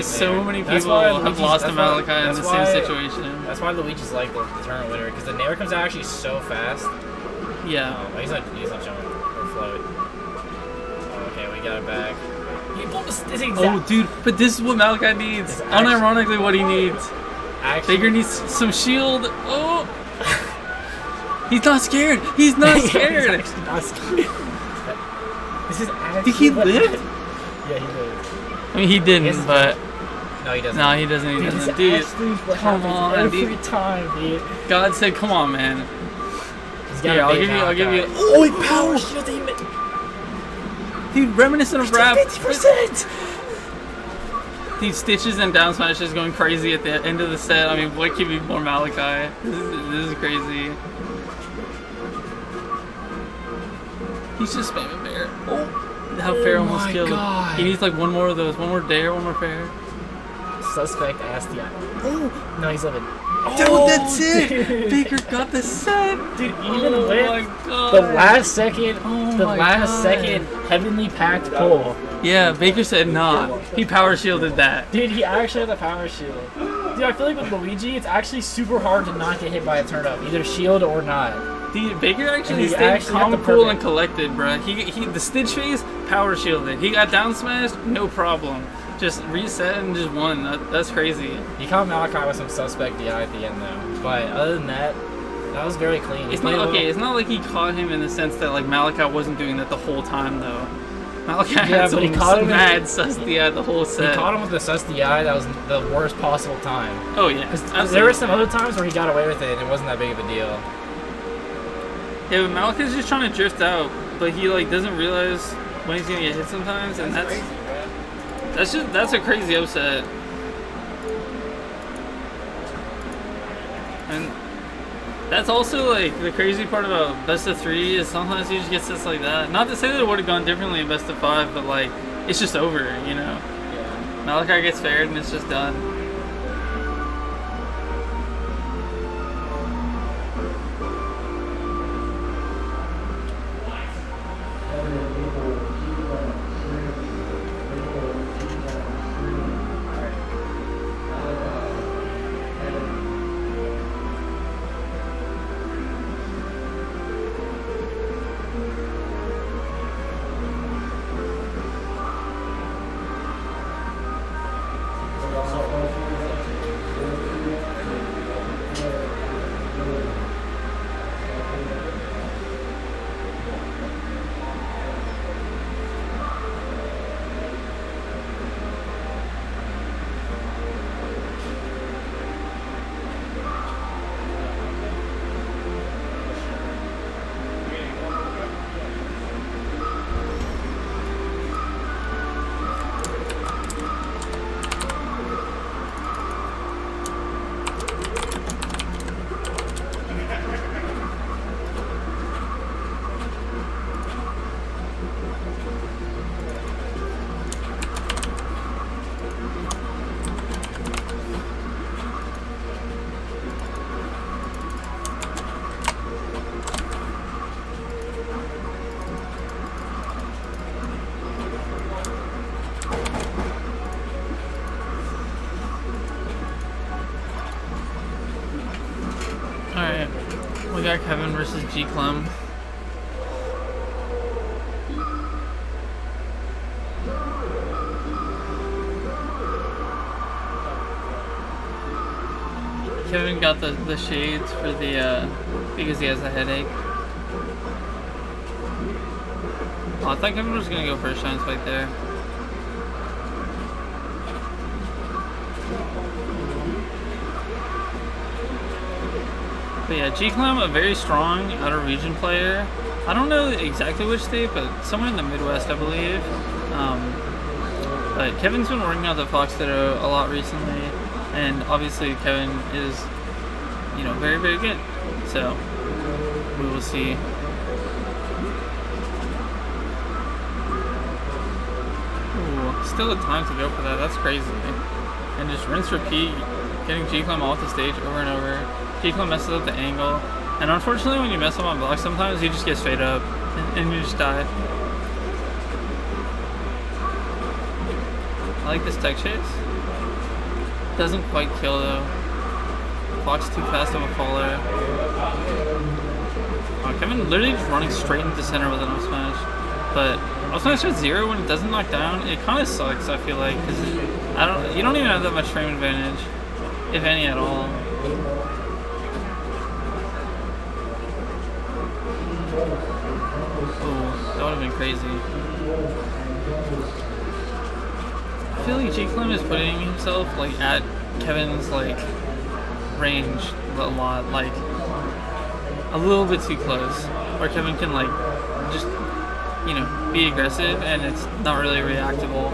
So many people have lost to Malachi in the same situation. That's why Luigi's like the tournament winner, because the Nair comes out actually so fast. Yeah. Oh, he's not jumping or float. Oh, okay, we got it back. Oh, dude, but this is what Malachi needs. Unironically, what he needs. Baker needs some shield. Oh! He's not scared. He's not scared. He's actually not scared. This is actually. Did he live? Yeah, he lived. I mean, he didn't, but. No, he doesn't. No, he doesn't. He doesn't. Dude, come on, every dude. time, dude. God said, "Come on, man." Here, I'll give you. Oh, he power shielded him. Dude, reminiscent of rap. 50%. These stitches and down smashes going crazy at the end of the set. I mean, what could be more Malachi? This is crazy. He's just spamming bear. Oh, how fair almost killed. God. He needs like one more of those. One more dare, one more fair. Suspect ass the eye. Oh, no, he's living. Dude, that's it! Baker got the set! Dude, even with the last second, heavenly packed pull. Yeah, Baker said nah. He power shielded that. Dude, he actually had the power shield. Dude, I feel like with Luigi, it's actually super hard to not get hit by a turnip, either shield or not. Dude, Baker actually he stayed actually got calm, the cool, perfect- and collected, bruh. He the stitch phase, power shielded. He got down smashed, no problem. Just reset and just won. That's crazy. He caught Malachi with some suspect DI at the end, though. But other than that, that was very clean. It's not okay. It's not like he caught him in the sense that like Malachi wasn't doing that the whole time though. Malachi had but he some caught him mad sus DI the whole He set. caught him with the sus DI. That was the worst possible time. Oh yeah. There were some other times where he got away with it and it wasn't that big of a deal. Yeah, but Malachi's just trying to drift out. but he like doesn't realize when he's gonna get hit sometimes, and that's a crazy upset. And that's also like the crazy part about best of 3 is sometimes he just gets hits like that. Not to say that it would have gone differently in best of 5, but like it's just over, you know. Yeah. Malachi gets faired and it's just done. We got Kevin versus G Clem. Kevin got the shades for the because he has a headache. Oh, I thought Kevin was gonna go for a shine spike there. But yeah, G-Clam, a very strong out-of-region player. I don't know exactly which state, but somewhere in the Midwest, I believe. But Kevin's been working out the Fox Ditto a lot recently, and obviously Kevin is, you know, very, very good. So, we will see. Ooh, still a time to go for that. That's crazy. And just rinse, repeat, getting G-Clam off the stage over and over. G-Clam messes up the angle, and unfortunately when you mess up on blocks sometimes you just get straight up and you just die. I like this tech chase. Doesn't quite kill though. Fox too fast of a faller. Oh, Kevin literally just running straight into center with an up smash. But up smash at 0 when it doesn't knock down, it kind of sucks, I feel like, because you don't even have that much frame advantage, if any at all. Oh, that would have been crazy. I feel like G-Clam is putting himself like at Kevin's like range a lot, like a little bit too close, where Kevin can like just, you know, be aggressive and it's not really reactable.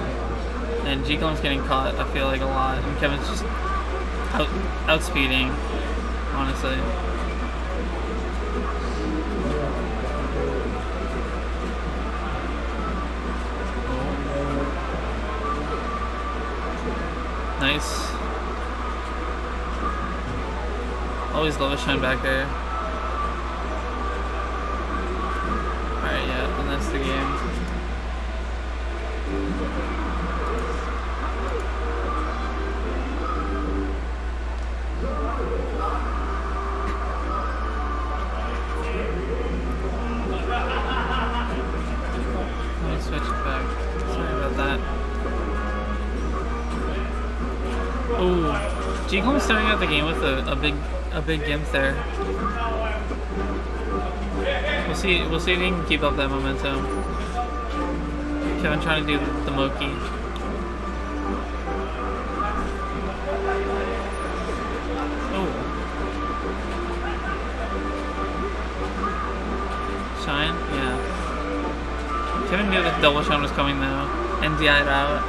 And G-Clam's getting caught, I feel like, a lot, and Kevin's just outspeeding, honestly. Nice. Always love a shine back there. Alright, yeah, and that's the game. Let me switch it back. Sorry about that. Oh, G-Clam's starting out the game with a big gimp there. We'll see if he can keep up that momentum. Kevin trying to do the Moki. Oh. Shine? Yeah. Kevin knew that double shot was coming though, and DI'd out,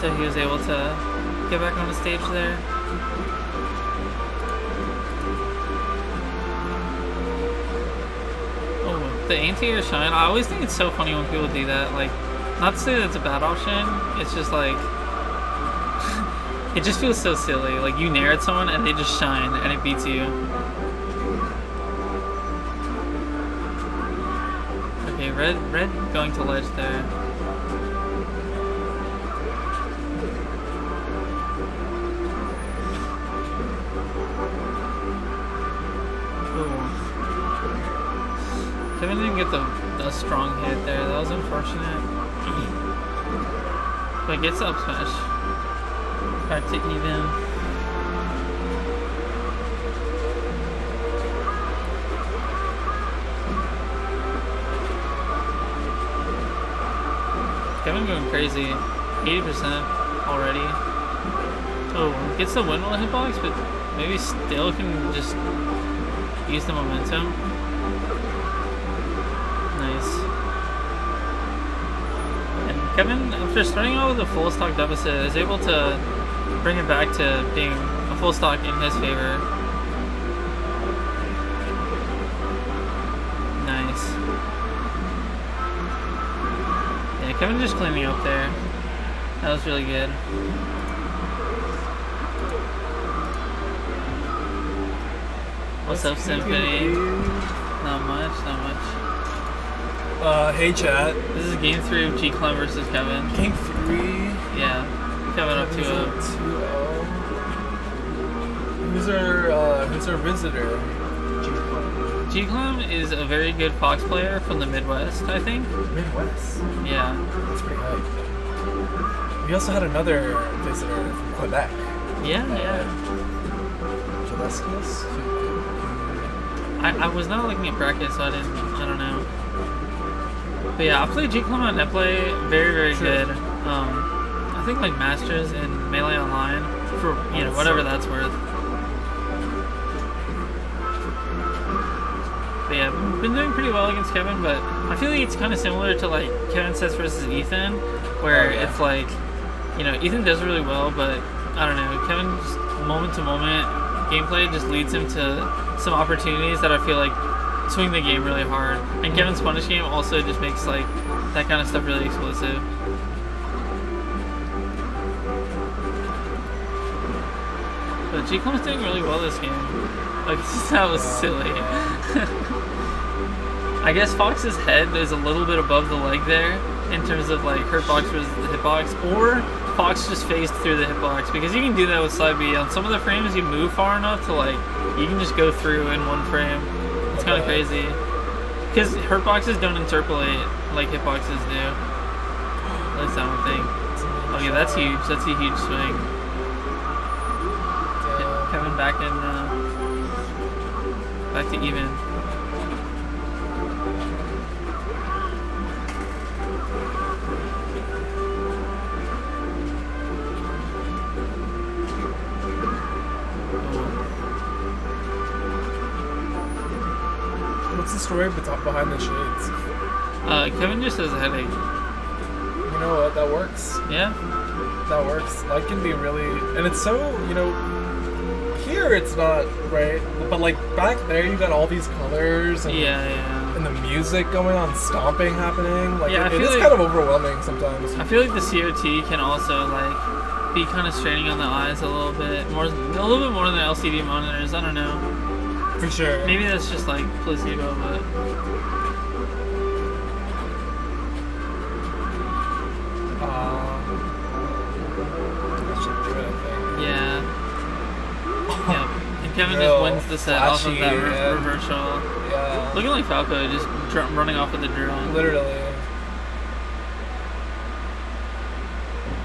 so he was able to get back on the stage there. Oh, the anti-air shine. I always think it's so funny when people do that. Like, not to say that it's a bad option, it's just like, it just feels so silly. Like, you nair at someone and they just shine and it beats you. Okay, red going to ledge there. Kevin didn't get the strong hit there. That was unfortunate. But gets up smash. Back to even. Kevin going crazy. 80% already. Oh, gets the windmill hitbox, but maybe still can just use the momentum. Nice. And Kevin, after starting out with a full stock deficit, is able to bring it back to being a full stock in his favor. Nice. Yeah, Kevin just cleaning up there. That was really good. What's up, Symphony? Not much, not much. Hey chat. This is game 3 of G-Climb versus Kevin. Game 3? Yeah. Kevin up 2-0. Who's our visitor? G-Climb is a very good Fox player from the Midwest, I think. Midwest? Yeah. That's pretty high. We also had another visitor from Quebec. Yeah, yeah. Gillespie? I was not looking at brackets, so I don't know. But yeah, I played G-Climb on NetPlay, very, very good. I think like Masters and Melee Online, for, you know, whatever that's worth. But yeah, we've been doing pretty well against Kevin, but I feel like it's kind of similar to like Kevin Sets versus Ethan, where it's like, you know, Ethan does really well, but I don't know, Kevin just moment to moment gameplay just leads him to some opportunities that I feel like swing the game really hard. And Kevin's punish game also just makes like that kind of stuff really explosive. But G-Clum's doing really well this game. Like, that was silly. I guess Fox's head is a little bit above the leg there in terms of like hurtbox versus the hitbox, or Fox just phased through the hitbox, because you can do that with side B. On some of the frames you move far enough to like, you can just go through in one frame. It's kind of crazy. Because hurtboxes don't interpolate like hitboxes do. At least I don't think. Okay, that's huge. That's a huge swing. Kevin back in, back to even. What's the story behind the shades? Kevin just has a headache. You know what? That works. Yeah? That works. Light can be really... And it's so, you know... Here it's not, right? But like back there you got all these colors and, and the music going on, stomping happening. Like it is kind of overwhelming sometimes. I feel like the CRT can also like be kind of straining on the eyes a little bit more than the LCD monitors. I don't know. For sure. Maybe that's just like placebo, but that should do it, I think. Yeah. And Kevin just wins the set off of that reversal. Yeah. Looking like Falco, just running off with the drone. Literally.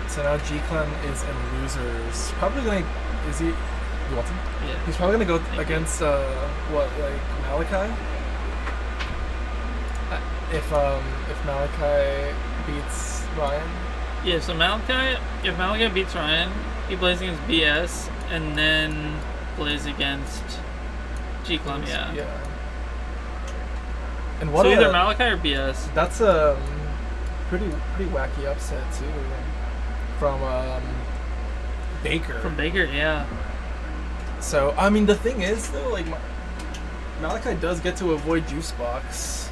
So now G-Clan is in losers. Probably going. Is he? You want him? Yeah. He's probably gonna go against what, like Malachi? If Malachi beats Ryan. Yeah. So if Malachi beats Ryan, he plays against BS, and then plays against G-Clan. Yeah. And what? So either Malachi or BS. That's pretty wacky upset too from Baker. From Baker, yeah. So I mean, the thing is though, like Malachi does get to avoid Juicebox.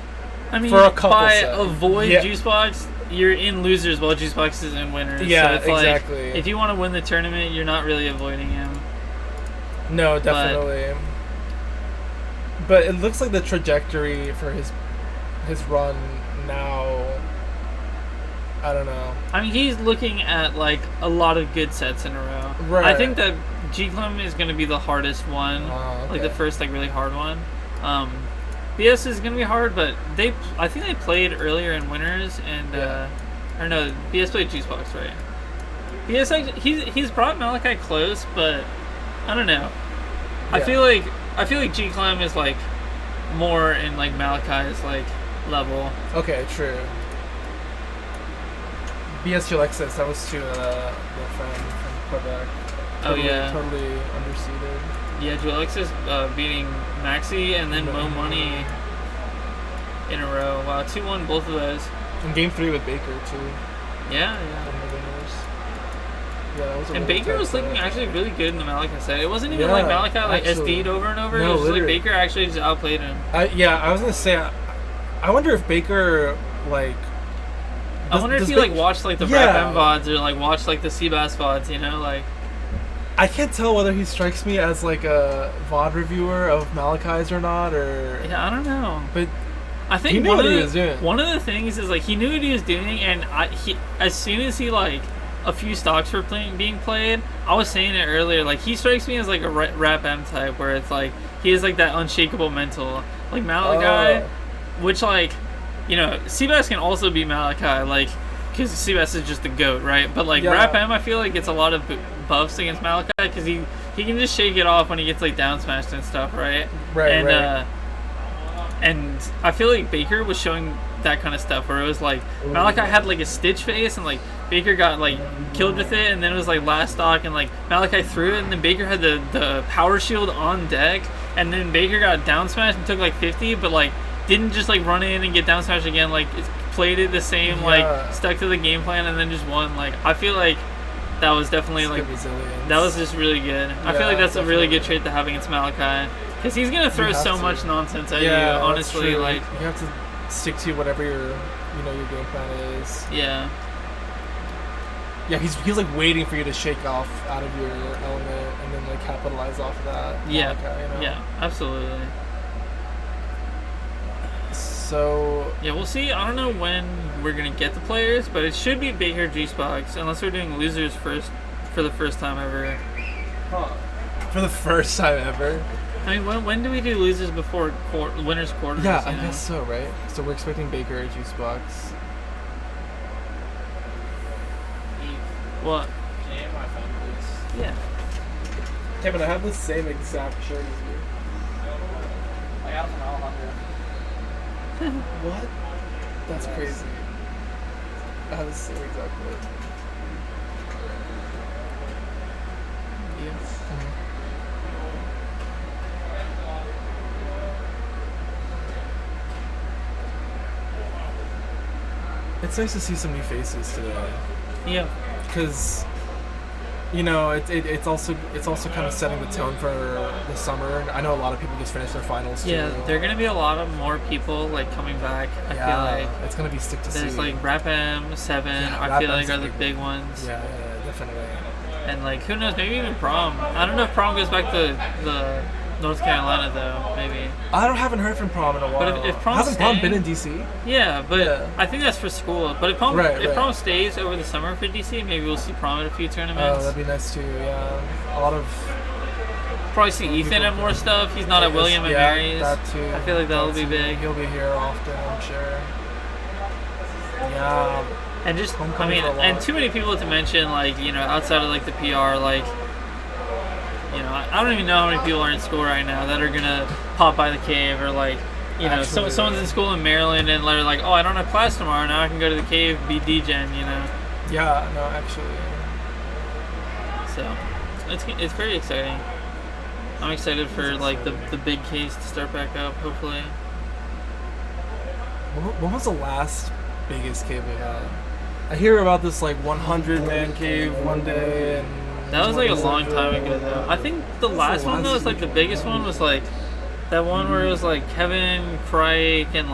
I mean, for a couple by sets. avoid Juicebox, you're in losers while Juicebox is in winners. Yeah, so it's exactly. Like, if you want to win the tournament, you're not really avoiding him. No, definitely. But it looks like the trajectory for his run now. I don't know. I mean, he's looking at like a lot of good sets in a row. Right. I think that G-Clem is going to be the hardest one, Okay. like the first like really hard one. BS is going to be hard, but I think they played earlier in winners, and or no, BS played Juicebox, right? BS actually, he's brought Malachi close, but I don't know. Yeah. I feel like G-Clem is like more in like Malachi's like level. Okay, true. BS Alexis, that was to the friend from Quebec. Totally, Totally underseeded. Yeah, Alexis beating Maxi and then Mo Money in a row. Wow, 2-1 both of those. And game 3 with Baker too. Yeah. Yeah, that was a and really Baker tough was looking set. actually really good in the Malachi set. It wasn't even like Malachi like SD'd over and over. No, it was just like literally. Baker actually just outplayed him. I was gonna say, I wonder if Baker like. I wonder if he like watched like the Rap M VODs or like watched like the Seabass VODs, you know, like. I can't tell whether he strikes me as like a VOD reviewer of Malachi's or not, or. Yeah, I don't know. But I think he knew what he was doing. One of the things is like he knew what he was doing, and as soon as he like a few stocks were being played, I was saying it earlier, like he strikes me as like a Rap M type, where it's like he has like that unshakable mental, like Malachi, which like, you know, Seabass can also be Malachi, like, because Seabass is just the GOAT, right? But like Rap M, I feel like gets a lot of buffs against Malachi because he can just shake it off when he gets like down smashed and stuff, right? Right. And I feel like Baker was showing that kind of stuff where it was like Malachi had like a stitch face and like Baker got like killed with it, and then it was like last stock and like Malachi threw it, and then Baker had the power shield on deck, and then Baker got down smashed and took like 50, but like didn't just like run in and get down smashed again, like played it the same, like stuck to the game plan and then just won. Like I feel like that was definitely like that was just really good. I feel like that's a really good trait to have against Malachi, because he's gonna throw so much nonsense at you. Honestly, like you have to stick to whatever your game plan is. Yeah, he's like waiting for you to shake off out of your element and then like capitalize off of that. Yeah, Malachi, yeah, absolutely. So yeah, we'll see. I don't know when we're gonna get the players, but it should be Baker Juicebox, unless we're doing losers first for the first time ever. For the first time ever. I mean, when do we do losers before winners quarters? Yeah, I guess so, right? So we're expecting Baker Juicebox. What? Yeah. Kevin, I have the same exact shirt as you. I got it from Alejandro. What? That's crazy. I have the same exact word. Yes. It's nice to see some new faces today. Yeah. Because, you know, it's also kind of setting the tone for the summer. I know a lot of people just finished their finals too. Yeah, there are gonna be a lot of more people like coming back. I feel like it's gonna be stick to see. There's like Rap M, 7. I feel like are the big ones. Yeah, definitely. And like who knows, maybe even Prom. I don't know if Prom goes back to the North Carolina though. Maybe. I haven't heard from Prom in a while. But if Prom hasn't Prom been in DC? Yeah, but I think that's for school. But if Prom Prom stays over the summer for DC, maybe we'll see Prom at a few tournaments. Oh, that'd be nice too. Yeah, a lot of. Probably see Ethan at more stuff. He's not at William and Mary's. That too. I feel like that'll be big. He'll be here often, I'm sure. Yeah. And just, I mean, and too many people to mention, like, you know, outside of like the PR, like, you know, I don't even know how many people are in school right now that are gonna pop by the cave, or like, you know, someone's in school in Maryland and they're like, oh, I don't have class tomorrow, now I can go to the cave, be DGen, you know. Yeah, no, actually. So, it's very exciting. I'm excited for like the big case to start back up, hopefully. When was the last biggest cave we had. I hear about this like 100-man cave one day, and that was like a long time ago though. I think the last one though was like the biggest one was like that one where it was like Kevin, Crike, and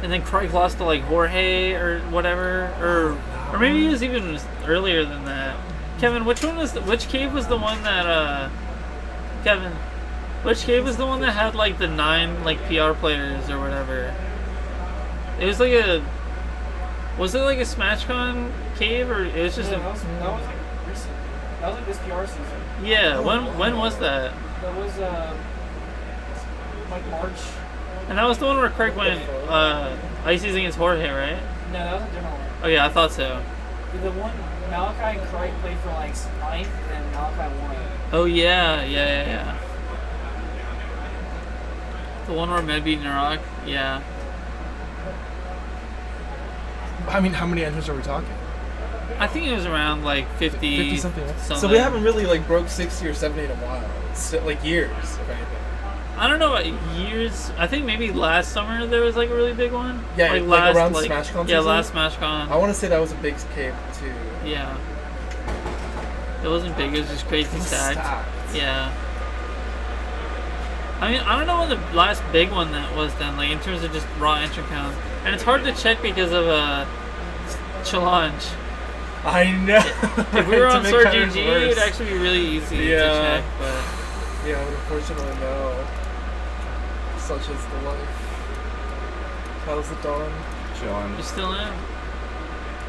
then Crike lost to like Jorge or whatever, or maybe he was even earlier than that. Kevin, which cave was the one that Kevin, which cave was the one that had like the 9 like PR players or whatever? It was like was it like a SmashCon cave or it was just that was like recent. That was like this PR season. Yeah, when was that? That was like March. And that was the one where Craig went Ices against Jorge, right? No, that was a different one. Oh yeah, I thought so. The one Malachi and Craig played for like 9th and Malachi won. Oh yeah. The one where Med beat Nurok? Yeah. I mean, how many entries are we talking? I think it was around like 50 something. So we haven't really like broke 60 or 70 in a while. It's like years, if anything. I don't know about years. I think maybe last summer there was like a really big one. Yeah, like around SmashCon. Yeah, last SmashCon. I want to say that was a big cave too. Yeah. It wasn't big. It was just crazy stacked. Yeah. I mean, I don't know what the last big one that was then, like in terms of just raw entry count. And it's hard to check because of challenge. I know. If we were on Sword GG, it would actually be really easy to check. But yeah, but unfortunately, no. Such is the life. How's it done? Chilling. You're still in?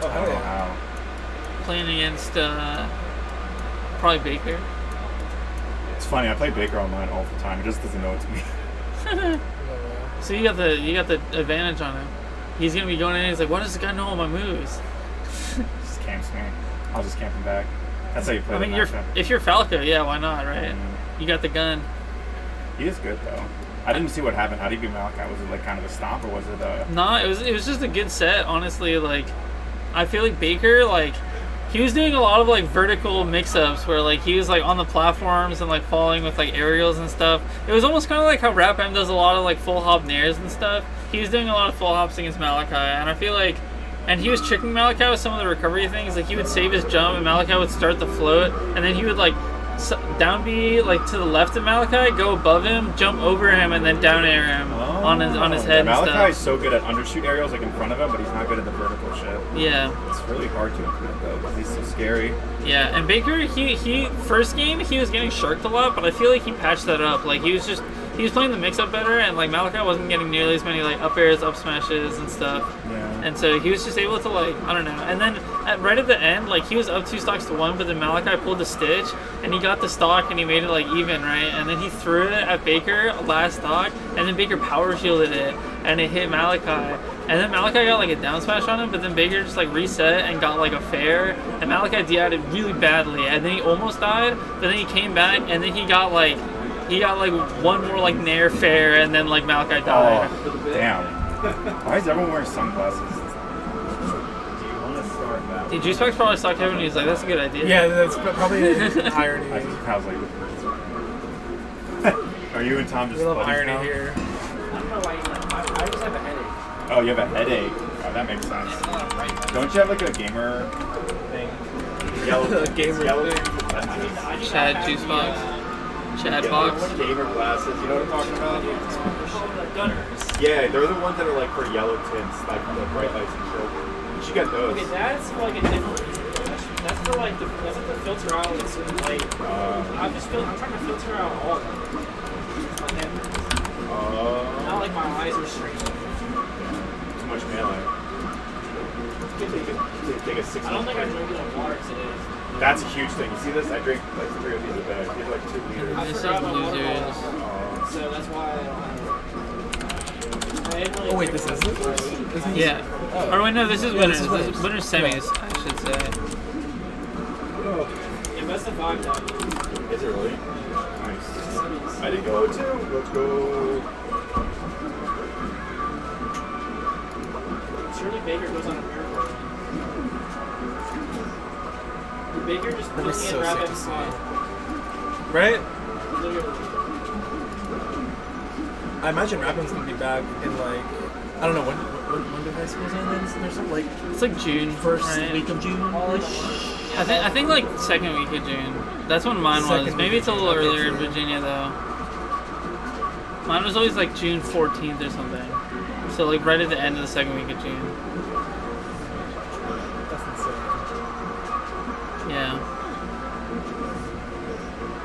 Oh, hell yeah. Wow. Playing against probably Baker. It's funny. I play Baker online all the time. He just doesn't know it's me. So you got the advantage on him. He's gonna be going in. He's like, "Why does this guy know all my moves?" Just camps me. I'll just camp him back. That's how you play. I mean, if you're Falco, yeah, why not, right? You got the gun. He is good though. I didn't see what happened. How did he beat Malachi? Was it like kind of a stomp or was it a... No, it was just a good set, honestly. Like, I feel like Baker, like, he was doing a lot of like vertical mix-ups where like he was like on the platforms and like falling with like aerials and stuff. It was almost kind of like how Rap M does a lot of like full hop nairs and stuff. He was doing a lot of full hops against Malachi, and I feel like, and he was tricking Malachi with some of the recovery things. Like he would save his jump and Malachi would start the float, and then he would like down B like to the left of Malachi, go above him, jump over him, and then down air him on his head. Malachi is so good at undershoot aerials like in front of him, but he's not good at the vertical shit. Yeah, it's really hard to implement though because he's so scary. Yeah, and Baker, he first game he was getting sharked a lot, but I feel like he patched that up. Like he was playing the mix-up better, and like Malachi wasn't getting nearly as many like up airs, up smashes, and stuff. Yeah. And so he was just able to like, I don't know. And then right at the end, like he was up 2 stocks to 1, but then Malachi pulled the stitch, and he got the stock, and he made it like even, right? And then he threw it at Baker last stock, and then Baker power shielded it, and it hit Malachi. And then Malachi got like a down smash on him, but then Baker just like reset and got like a fair, and Malachi DI'd really badly, and then he almost died, but then he came back, and then he got like one more like nair fair, and then like Malachi died. Oh, damn. Why is everyone wearing sunglasses? Do you want to start that? Dude, Juicebox probably saw Kevin and he's like, that's a good idea. Yeah, that's probably an irony. I was like, are you and Tom just love irony now? here? I don't know why you I just have a headache. Oh, you have a headache. Oh, that makes sense. Don't you have like a gamer thing? Yellow gamer thing? Chad Juicebox. Chad Box. Gamer glasses, you know what I'm talking about? Gunners. Yeah, they're the ones that are like for yellow tints, like the bright lights and shit. You should get those. Okay, that's for like a different reason. That's for like that's like to filter out like certain light. I'm trying to filter out all of them. Not like my eyes are straight. Too much melee. Take a 6. I don't think I drink enough water today. That's a huge thing. You see this? I drink like 3 of these a day. I drink like 2 liters. I forgot my water bottle. So that's why I don't Oh wait, this is it? Yeah. Oh. Or wait, no, this is winners. This is winners semis, I should say. Yeah, best of 5 now. Is it really? Nice. I did go too. Let's go. Surely Baker goes on a miracle. Baker just put me so in Rap sick M to see. spot. Right? Literally. I imagine Rappin's gonna be back in like, I don't know, when do high schools end? There's some like, It's like June, first right? week of June. I think like second week of June. That's when mine was. Second Maybe week it's a of little June. earlier in Virginia though. Mine was always like June 14th or something. So like right at the end of the second week of June. That's insane. Yeah.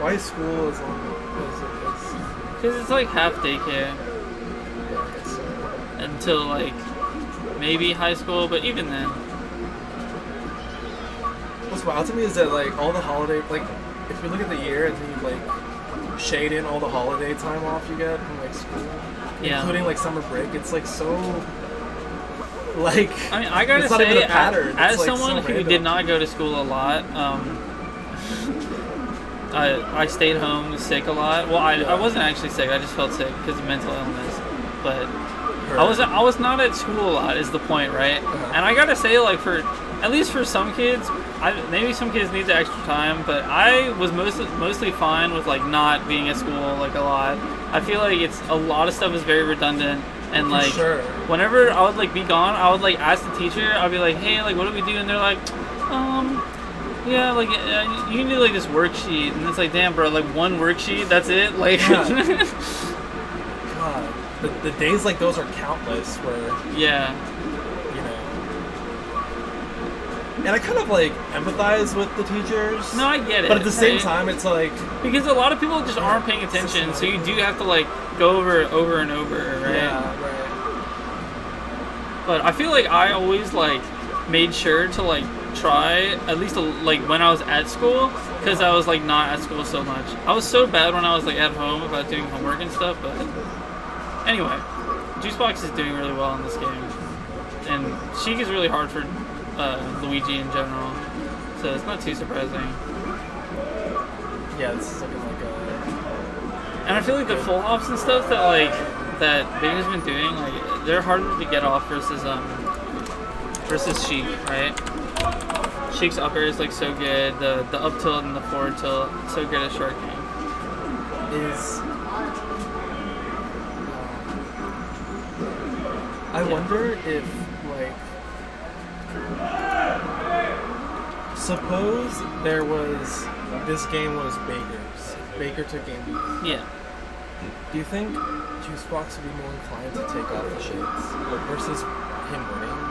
Why is school as long as it is? Because it's like half daycare Yeah, I guess so. until like maybe high school, but even then. What's wild to me is that like all the holiday, like if you look at the year and then you like shade in all the holiday time off you get from like school, Yeah. including like summer break, it's like so like. I mean, I gotta it's not even say, a pattern. as It's, like, someone so who random. did not go to school a lot, I stayed home sick a lot. Well, I wasn't actually sick. I just felt sick because of mental illness. But I was not at school a lot. Is the point, right? And I gotta say, like at least for some kids, maybe some kids need the extra time, but I was mostly fine with like not being at school like a lot. I feel like it's a lot of stuff is very redundant, and like sure. whenever I would like be gone, I would like ask the teacher. I'd be like, hey, like what do we do? And they're like, yeah, like you can do like this worksheet, and it's like, damn, bro, like one worksheet, that's it, like. God, the days like those are countless. Where Yeah. you know. And I kind of like empathize with the teachers. No, I get it. But at the same right? time, it's like Because a lot of people just aren't paying attention, so you do have to like go over it over and over, right? yeah, right. But I feel like I always like made sure to like try at least like when I was at school, because I was like not at school so much. I was so bad when I was like at home about doing homework and stuff. But anyway, Juicebox is doing really well in this game, and Sheik is really hard for Luigi in general, so it's not too surprising. Yeah, this is looking like a. And I feel like the full hops and stuff that Vader's been doing, like they're harder to get off versus Sheik, right? Sheik's upper is like so good, the up tilt and the forward tilt, so good at sharking. I wonder if like, suppose this game was Baker took game lead. Yeah. Do you think Juicebox would be more inclined to take off the shades versus him winning?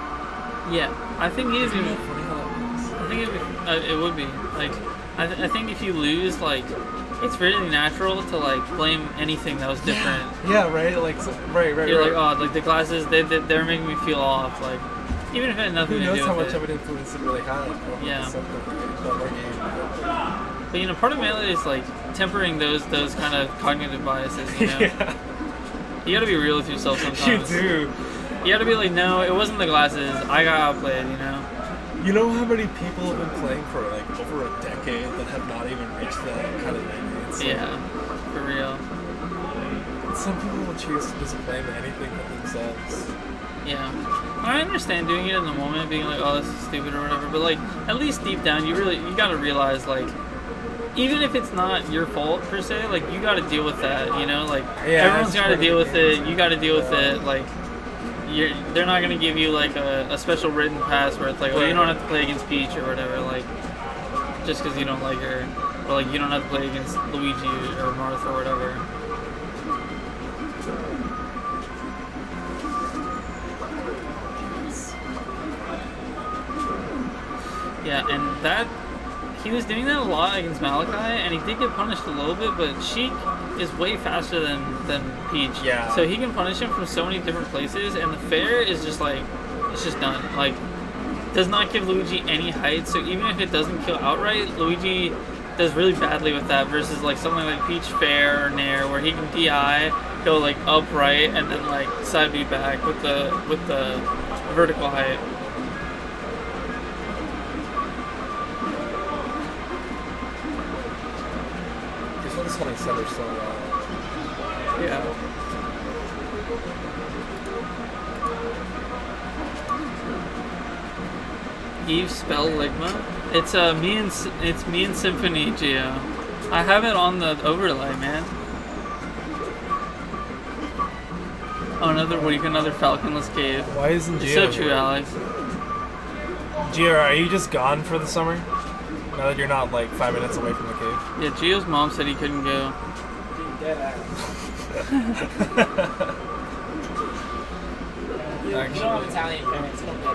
Yeah, I think he'd be. Isn't it funny how that works? I think it would be like. I think if you lose, like, it's really natural to like blame anything that was different. Yeah, right. Like, right. You're like, oh, like the glasses, they're making me feel off. Like, even if it had nothing Who to do knows with how much it. of an influence it really had? Yeah. Other game. But you know, part of melee is like tempering those kind of cognitive biases. You know, Yeah. you gotta be real with yourself sometimes. You do. You gotta be like, no, it wasn't the glasses. I got outplayed. You know. You know how many people have been playing for like over a decade that have not even reached that kind of thing? It's like, Yeah, for real. some people will choose to just blame anything but themselves. Yeah. I understand doing it in the moment, being like, oh, this is stupid or whatever, but like, at least deep down, you gotta realize, like, even if it's not your fault per se, like, you gotta deal with that, you know? Like, Yeah, everyone's that's gotta part of deal the with game. it, you gotta deal with it, like, they're not gonna give you, like, a special written pass where it's like, oh, you don't have to play against Peach or whatever, like, just because you don't like her, or like, you don't have to play against Luigi or Martha or whatever. Yeah, and that he was doing that a lot against Malachi, and he did get punished a little bit, but Sheik is way faster than Peach. Yeah. So he can punish him from so many different places, and the fair is just like, it's just done. Like, does not give Luigi any height, so even if it doesn't kill outright, Luigi does really badly with that versus like something like Peach Fair or Nair, where he can DI, go like upright, and then like side B back with the vertical height. This one's holding center so well. Yeah. Eve spell Ligma. It's me and Symphony Geo. I have it on the overlay, man. Oh, another week, another Falconless cave. Why isn't Gio? So true, Alex. Gio, are you just gone for the summer? Now that you're not like 5 minutes away from the cave. Yeah, Gio's mom said he couldn't go. Actually, Italian parents don't get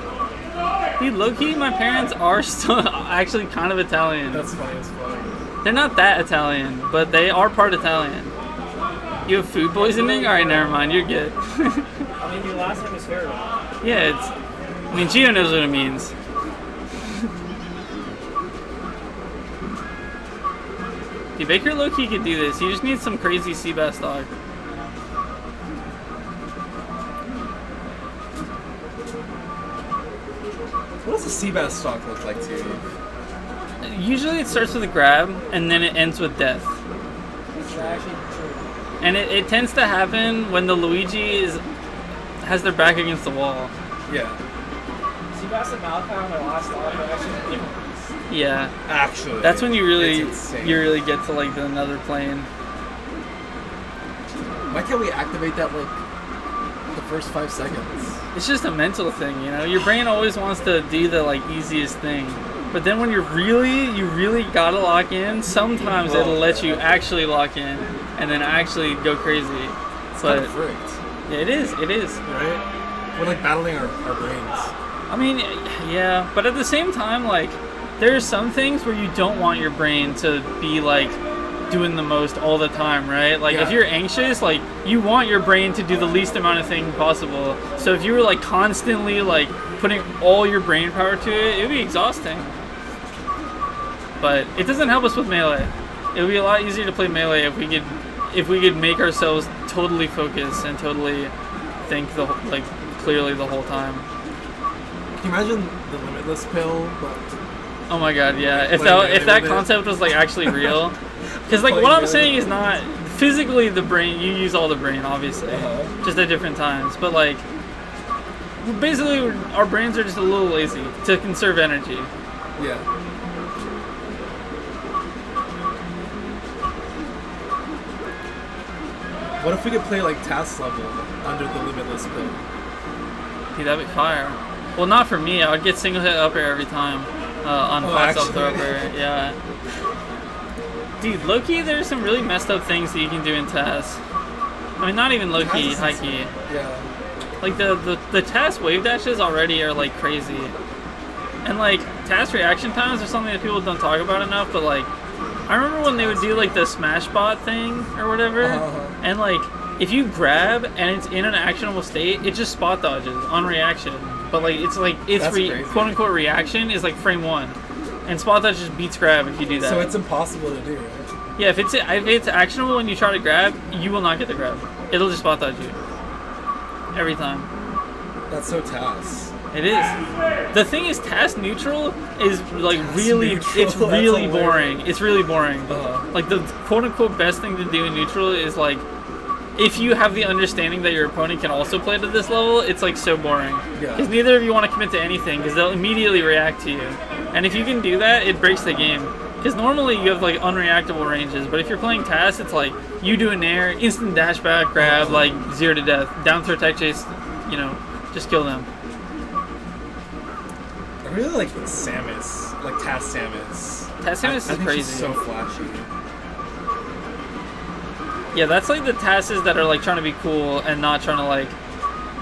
it. Dude, low-key, my parents are still actually kind of Italian. That's funny as fuck. They're not that Italian, but they are part Italian. You have food poisoning? Alright, never mind, you're good. I mean, your last name is Fairfax. Yeah, I mean, Gio knows what it means. Dude, Baker low-key could do this. He just needs some crazy sea bass dog. What does a sea bass stock look like to you? Usually it starts with a grab, and then it ends with death. It's actually true. And it tends to happen when the Luigi has their back against the wall. Yeah. Sea bass and Malachi on their last dog are actually different beasts. Yeah. Actually. That's when you really insane. get to like another plane. Why can't we activate that like the first 5 seconds? It's just a mental thing, you know? Your brain always wants to do the like easiest thing. But then when you really gotta lock in, sometimes it'll let you actually lock in and then actually go crazy. It's But kind of fricked. yeah, it is. Right? We're like battling our brains. I mean, yeah, but at the same time, like, there are some things where you don't want your brain to be, like, doing the most all the time, right? Like, if you're anxious, like, you want your brain to do the least amount of thing possible. So if you were, like, constantly, like, putting all your brain power to it, it would be exhausting. But it doesn't help us with Melee. It would be a lot easier to play Melee if we could make ourselves totally focus and totally think, clearly the whole time. Can you imagine the limitless pill, but oh my god, yeah. If that concept was like actually real, because like what I'm saying is not physically the brain. You use all the brain, obviously, just at different times. But like, basically, our brains are just a little lazy to conserve energy. Yeah. What if we could play like task level under the limitless pill? Dude, that'd be fire. Well, not for me. I would get single hit up air every time on Fox up throw up air. Yeah. Dude, low-key, there's some really messed up things that you can do in TAS. I mean, not even low-key, high-key. Yeah. Like, the TAS wave dashes already are, like, crazy. And, like, TAS reaction times are something that people don't talk about enough, but, like, I remember when they would do, like, the smash bot thing or whatever, and, like, if you grab and it's in an actionable state, it just spot dodges on reaction. But, like, its quote-unquote reaction is, like, frame 1. And spot dodge just beats grab if you do that. So it's impossible to do, right? Yeah, if it's actionable when you try to grab, you will not get the grab. It'll just spot dodge you. Every time. That's so TAS. It is. The thing is, TAS neutral is like really, it's really boring. It's really boring. Like the quote-unquote best thing to do in neutral is like, if you have the understanding that your opponent can also play to this level, it's like so boring. Because neither of you want to commit to anything, because they'll immediately react to you. And if you can do that, it breaks the game. Because normally you have like unreactable ranges, but if you're playing TAS, it's like you do an air, instant dash back, grab, like 0 to death, down throw tech chase, you know, just kill them. I really like Samus, like TAS Samus. TAS Samus is I think crazy. She's so flashy. Yeah, that's like the TASes that are like trying to be cool and not trying to like,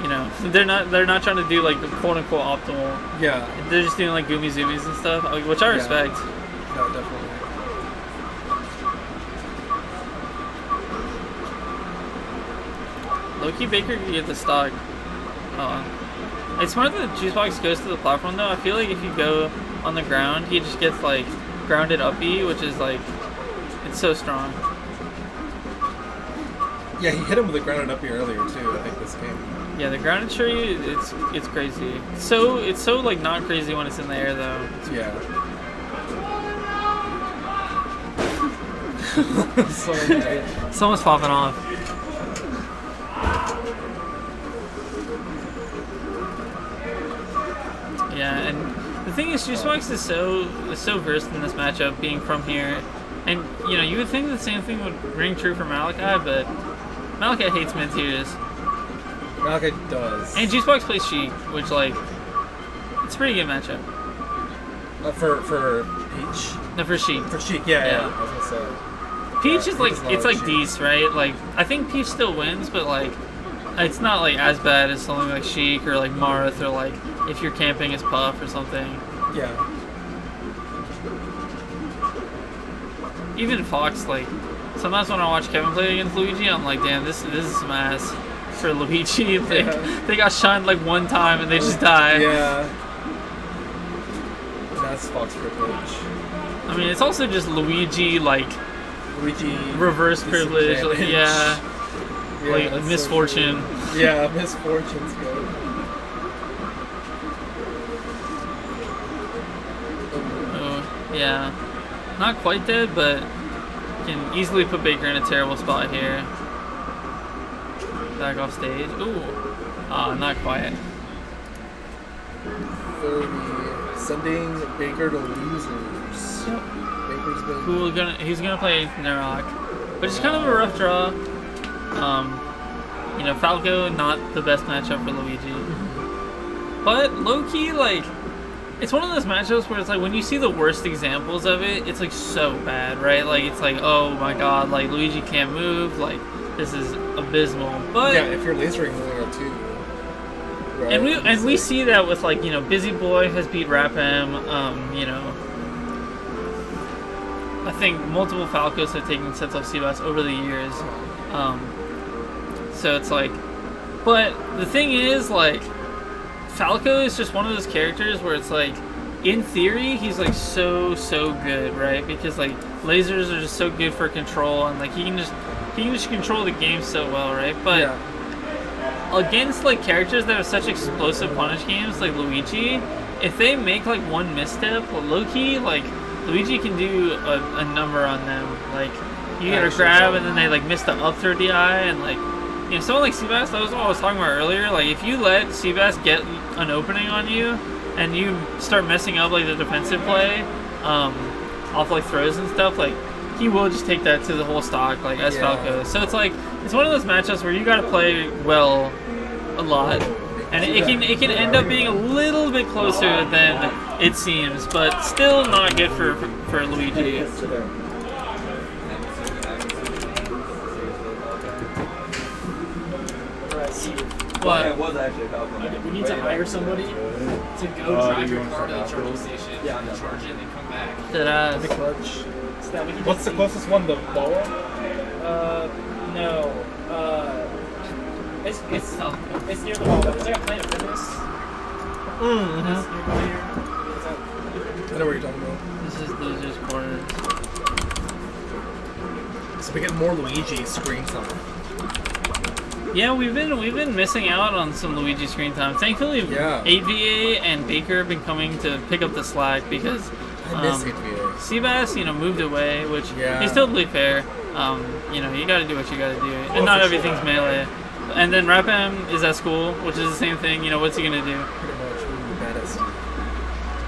you know, they're not trying to do like the quote unquote optimal. Yeah. They're just doing like goomy zoomies and stuff, which I respect. No, definitely. Low-key Baker can get the stock. It's smart that Juicebox goes to the platform though. I feel like if you go on the ground, he just gets like grounded up B, which is like, it's so strong. Yeah, he hit him with a grounded up here earlier too, I think, this game. Yeah, the grounded tree, it's crazy. It's so like not crazy when it's in the air though. Yeah. Someone's popping off. Yeah, and the thing is, Juicebox is so versed in this matchup, being from here, and you know you would think the same thing would ring true for Malachi, but Malachi hates mid tiers. Malachi does. And Juicebox plays Sheik, which like it's a pretty good matchup. For Peach? No, for Sheik. For Sheik, yeah. I was gonna say. Peach is like it's like Deece, right? Like I think Peach still wins, but like it's not like as bad as something like Sheik or like Marth or like if you're camping as Puff or something. Yeah. Even Fox, like sometimes when I watch Kevin play against Luigi, I'm like, damn, this is some ass for Luigi. They got shined like one time and they just die. Yeah. That's Fox privilege. I mean, it's also just Luigi reverse privilege. Like, yeah, like misfortune. So yeah, misfortune's good. Oh, yeah. Not quite dead, but can easily put Baker in a terrible spot here. Back off stage. Ooh. Not quite. 30. Sending Baker to losers. Yep. Baker's been... He's gonna play Nurok. But it's kind of a rough draw. Falco, not the best matchup for Luigi. But low-key, like, it's one of those matchups where it's like when you see the worst examples of it, it's like so bad, right? Like it's like, oh my god, like Luigi can't move, like this is abysmal. But yeah, if you're lasering Nurok too. Right? And we see that with like Busy Boy has beat Rapam. I think multiple Falcos have taken sets off Seabass over the years. So it's like, but the thing is like. Falco is just one of those characters where it's like, in theory, he's like so good, right? Because like lasers are just so good for control, and like he can just control the game so well, right? But against like characters that have such explosive punish games like Luigi, if they make like one misstep, low-key, like Luigi can do a number on them. Like you get a grab and then they like miss the up throw DI and like. Someone like Seabass, that was what I was talking about earlier. Like, if you let Seabass get an opening on you, and you start messing up like the defensive play, off like throws and stuff, like he will just take that to the whole stock, like as Falco. So it's like it's one of those matchups where you got to play well a lot, and it can end up being a little bit closer than it seems, but still not good for Luigi. What? We need to hire somebody to go drive your car to the charging station, charge it, and then come back. The clutch. So that we can What's the closest one? The ball? No. It's near the ball. There's like a Planet Fitness. Mm-hmm. That's nearby here. I know what you're talking about. This is Losers Corners. So we get more Luigi screen time. Yeah, we've been missing out on some Luigi screen time. Thankfully, 8VA and Baker have been coming to pick up the slack because I miss 8VA. Seabass, moved away, which is totally fair. You got to do what you got to do, and not everything's melee. And then Rapam is at school, which is the same thing. What's he gonna do? Pretty much, baddest.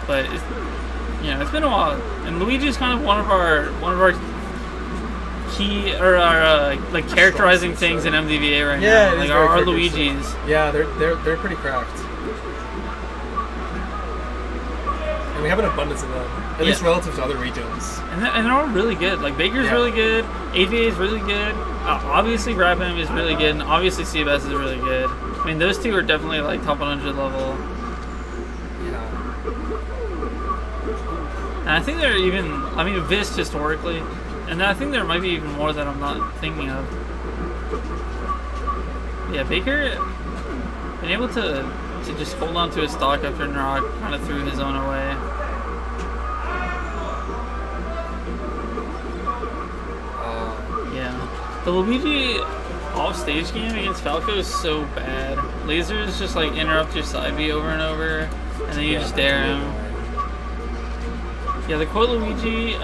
But it's been a while, and Luigi's kind of one of our key or our like characterizing things in MVVA right now. Like our Luigis. Yeah, they're pretty cracked. And we have an abundance of them, at least relative to other regions. And they're all really good. Like Baker's really good, AVA is really good. Obviously, Rapam is really good, and obviously Seabass is really good. I mean, those two are definitely like top 100 level. Yeah. And I think they're even. I mean, Vist historically. And I think there might be even more that I'm not thinking of. Yeah, Baker been able to just hold on to his stock after Nurok kind of threw his own away. Yeah. The Luigi off-stage game against Falco is so bad. Lasers just like interrupt your side B over and over, and then you just dare him. Yeah, the Quote Luigi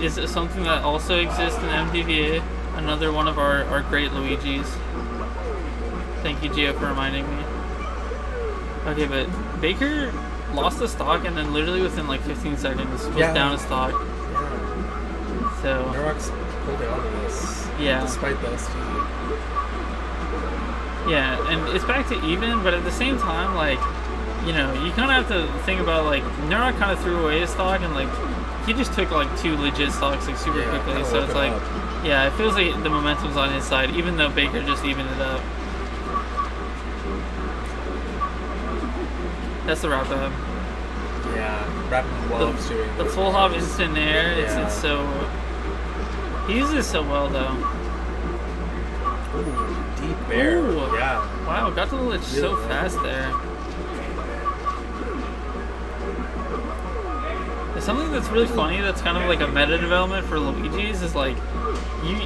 is something that also exists in MDVA. Another one of our great Luigis. Thank you, Gio, for reminding me. Okay, but Baker lost the stock and then literally within like 15 seconds was down a stock. Yeah. So Nurok's pulled out of this. Yeah. Despite those two. Yeah, and it's back to even, but at the same time, like, you know, you kind of have to think about, like, Nurok kind of threw away his stock, and, like, he just took, like, 2 legit stocks, like, super quickly, so it's like, yeah, it feels like the momentum's on his side, even though Baker just evened it up. That's the wrap up. Yeah, Rapid loves doing the full hop instant air. It's so. He uses it so well though. Ooh, deep air. Ooh. Yeah. Wow, got to the ledge so fast there. There's something that's really funny that's kind of like a meta development for Luigi's is like you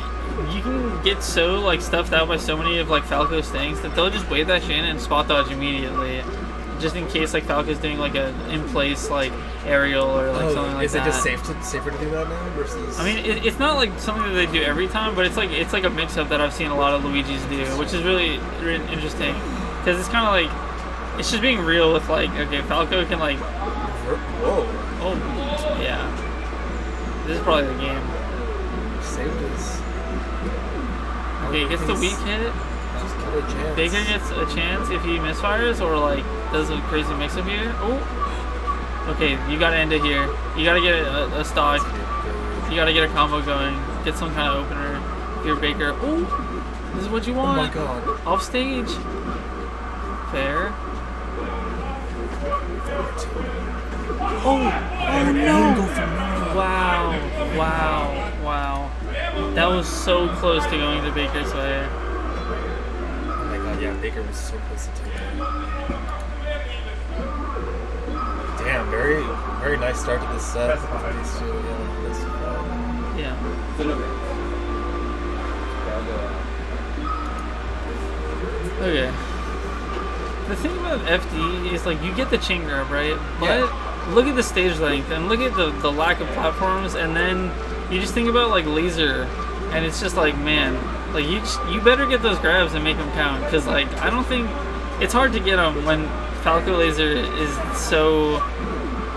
can get so like stuffed out by so many of like Falco's things that they'll just wave that shit in and spot dodge immediately. Just in case like Falco's doing like a in place like aerial or like something like that. Is it just safer to do that now versus? I mean, it's not like something that they do every time, but it's like a mix up that I've seen a lot of Luigi's do, which is really interesting because it's kind of like it's just being real with like okay, Falco can like whoa oh yeah, this is probably the game. Saved us. Okay, gets the weak hit. Baker gets a chance if he misfires or like does a crazy mix up here. Oh, okay, you gotta end it here. You gotta get a stock. You gotta get a combo going. Get some kind of opener. If you're Baker. Oh, this is what you want. Oh my god. Off stage. Fair. Oh no! Wow! That was so close to going to Baker's way. Yeah, Baker was so close to take that. Damn, very nice start to this set. These two, yeah. Okay. The thing about FD is like you get the chain grab, right? But look at the stage length and look at the lack of platforms, and then you just think about like laser, and it's just like man. Like you better get those grabs and make them count, because like I don't think it's hard to get them when Falco Laser is so.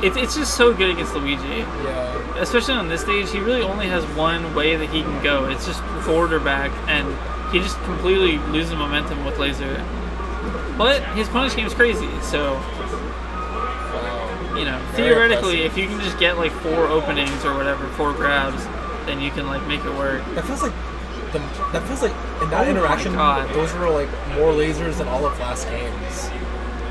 It's just so good against Luigi. Yeah. Especially on this stage, he really only has one way that he can go. It's just forward or back, and he just completely loses momentum with Laser. But his punish game is crazy, so you know theoretically, if you can just get like 4 openings or whatever, 4 grabs, then you can like make it work. That feels like in that interaction, those were like more lasers than all of last games.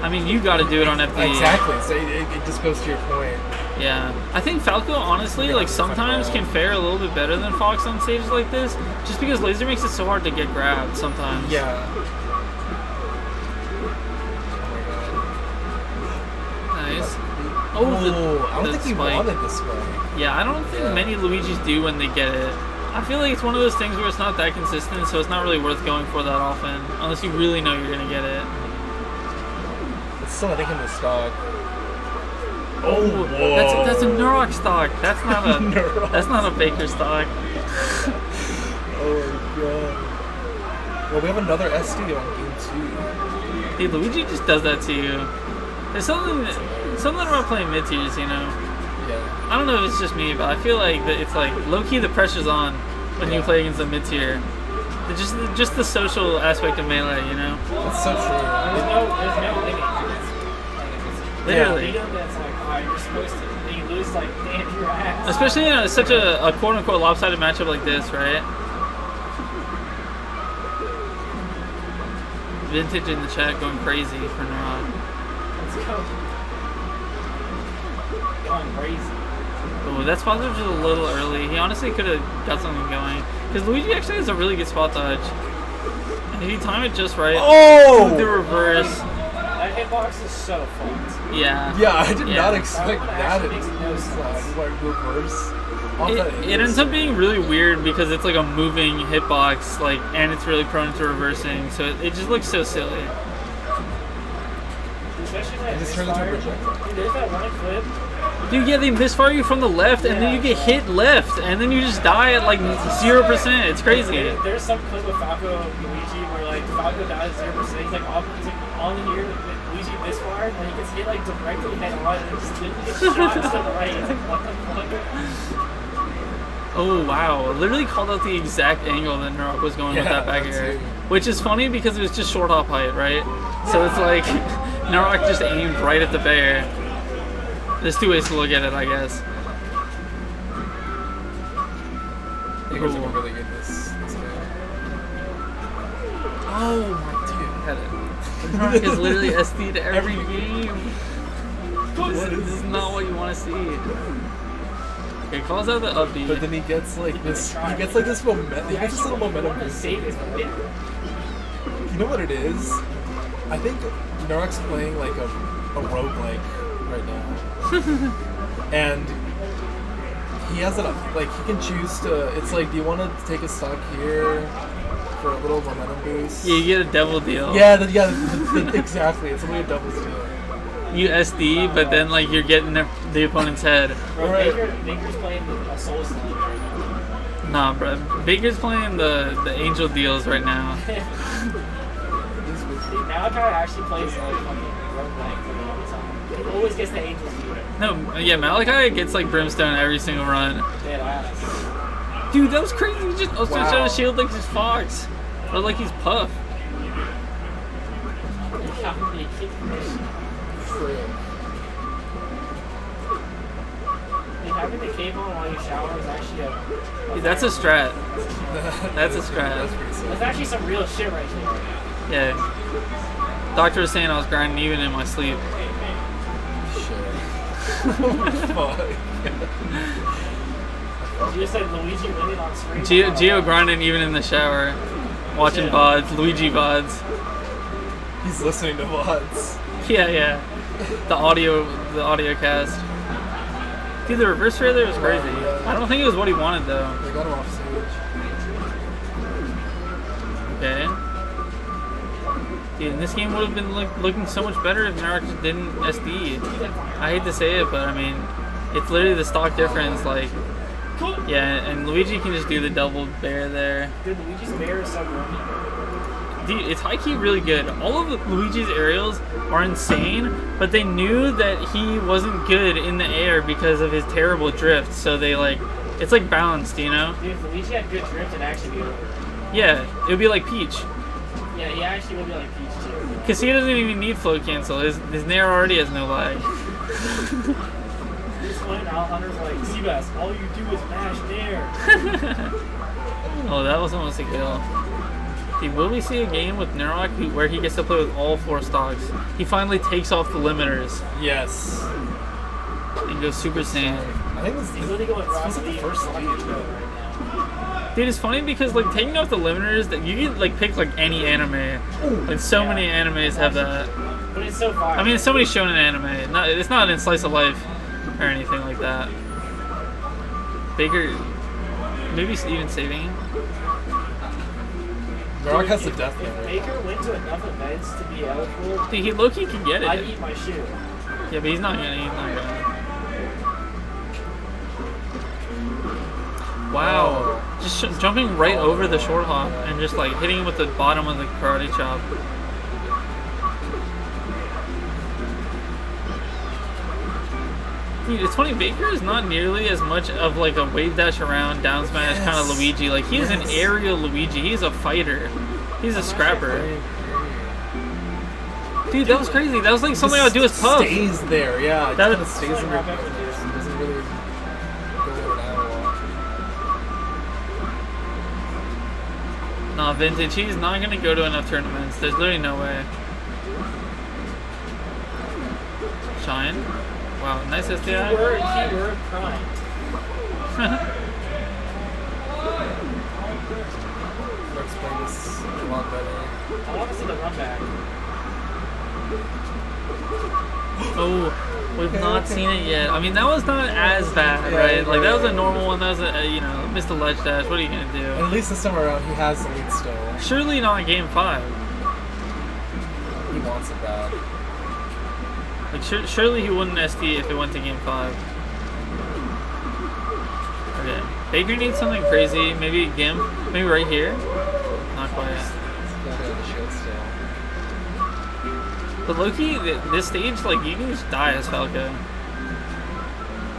I mean, you got to do it on FD. Exactly. So it just goes to your point. Yeah, I think Falco honestly like sometimes can fare a little bit better than Fox on stages like this, just because laser makes it so hard to get grabbed sometimes. Yeah. Nice. I don't think he wanted the spike. Yeah, I don't think many Luigis do when they get it. I feel like it's one of those things where it's not that consistent, so it's not really worth going for that often, unless you really know you're gonna get it. It's still, I think, in the stock. Oh, whoa. That's a Nurok stock. That's not a that's not a Baker stock. Oh my god. Well, we have another SD on game 2. Hey, Luigi just does that to you. There's something about playing mid tiers, you know. Yeah. I don't know if it's just me, but I feel like that it's like low key the pressure's on when you play against a mid tier. Just the social aspect of melee, you know. That's so true. There's no limit. Literally. That's like, oh, you're supposed to. And you lose like damn your ass. Especially in such a quote unquote lopsided matchup like this, right? Vintage in the chat going crazy for Nurok. Let's go. Going crazy. Oh, that spot dodge was a little early. He honestly could have got something going. Because Luigi actually has a really good spot dodge. And if you time it just right, the reverse. That hitbox is so fucked. Yeah. Yeah, I did not expect that. It makes no sense. Like reverse. It ends up being really weird because it's like a moving hitbox, like, and it's really prone to reversing, so it just looks so silly. Especially that It just turns into a projectile. Dude, there's that one clip. Dude, yeah, they misfire you from the left, and then you get hit left, and then you just die at like 0%. It's crazy. There's some clip of Falco and Luigi where like Falco dies 0%. He's like on here, Luigi misfire, and then he gets hit like directly head on, and just gets shot to the right. It's like, what the fuck? Oh wow! Literally called out the exact angle that Nurok was going with that back air, which is funny because it was just short hop height, right? So it's like Nurok just aimed right at the bear. There's two ways to look at it, I guess. Baker's looking really good this game. Oh my dude, had it. Nurok is literally SD'd every game. This is not what you want to see. Okay, calls out the up B. But then he gets like this. He gets like this momentum. He gets this little momentum boost. You know what it is? I think Nurok's playing like a roguelike right now, and he has it up. Like he can choose to. It's like, do you want to take a stock here for a little momentum boost? Yeah, you get a devil deal. Yeah, exactly. It's like a devil's deal. You SD, but then like you're getting the opponent's head. Bro, Baker's playing a soul slime right now. Nah, bro. Baker's playing the angel deals right now. Malachi actually plays like fucking roguelike for the other time. He always gets the angels deal. No, yeah, Malachi gets like brimstone every single run. Dead ass. Dude, that was crazy. He just also shot a shield like he's Fox, or like he's Puff. Having the cable while you shower is actually a That's a strat. That's a strat. That's actually some real shit right there. Yeah. Doctor was saying I was grinding even in my sleep. You said Luigi winning on screen. Gio grinding even in the shower, watching VODs, Luigi VODs. He's listening to VODs. Yeah. The audio cast. Dude, the reverse trailer was crazy. I don't think it was what he wanted though. They got him off stage. Okay. Dude, and this game would have been looking so much better if Nurok just didn't SD. I hate to say it, but I mean, it's literally the stock difference. Like, yeah, and Luigi can just do the double bear there. Dude, Luigi's bear is so grumpy. Dude, it's high-key really good. All of Luigi's aerials are insane, but they knew that he wasn't good in the air because of his terrible drift, so they like, it's like balanced, you know? Dude, if Luigi had good drift, it'd actually be over. Yeah, it would be like Peach. Yeah, he actually would be like Peach too. Because he doesn't even need float cancel. His Nair already has no lag. This one, Hunter's like, Seabass, all you do is mash Nair. Oh, that was almost a kill. Dude, will we see a game with Nurok where he gets to play with all 4 stocks? He finally takes off the limiters. Yes. And goes Super Saiyan. I think this He's really going feels like the first stage. right now. Dude, it's funny because like taking off the limiters, that you can like pick like any anime, and so many animes have that. But it's so fire. I mean, so many shonen anime. It's not in Slice of Life or anything like that. Baker, maybe even saving him. Nurok has the death If memory. Baker went to enough events to be eligible, Dude, he low-key can get it. I'd eat my shoe. Yeah, but he's not gonna. Wow. Just jumping right over the short hop and just like hitting him with the bottom of the karate chop. Dude, it's funny, Baker is not nearly as much of like a wave dash around, down smash kind of Luigi. Like, he's an aerial Luigi. He's a fighter. He's a scrapper. Dude, that was crazy. That was like something I would do as Puff. Stays there, yeah. It That kind of stays in your doesn't really go in and out a lot. Nah, Vintage, he's not gonna go to enough tournaments. There's literally no way. Shine. Wow, nice SDI. Keyword prime. Nurok's playing this a lot better. I want to see the run back. Oh, we've not seen it yet. I mean, that was not as bad, right? Like, that was a normal one. That was a, you know, missed a ledge dash. What are you gonna do? At least this time around, he has the lead still. Surely not game 5. He wants it bad. Like, surely he wouldn't SD if it went to game 5. Okay. Baker needs something crazy. Maybe Gimp. Maybe right here. Not quite. But Loki, this stage, like, you can just die as Falco.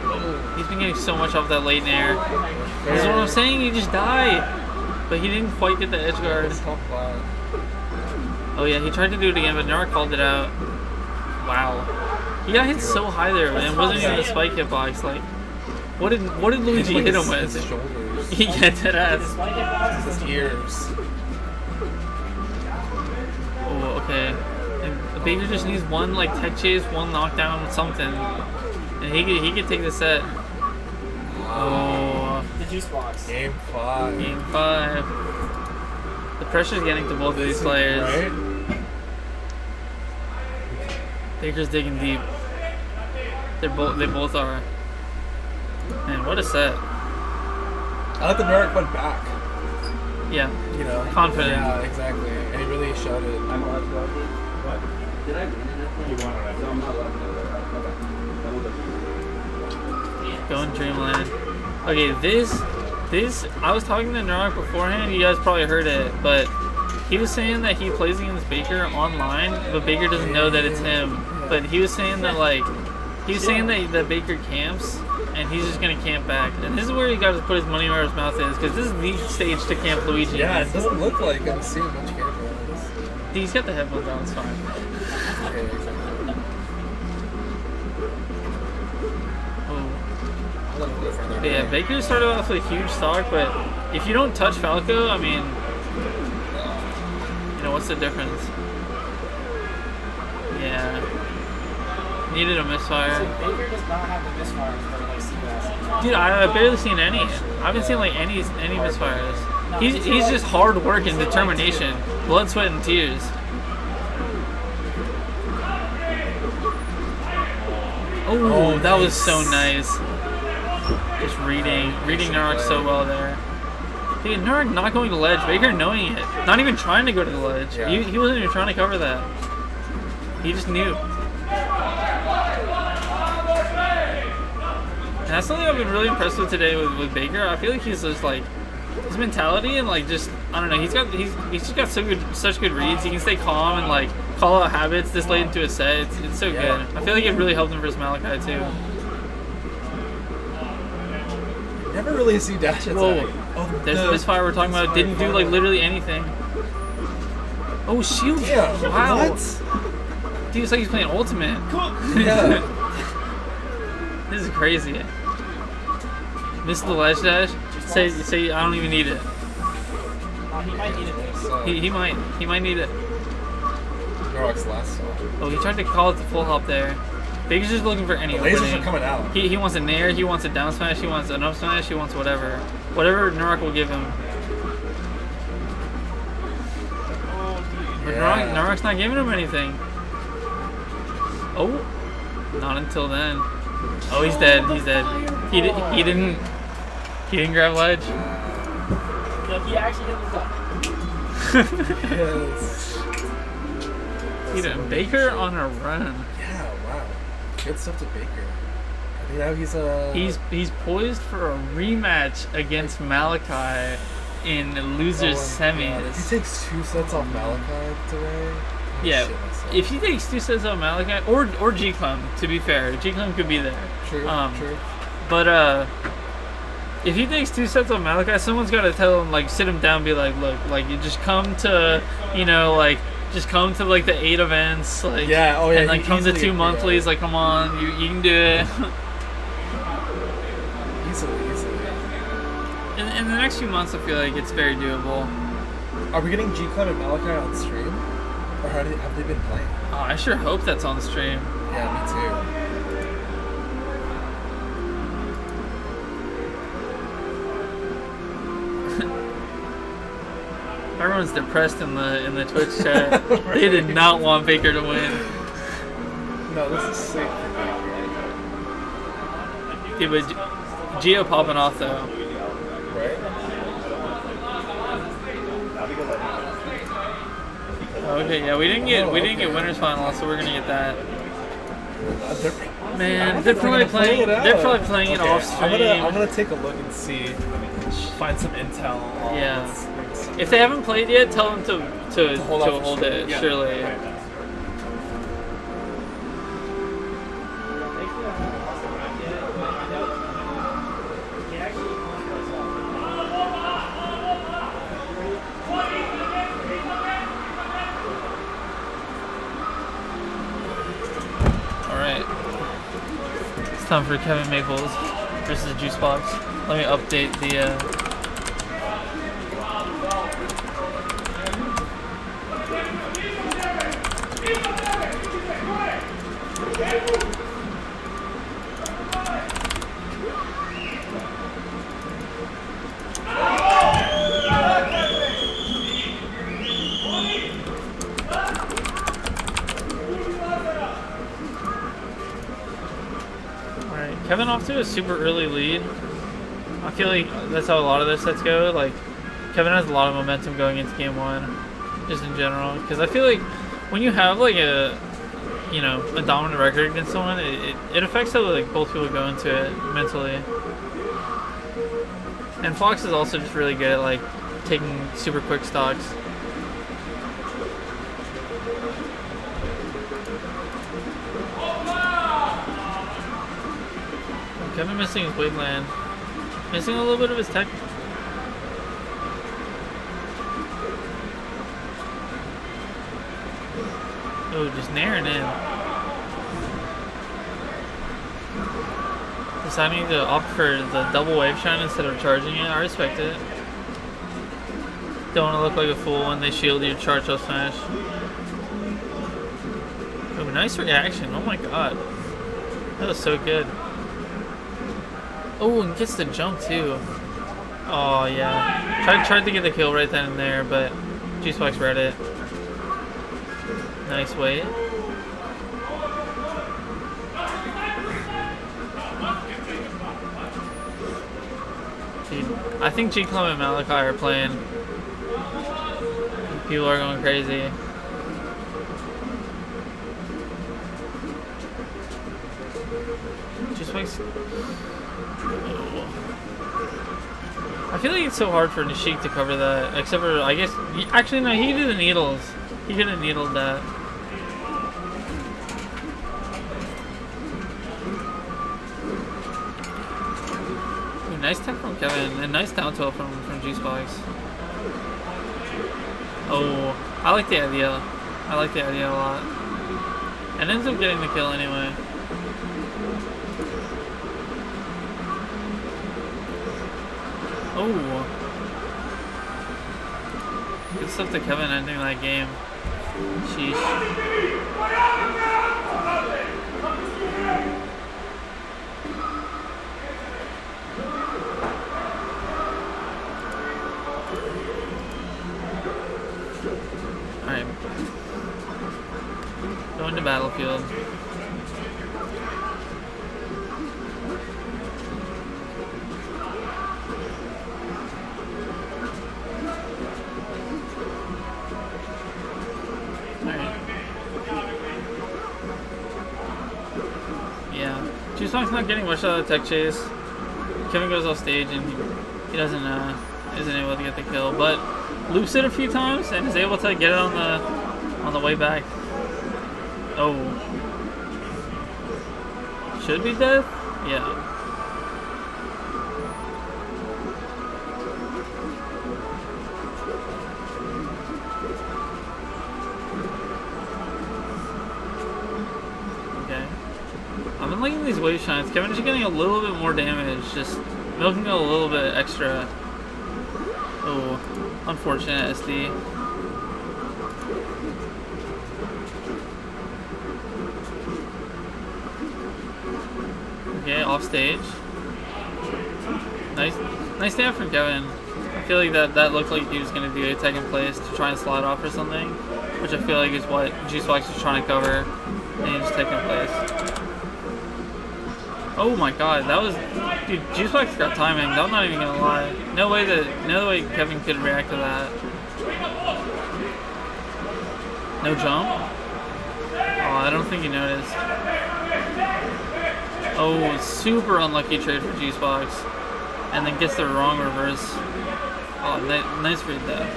Oh. He's been getting so much off that late nair. This is what I'm saying, he just died. But he didn't quite get the edge guard. Oh yeah, he tried to do it again, but Nurok called it out. Wow. He got hit so high there, and it wasn't even a spike hitbox. Like, what did Luigi hit him with? His shoulders. He gets it ass. His ears. Oh, okay. And Baker just needs one like tech chase, one knockdown, something, and he could take the set. Oh. The Juicebox. Game 5. Game 5. The pressure's getting to both of these players. Right? Baker's digging deep. They both are. Man, what a set. I like the Nurok went back. Yeah. You know, confident. Yeah, exactly. And he really showed it. I'm allowed to go. What? Did I win in that thing? You won it. So I'm not allowed to go. Okay. Going Dreamland. Okay, this, I was talking to Nurok beforehand, you guys probably heard it, but he was saying that he plays against Baker online, but Baker doesn't know that it's him. But he was saying that, like, that Baker camps, and he's just gonna camp back. And this is where he got to put his money where his mouth is, because this is the stage to camp Luigi. Yeah, it doesn't look like I'm seeing much gameplay on this. He's got the headphones on, it's fine. Okay, exactly. But yeah, Baker started off with a huge stock, but if you don't touch Falco, I mean, you know, what's the difference? Yeah. Needed a misfire. Baker does not have the misfires for like CBS. Dude, I've barely seen any. I haven't seen like any misfires. He's just hard work and determination. Blood, sweat, and tears. Oh, that was so nice. Just reading Nurok so well there. Dude, Nurok not going to ledge. Baker knowing it. Not even trying to go to the ledge. Yeah. He wasn't even trying to cover that. He just knew. And that's something I've been really impressed with today with Baker. I feel like he's just like, his mentality and like just, I don't know, he's just got such good reads. He can stay calm and like call out habits this late into a set. It's so good. I feel like it really helped him versus Malachi too. Never really see dash attacks. Whoa. There's the misfire we're talking about. Didn't do like literally anything. Oh, shield. Yeah. Wow. What? Dude, it's like he's playing Ultimate. Yeah. This is crazy. Missed the ledge dash. Say I don't even need it. He might need it. He might need it. Nurok's last song. Oh, he tried to call it the full hop there. Baker's just looking for any Lasers opening. are coming out. He wants a nair, he wants a down smash, he wants an up smash, he wants whatever. Whatever Nurok will give him. But Nurok's not giving him anything. Oh, not until then. Oh, he's dead. He's dead. He didn't grab ledge. No, he actually didn't. Yes. Dude, Baker on a run. Yeah, wow. Good stuff to Baker. I think now he's poised for a rematch against Malachi in losers semis. If he takes 2 sets off Malachi today. Yeah, if he takes 2 sets off Malachi or G-Clem, to be fair, G-Clem could be there. True. True. But if he takes 2 sets off Malachi, someone's got to tell him, like, sit him down, and be like, look, like, you just come to, you know, like, just come to like the 8 events, like, yeah, oh yeah, and like come to 2 monthlies, like, come on, you can do it. Easily. In the next few months, I feel like it's very doable. Are we getting G-Clem and Malachi on stream? Or have they been playing? Oh, I sure hope that's on stream. Yeah, me too. Everyone's depressed in the Twitch chat. Right. They did not want Baker to win. No, this is sick for Baker. Yeah, but Gio popping off though. Right? Okay, yeah, we didn't get winners final, so we're gonna get that. Man, they're probably playing it off stream. I'm gonna take a look and see, find some intel. Yeah. If they haven't played yet, tell them to hold it. Yeah. Surely. time for Kevin Maples versus Juicebox. Let me update the. Kevin off to a super early lead. I feel like that's how a lot of their sets go. Like, Kevin has a lot of momentum going into game one, just in general. Because I feel like when you have like a dominant record against someone, it affects how like both people go into it mentally. And Fox is also just really good at like taking super quick stocks. Kevin missing his waveland. Missing a little bit of his tech. Oh, just naring in. Deciding to opt for the double wave shine instead of charging it. I respect it. Don't want to look like a fool when they shield your charge up smash. Oh, nice reaction. Oh my god. That was so good. Oh, and gets the jump too. Oh yeah. Tried to get the kill right then and there, but Juicebox read it. Nice wait. Dude, I think G-Club and Malachi are playing. People are going crazy. Juicebox. I feel like it's so hard for Nishik to cover that, except for, I guess, actually no, he did the needles. He could have needled that. Ooh, nice tech from Kevin, and nice down tilt from Juicebox. Oh, I like the idea. I like the idea a lot. And ends up getting the kill anyway. Oh, good stuff to Kevin ending that game. Sheesh. Alright. Going to Battlefield. Juicebox not getting much out of the tech chase. Kevin goes off stage and he doesn't isn't able to get the kill, but loops it a few times and is able to get it on the way back. Oh, should be death. Yeah. I've been liking these wave shines. Kevin's just getting a little bit more damage, just milking it a little bit extra. Oh, unfortunate SD. Okay, off stage. Nice stab from Kevin. I feel like that looked like he was gonna do a second place to try and slide off or something, which I feel like is what Juicebox was trying to cover, and he just taking place. Oh my god, that was, dude, Juicebox got timing. I'm not even gonna lie. No way Kevin could react to that. No jump? Oh, I don't think he noticed. Oh, super unlucky trade for Juicebox. And then gets the wrong reverse. Oh, nice read though.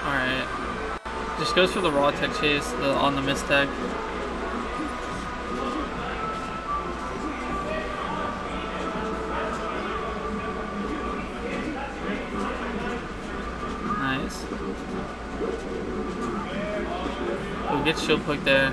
Alright. Just goes for the raw tech chase on the miss tech. gets shield poked there.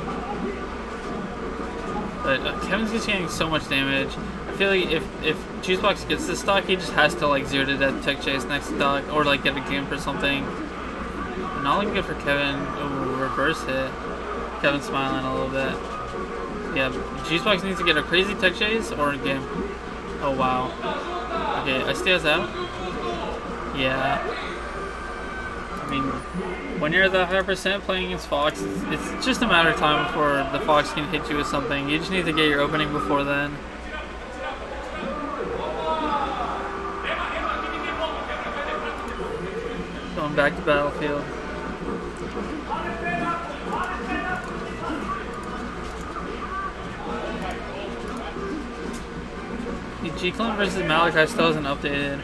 But Kevin's just getting so much damage. I feel like if Juicebox gets this stock, he just has to like 0 to death tech chase next stock or like get a gimp or something. But not looking good for Kevin. Ooh, reverse hit. Kevin's smiling a little bit. Yeah, Juicebox needs to get a crazy tech chase or a gimp. Oh wow. Okay, I stay us out. Yeah. I mean, when you're at the higher percent playing against Fox, it's just a matter of time before the Fox can hit you with something. You just need to get your opening before then. Going back to Battlefield. The G-Clone versus Malachi still hasn't updated.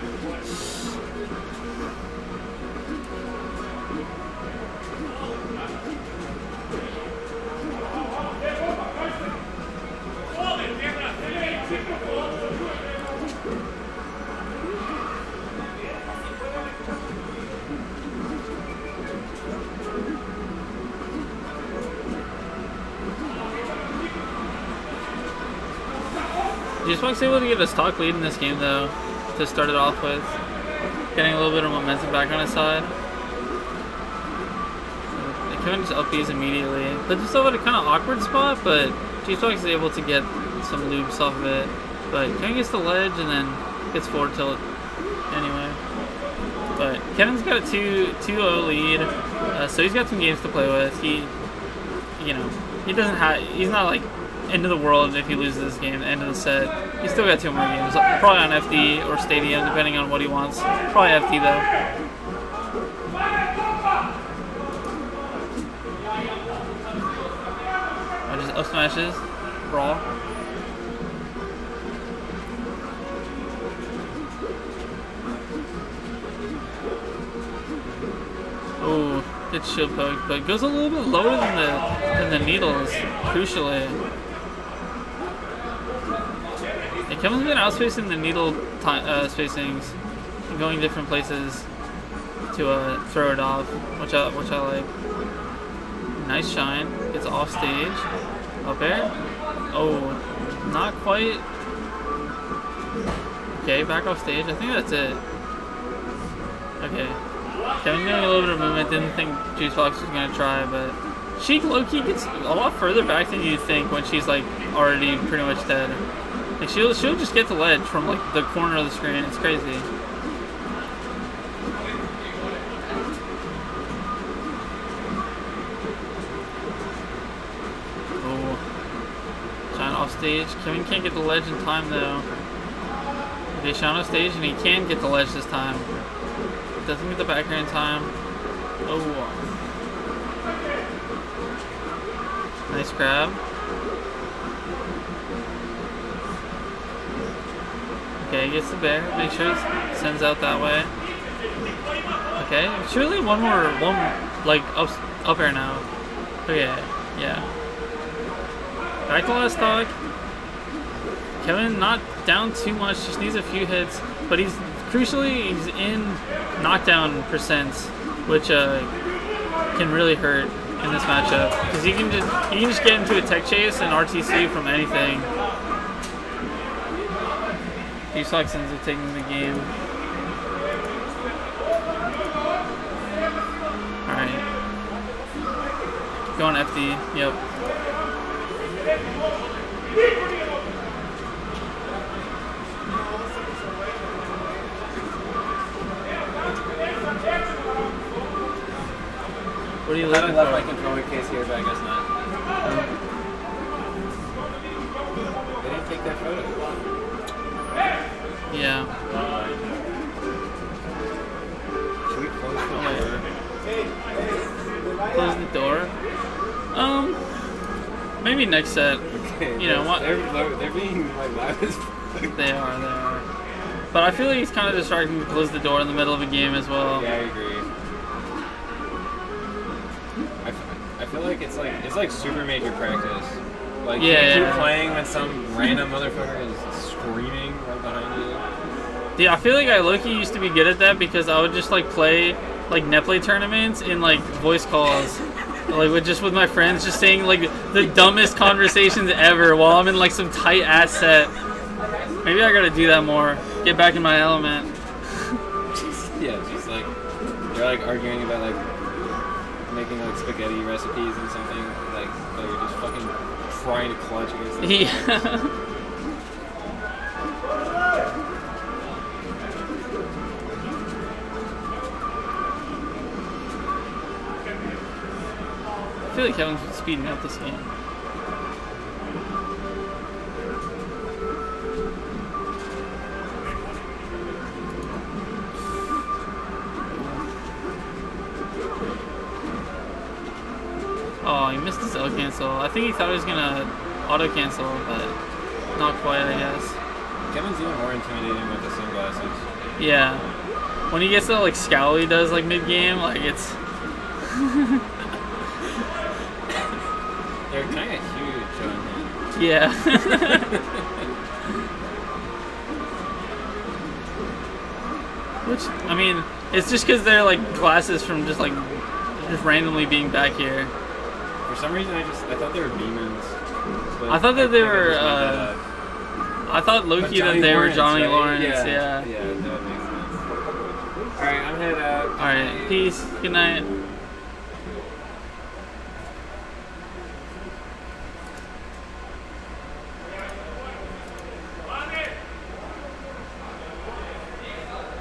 Juicebox able to get a stock lead in this game though, to start it off with. Getting a little bit of momentum back on his side. Kevin just up B's immediately. Puts himself at a kind of awkward spot, but Juicebox is able to get some loops off of it. But Kevin gets the ledge and then gets forward tilt anyway. But Kevin's got a 2-0 lead, so he's got some games to play with. He's not like end of the world if he loses this game at the end of the set. He's still got 2 more games. Probably on FD or Stadium, depending on what he wants. Probably FD though. Just up smashes. Brawl. Oh, good shield poke, but goes a little bit lower than the needles, crucially. Kevin's been outspacing the needle spacings and going different places to throw it off, which I like. Nice shine. Gets off stage. Up air. Oh, not quite. Okay, back off stage. I think that's it. Okay. Kevin doing a little bit of movement. Didn't think Juicebox was gonna try, but Sheik low-key gets a lot further back than you think when she's like already pretty much dead. Like she'll just get the ledge from like the corner of the screen. It's crazy. Oh, Shine off stage. Kevin can't get the ledge in time though. Okay, Shine off stage and he can get the ledge this time. Doesn't get the back air in time. Oh, nice grab. Okay, gets the bear. Make sure he sends out that way. Okay, surely one like up air now. Okay, yeah. Back to last stock. Kevin not down too much, just needs a few hits, but he's in knockdown percents, which can really hurt in this matchup because you can just get into a tech chase and RTC from anything. Juicebox ends up taking the game. Alright. Going FD, yep. What are you looking for? I left my controller case here, but I guess not. They didn't take that photo. Yeah. Should we close the door? Close the door? Maybe next set. Okay, you know what? They're being like loud as fuck. They are. But I feel like he's kind of distracting to close the door in the middle of a game as well. Yeah, I agree. I feel like it's like super major practice. Like you keep playing when some random motherfucker is screaming right behind you. Yeah, I feel like I low-key used to be good at that because I would just like play like netplay tournaments in like voice calls like with my friends, just saying like the dumbest conversations ever while I'm in like some tight ass set. Maybe I gotta do that more. Get back in my element. Yeah, just like they're like arguing about like making like spaghetti recipes and something like you're just fucking trying to clutch against them. Yeah. I feel like Kevin's speeding up this game. Oh, he missed his L cancel. I think he thought he was gonna auto cancel, but not quite, I guess. Kevin's even more intimidating with the sunglasses. Yeah. When he gets that like scowl he does like mid game, like it's They're kind of huge on him. yeah. Which I mean, it's just because they're like glasses from just randomly being back here. For some reason, I thought they were demons. I thought that they were. I thought Loki that they were Johnny Lawrence. Yeah. Yeah, that makes sense. All right, I'm head out. All right, peace. Good night.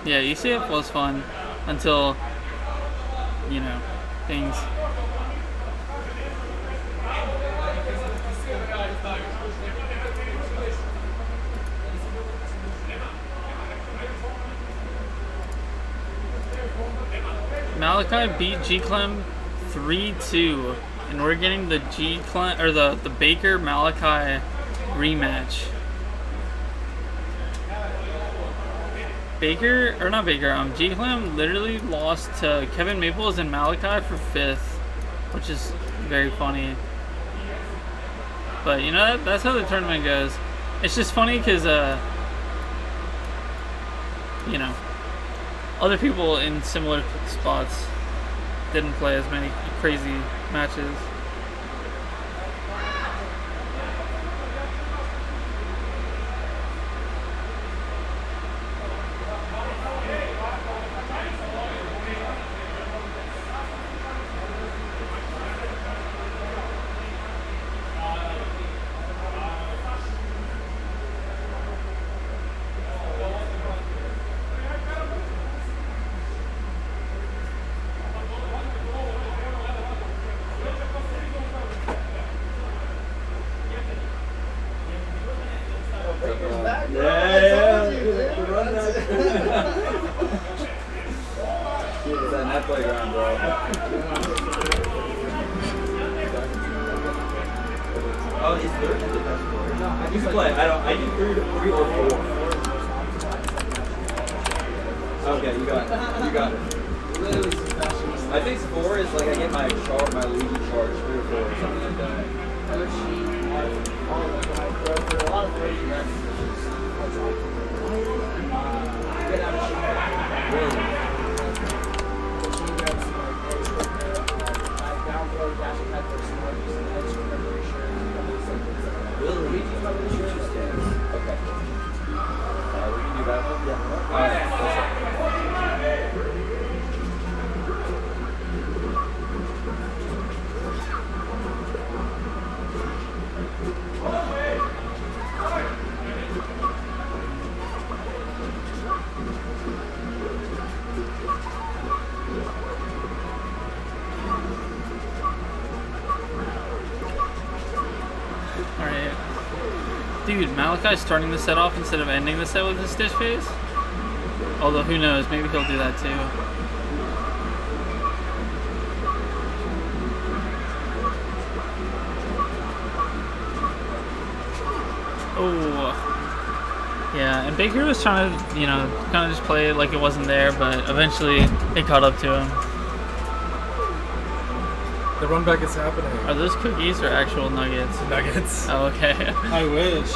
Yeah, ECF was fun until, you know, things. Malachi beat G-Clem 3-2, and we're getting the G-Clem or the Baker Malachi rematch. G-Clem literally lost to Kevin Maples and Malachi for 5th, which is very funny. But you know, that's how the tournament goes. It's just funny because, you know, other people in similar spots didn't play as many crazy matches. Dude, Malachi's starting the set off instead of ending the set with his Stitch phase. Although, who knows, maybe he'll do that too. Oh. Yeah, and Baker was trying to, you know, kind of just play it like it wasn't there, but eventually it caught up to him. The run back is happening. Are those cookies or actual nuggets? Nuggets. Oh, okay. I wish.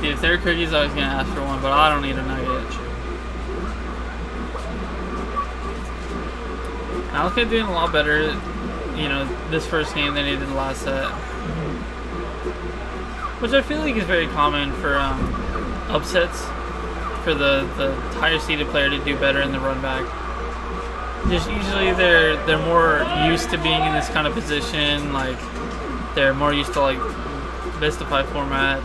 Dude, if they're cookies, I was gonna ask for one, but I don't need a nugget. Malachi doing a lot better you know, this first game than he did last set. Which I feel like is very common for upsets, for the higher seeded player to do better in the run back. Just usually they're more used to being in this kind of position, like they're more used to like best of 5 format.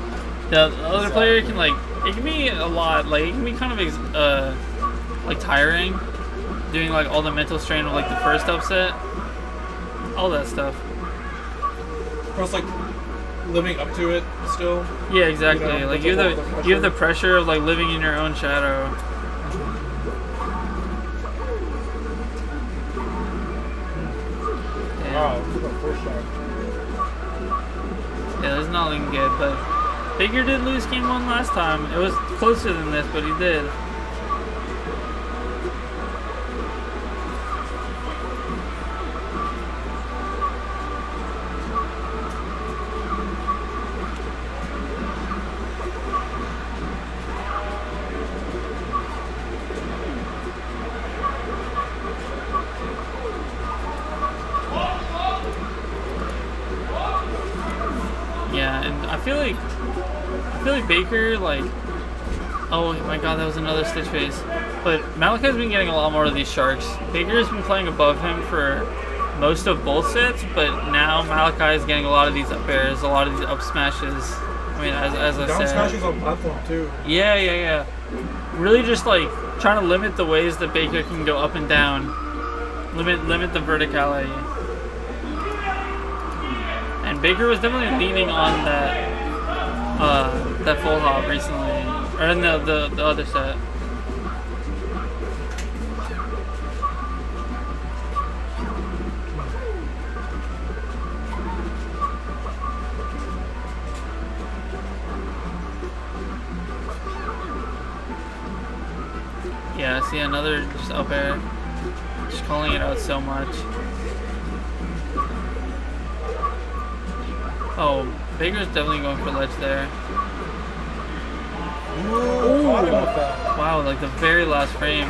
The other player can like, it can be a lot, like it can be kind of like tiring, doing like all the mental strain of like the first upset, all that stuff. Plus, like living up to it still. Yeah, exactly. You know, like you have the pressure of like living in your own shadow. Wow, look at that first shot. Yeah, there's not looking good, but Baker did lose game 1 last time. It was closer than this, but he did. Yeah, and I feel like Baker, like, oh my god, that was another stitch face. But Malachi's been getting a lot more of these sharks. Baker's been playing above him for most of both sets, but now Malachi is getting a lot of these up airs, a lot of these up smashes. I mean, as I said. Down smashes on platform too. Yeah. Really just like trying to limit the ways that Baker can go up and down. Limit the verticality. And Baker was definitely leaning on that full hop recently, or in the other set. Yeah, see another just up air, just calling it out so much. Oh, Baker's definitely going for ledge there. Ooh. Wow, like the very last frame.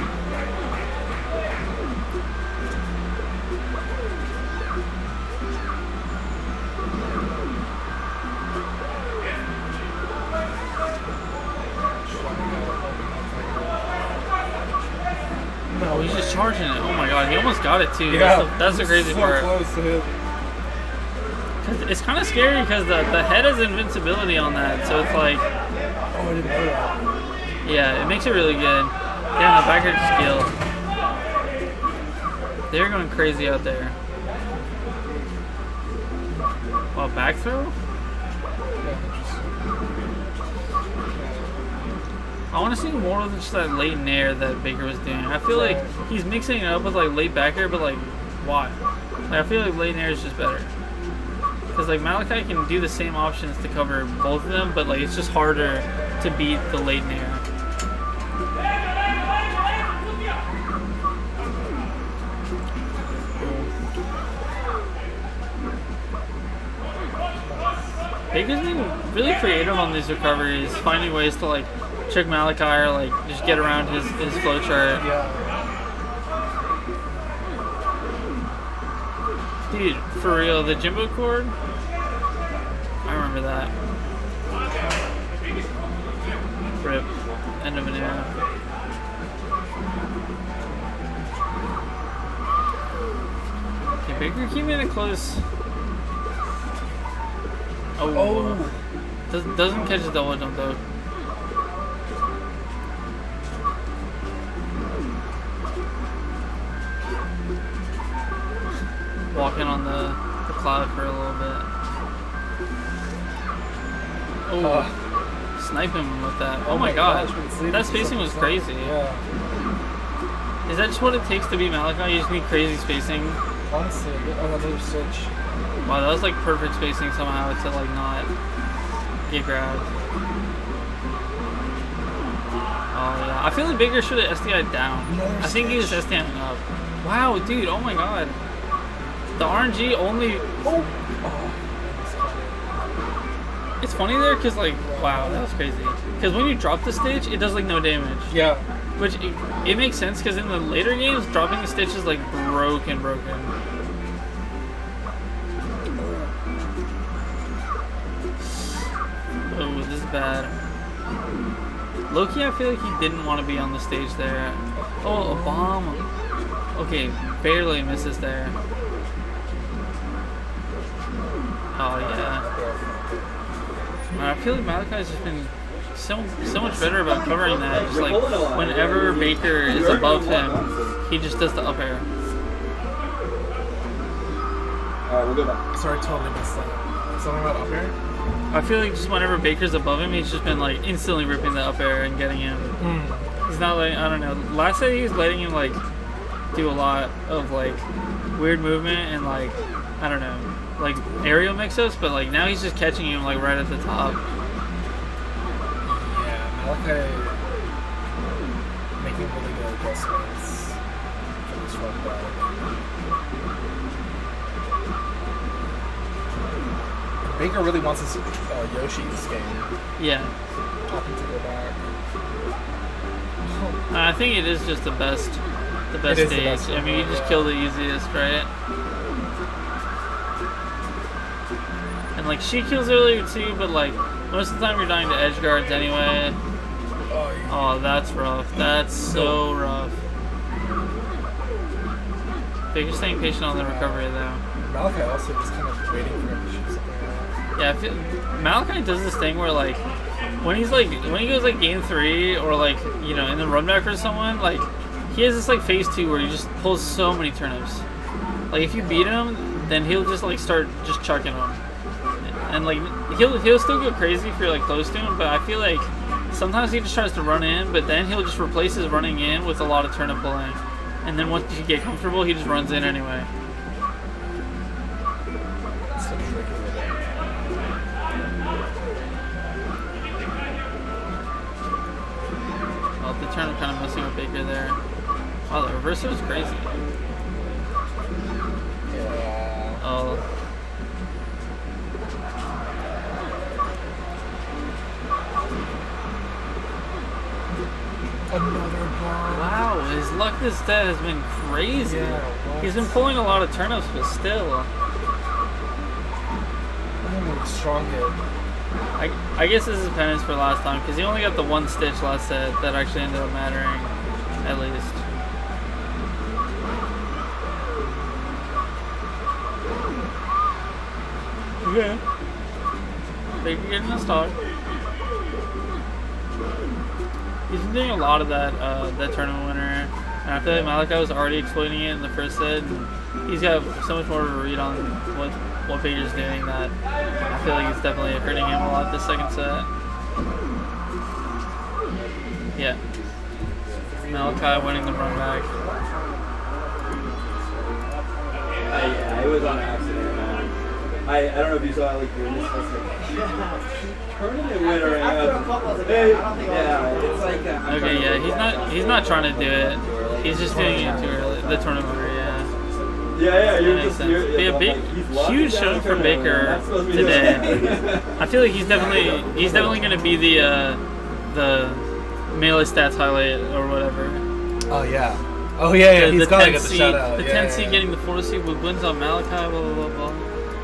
No, he's just charging it. Oh my god, he almost got it too. Yeah, that's the crazy so part. Close to hit. It's kind of scary because the head has invincibility on that, so it's like, oh, I didn't know that. Yeah, it makes it really good. Damn, the backer skill. They're going crazy out there. Wow, back throw? I want to see more of just that late nair that Baker was doing. I feel like he's mixing it up with like late back air, but like, why? Like, I feel like late nair is just better. Because like Malachi can do the same options to cover both of them, but like it's just harder to beat the late nair. Baker's been really creative on these recoveries, finding ways to like trick Malachi or like just get around his flow chart. Yeah. Dude, for real, the Jimbo cord? I remember that. Rip. End of an era. Okay, Baker keeping it close. Oh. Doesn't catch a double jump though. Walking on the cloud for a little bit. Oh, sniping him with that. Oh my gosh, that spacing was crazy. Yeah. Is that just what it takes to beat Malachi? You just need crazy spacing? Honestly, another switch. Wow, that was like perfect spacing somehow to like not get grabbed. Oh yeah, I feel like Baker should have SDI'd down. I think he was SDI'd up. Wow, dude, oh my god. The RNG only... It's funny there because like, wow, that was crazy. Because when you drop the stitch, it does like no damage. Yeah. Which, it makes sense because in the later games, dropping the stitch is like broken. bad. Loki, I feel like he didn't want to be on the stage there. Oh, a bomb. Okay, barely misses there. Oh yeah. I feel like Malachi's just been so much better about covering that. Just like whenever Baker is above him, he just does the up air. Alright, we'll go back. Sorry, totally missed that. Something about up air? I feel like just whenever Baker's above him, he's just been like instantly ripping the up air and getting him. He's not like, I don't know. Last night he was letting him like do a lot of like weird movement and like, I don't know, like aerial mix-ups, but like now he's just catching him like right at the top. Yeah, Malachi making really good adjustments for this run back. Baker really wants this Yoshi's game. Yeah. Opting to go back. I think it is just the best stage. I mean, you just kill the easiest, right? And like she kills earlier too, but like most of the time you're dying to edge guards anyway. Oh, that's rough. That's so rough. Baker's staying patient on the recovery though. Malachi also just kind of waiting for him to shoot something out. Yeah, I feel, Malachi does this thing where like when he goes like game 3 or like, you know, in the run back for someone, like he has this like phase 2 where he just pulls so many turnips. Like if you beat him, then he'll just like start just chucking them. And like he'll still go crazy if you're like close to him, but I feel like sometimes he just tries to run in, but then he'll just replace his running in with a lot of turnip pulling. And then once you get comfortable, he just runs in anyway. Oh, the turnip kind of messing with Baker there. Wow, the reverser was crazy. Yeah. Oh. Another bomb. Wow, his luck this day has been crazy. Yeah, he's been pulling a lot of turnips, but still. Strong hit. I guess this is penance for last time, because he only got the one stitch last set that actually ended up mattering, at least. Okay. Baker getting a stock. He's been doing a lot of that tournament winner, and I feel like Malachi was already exploiting it in the first set, and he's got so much more of a read on what Baker's doing that I feel like it's definitely hurting him a lot this second set. Yeah. Malachi winning the run back. Yeah, it was on accident, man. I don't know if you saw like doing this. Tournament winner. After a couple, I was like, I don't think it's like Okay, yeah, he's not trying to do it. He's just doing it too early. The tournament winner, yeah. Yeah, That makes sense. But yeah, huge showing for Baker today. I feel like he's definitely going to be the melee stats highlight or whatever. Oh yeah. Oh yeah. He's got to get the shout out. The 10 seed getting the 4 seed with wins on Malachi. Blah blah blah blah.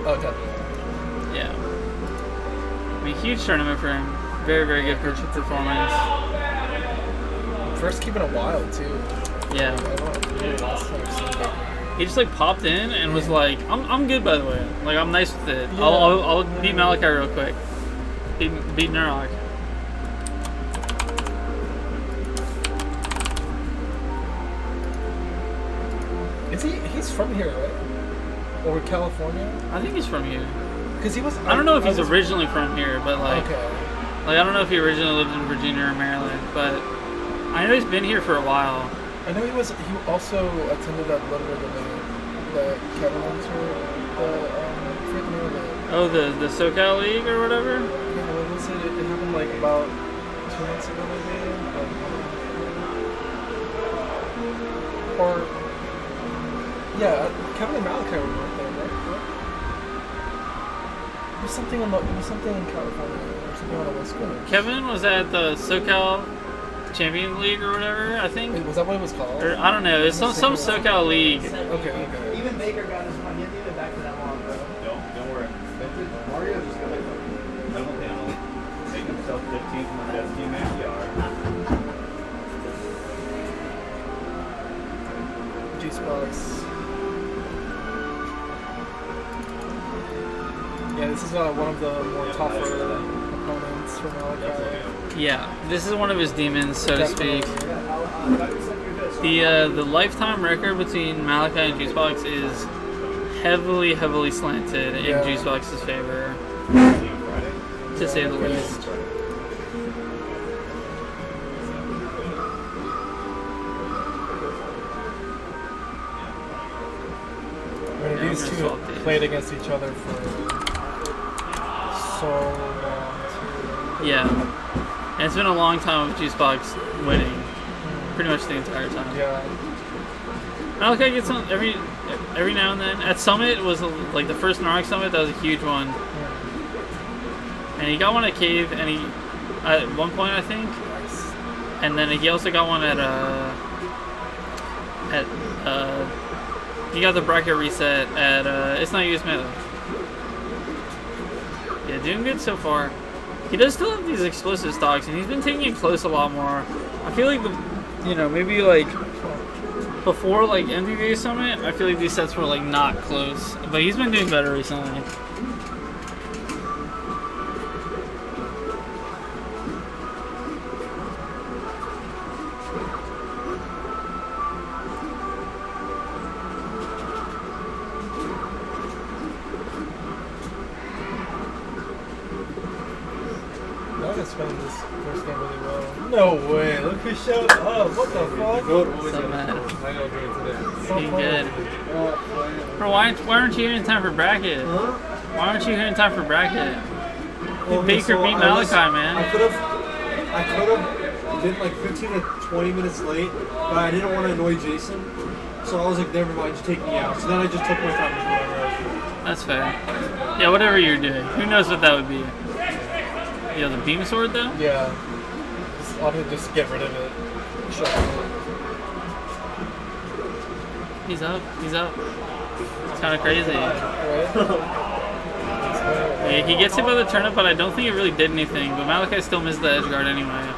Oh definitely. Yeah. I mean, huge tournament for him. Very very good performance. First keep in a while too. Yeah. I don't know last time I've seen Baker. He just like popped in and was like, I'm good by the way. Like I'm nice with it. Yeah. I'll beat Malachi real quick. Beat Nurok. He's from here, right? Or California? I think he's from here. Because he was. I don't know if he's originally from here, but like, okay. Like I don't know if he originally lived in Virginia or Maryland, but I know he's been here for a while. I know he also attended that little bit of the Kevin the SoCal League or whatever? Yeah, what was it? It happened like about 2 months ago maybe? Or yeah, Kevin and Malachi were right there, right? It was something in California or something on the West Coast. Kevin was at the SoCal Champion League or whatever, I think. Wait, was that what it was called? Or, I don't know. It's some SoCal League. Okay. Even Baker got his one. He didn't even back to that long, bro. Don't worry. Mario just got like a metal panel, make himself team from the best team APR. Juicebox. Yeah, this is one of the more tougher opponents for Malachi. Yeah, this is one of his demons, so to speak. The lifetime record between Malachi and Juicebox is heavily slanted in Juicebox's favor, to say the least. I mean, these two played against each other for so long. Yeah, and it's been a long time with Juicebox winning, pretty much the entire time. Yeah. Malachi gets on every now and then. At Summit was like the first Nurok Summit. That was a huge one, and he got one at Cave, and he at one point I think, and then he also got one at he got the bracket reset at It's Not US Meta. Yeah, doing good so far. He does still have these explosive stocks, and he's been taking it close a lot more. I feel like maybe like before like MVVA Summit, I feel like these sets were like not close, but he's been doing better recently. Spending this first game really well. No way! Look who showed up! What the fuck? So mad. Being good. Bro, why aren't you here in time for bracket? Huh? Why aren't you here in time for bracket? Well, Baker beat Malachi, man. I could have been like 15 to 20 minutes late, but I didn't want to annoy Jason. So I was like, never mind, just take me out. So then I just took my time to do whatever I was. That's fair. Yeah, whatever you're doing. Who knows what that would be? Yeah, the beam sword though? Yeah. I'll just get rid of it. Shut up. He's up. It's kind of crazy. Yeah, he gets hit by the turnip, but I don't think it really did anything. But Malachi still missed the edge guard anyway.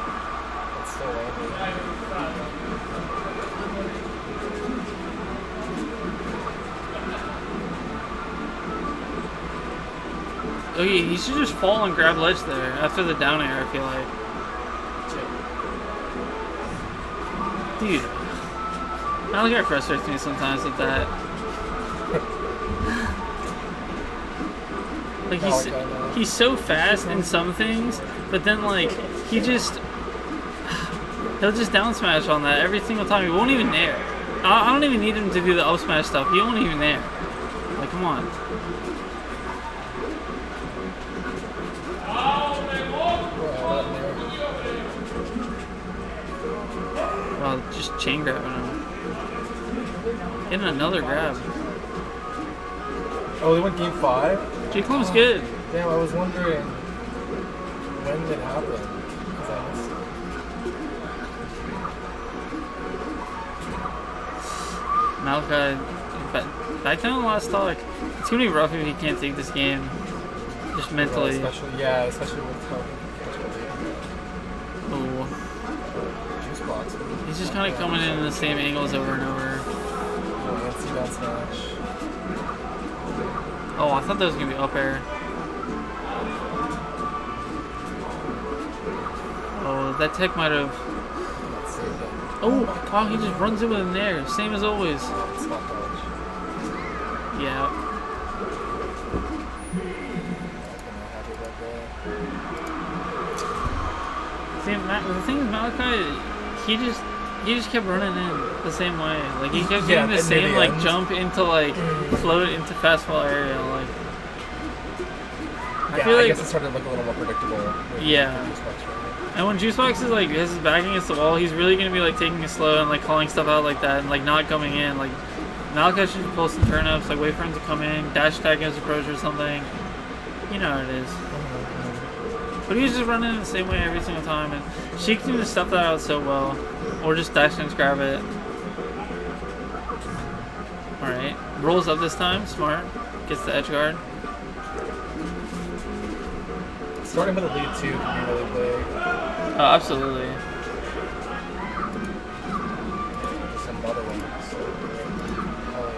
Okay, he should just fall and grab ledge there after the down air, I feel like. Dude. Malachi frustrates me sometimes with that. Like, he's so fast in some things, but then, like, he'll just down smash on that every single time. He won't even nair. I don't even need him to do the up smash stuff. He won't even nair. Like, come on. Wow, just chain grabbing him. Getting another grab. Oh, they went game 5? J-Club's good. Damn, I was wondering when it happened. Because I missed it. Malachi, back down the last talk. It's going to be rough if he can't take this game. Just mentally. Well, especially with how. Oh. He's just kind of coming in the same angles over and over. Oh, I thought that was going to be up air. Oh, that tech might have... Oh, wow, he just runs it with an air. Same as always. Yeah. See, the thing is, Malachi, he just kept running in the same way. Like, he kept getting the same, like, jump into, like, float into fast fall area. Like, I feel like... I guess it started to look a little more predictable. Yeah. And when Juicebox is, like, has his back against the wall, he's really going to be, like, taking it slow and, like, calling stuff out like that and, like, not coming in. Like, Malachi should pull some turnips, like, wait for him to come in, dash attack his approach or something. You know how it is. But he was just running in the same way every single time, and Sheik knew to stuff that out so well. Or just dash and grab it. Alright. Rolls up this time, smart. Gets the edge guard. starting with a lead too can be really big. Oh, absolutely. Some other ones. Oh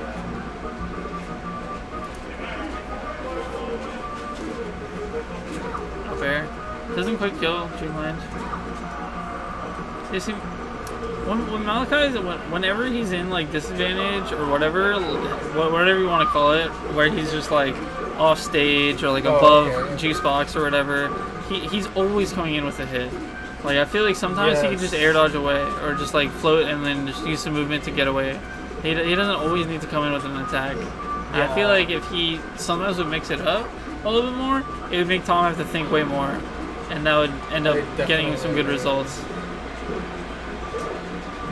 yeah. Fair. Doesn't quite kill Dreamland. You see, when Malachi, whenever he's in like disadvantage or whatever you want to call it, where he's just like off stage or like above Juicebox or whatever, he's always coming in with a hit. Like I feel like sometimes he can just air dodge away or just like float and then just use some movement to get away. He doesn't always need to come in with an attack. And I feel like if he sometimes would mix it up a little bit more, it would make Tom have to think way more, and that would end up getting him some good results.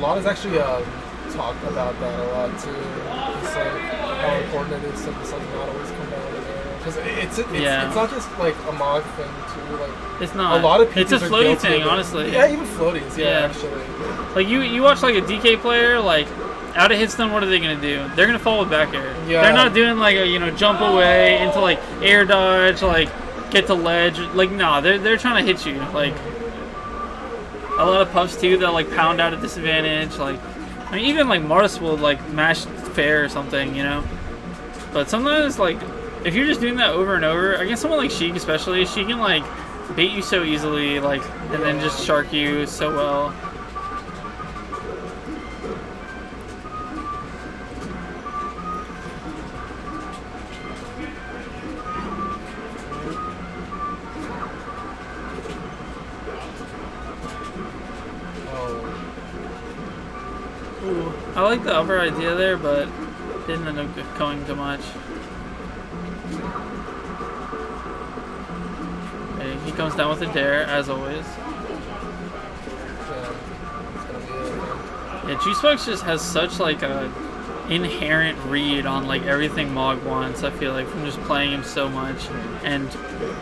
Lon has actually talked about that a lot too. It's like how important it is to just like not always come down with air. Because it's not just like a mod thing too. Like it's not. A lot of people. It's a floaty thing, honestly. Yeah, even floaties. Yeah, actually. Like you watch like a DK player, like out of hitstun, what are they gonna do? They're gonna fall with back air. Yeah. They're not doing like a jump away into like air dodge, like get to ledge. Like nah, they're trying to hit you. Like a lot of puffs too that like pound out at disadvantage. Like I mean even like Mars will like mash fair or something, But sometimes like if you're just doing that over and over, against someone like Sheik especially, she can like bait you so easily, like and then just shark you so well. I like the upper idea there, but didn't end up going too much. Okay, he comes down with a dare, as always. Yeah, Juicebox just has such like a inherent read on like everything Mog wants, I feel like, from just playing him so much. And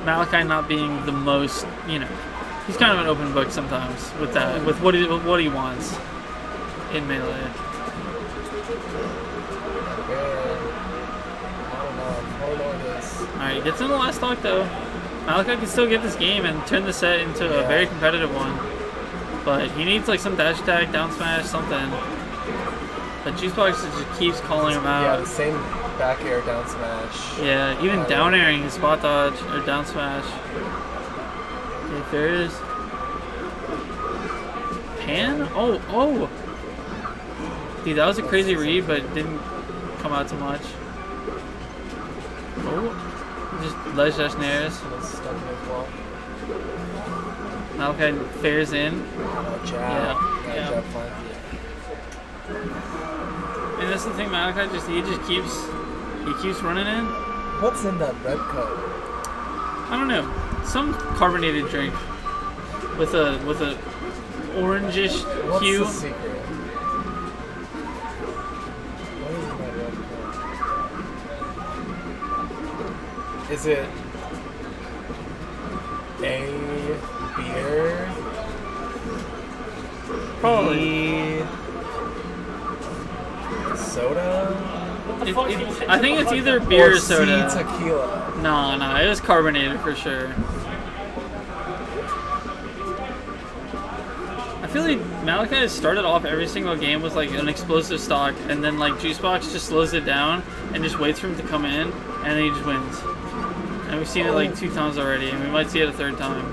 Malachi not being the most, he's kind of an open book sometimes with that, with what he wants in melee. Alright, he gets in the last stock though. Malachi can still get this game and turn the set into a very competitive one. But he needs like some dash attack, down smash, something. But Juicebox just keeps calling him out. Yeah, the same back air down smash. Yeah, even down airing his spot dodge or down smash. Okay, there it is. Pan? Oh! Dude, that was a crazy read, but it didn't come out too much. Oh, just ledge dash nairs. Malachi fares in. Yeah. And that's the thing, Malachi he keeps running in. What's in that red cup? I don't know. Some carbonated drink with a orangish hue. What's the secret? Is it a beer? Probably. Soda? I think it's either beer or soda. Tequila. No, it was carbonated for sure. I feel like Malachi has started off every single game with like an explosive stock, and then like Juicebox just slows it down and just waits for him to come in, and then he just wins. And we've seen it like 2 times already, and we might see it a 3rd time.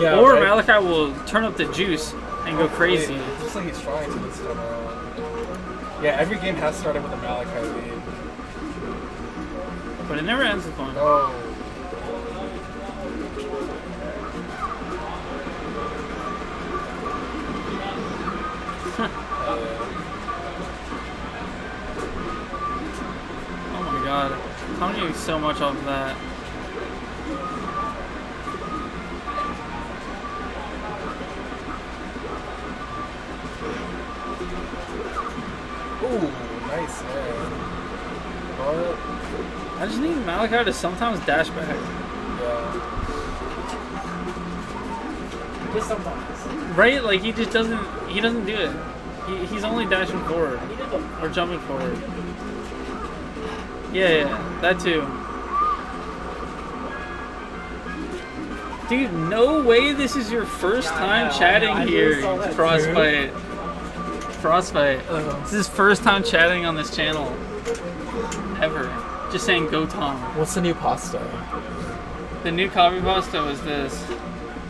Yeah. Or Malachi will turn up the juice and go crazy. It looks like he's trying to this time around. Yeah, every game has started with a Malachi lead. But it never ends with one. Oh. Oh my god. How many so much off of that? Ooh, nice man. But I just need Malachi to sometimes dash back. yeah. Just sometimes. Right? Like he just doesn't do it. He's only dashing forward. Or jumping forward. Yeah, that too. Dude, no way this is your first time chatting here, Frostbite. Frostbite. This is his first time chatting on this channel. Ever. Just saying go Tom. What's the new pasta? The new copy pasta was this.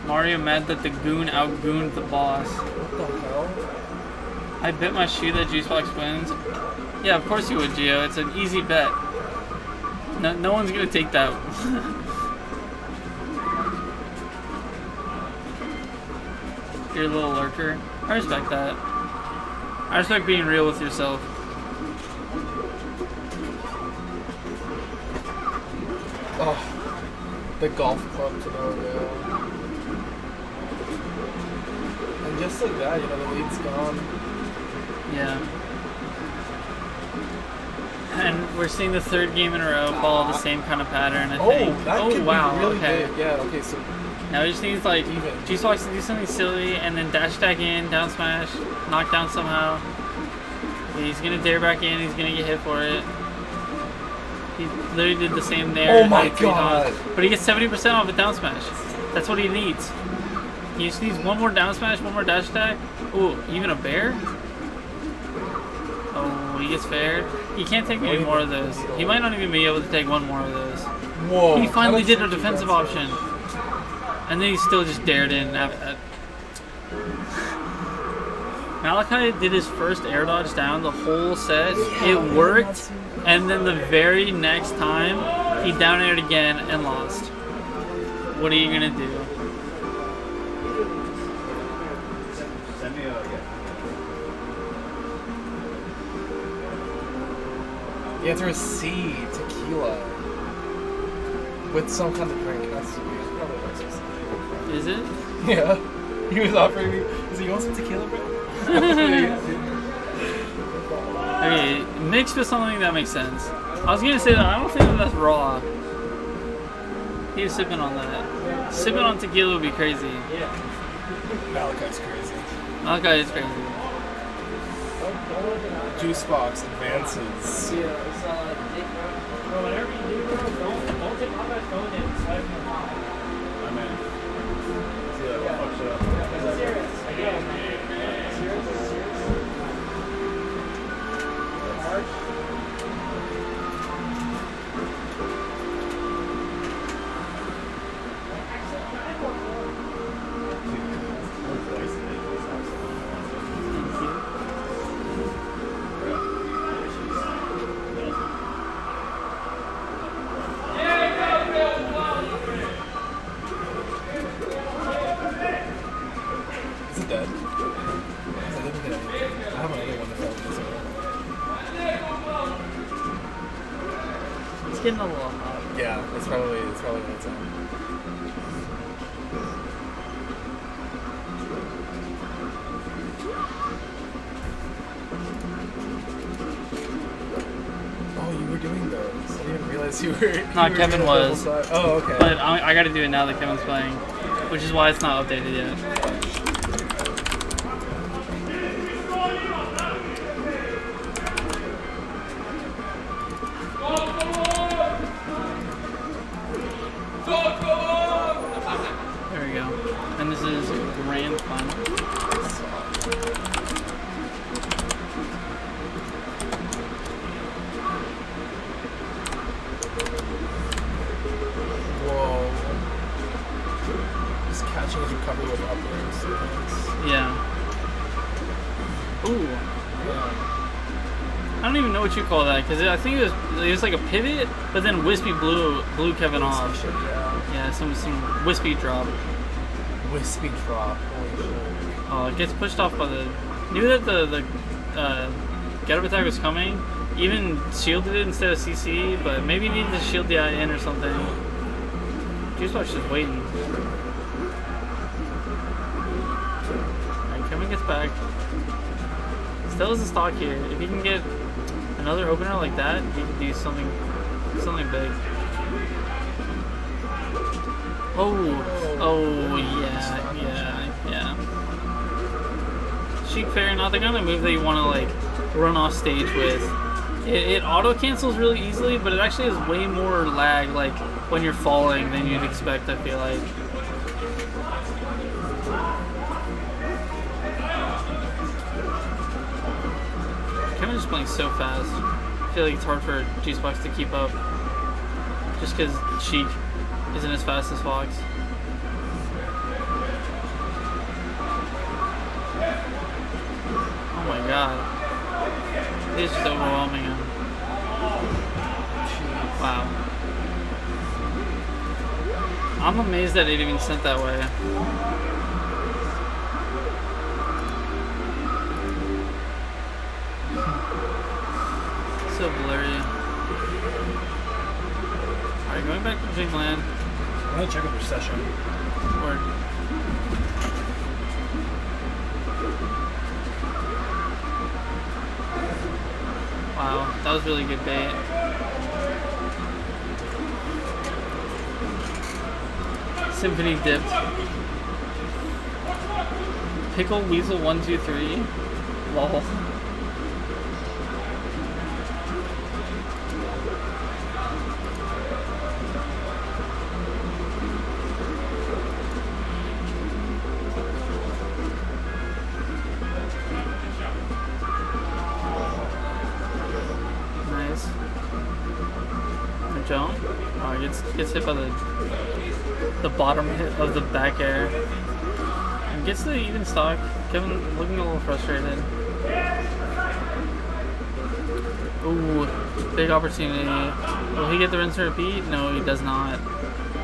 Mario mad that the goon outgooned the boss. What the hell? I bet my shoe that Juicebox wins. Yeah, of course you would, Gio. It's an easy bet. No one's gonna take that. You're a little lurker. I respect that. I respect being real with yourself. Oh, the golf club to no avail. And just like that, you know, the lead's gone. Yeah. And we're seeing the third game in a row follow the same kind of pattern, I think. That could wow, be really okay. big. Yeah, okay, so... Now he just needs like Juicebox to do something silly and then dash attack in, down smash, knock down somehow. He's gonna dare back in, he's gonna get hit for it. He literally did the same there. Oh my god! But he gets 70% off a down smash. That's what he needs. He just needs one more down smash, one more dash attack. Ooh, even a bear? Oh, he gets fair. He can't take any more of those. He might not even be able to take one more of those. Whoa! He finally did a defensive option. And then he still just dared in. Malachi did his first air dodge down the whole set. It worked. And then the very next time, he down aired again and lost. What are you going to do? The answer is C, tequila. With some kind of drink. That's probably what it's. Is it? Yeah. He was offering me. Is he, you want some tequila, bro? Okay, mixed with something that makes sense. I was gonna say that I don't think that that's raw. He was sipping on that. Sipping on tequila would be crazy. Yeah. Malachi's crazy. Malachi is crazy. Juicebox advances. Yeah, it's bro, whatever you do, bro, don't take off that phone and swipe from the top. I'm in. Yeah, fuck shit up. Serious. Again. Serious? March? Is it dead? I didn't get anything. I have another one to fill this one. It's getting a little hot. Yeah, it's probably what it's on. Oh, you were doing those. I didn't even realize you were. No, Kevin was. Oh, okay. But I gotta do it now that Kevin's playing. Which is why it's not updated yet. There we go. And this is grand final. Whoa. Just catching his recovery with upwards. Yeah. Ooh. Yeah. I don't even know what you call that because I think it was like a pivot, but then Wispy blew Kevin off. Shit, yeah. Yeah, some Wispy drop. Wispy drop. Holy shit. Oh, it gets pushed off by the. Knew that the get up attack was coming. Even shielded it instead of CC, but maybe needed to shield the IN or something. Juicebox just waiting. Alright, Kevin gets back. Still has a stock here. If he can get another opener like that, he can do something big. Oh yeah. Chic Fair, not the kind of move that you want to like run off stage with. It auto cancels really easily, but it actually has way more lag like when you're falling than you'd expect, I feel like. just playing so fast. I feel like it's hard for Juicebox to keep up. Just because Sheik isn't as fast as Fox. Oh my god. It's just overwhelming him. Wow. I'm amazed that it even sent that way. So blurry. Alright, going back to Dreamland. I'm gonna check out their session. Word. Wow, that was really good bait. Symphony dipped. Pickle Weasel 1, 2, 3. Lol. Nice. Good jump. Oh, he gets hit by the bottom hit of the back air. And gets the even stock. Kevin looking a little frustrated. Ooh, big opportunity. Will he get the rinse and repeat? No, he does not.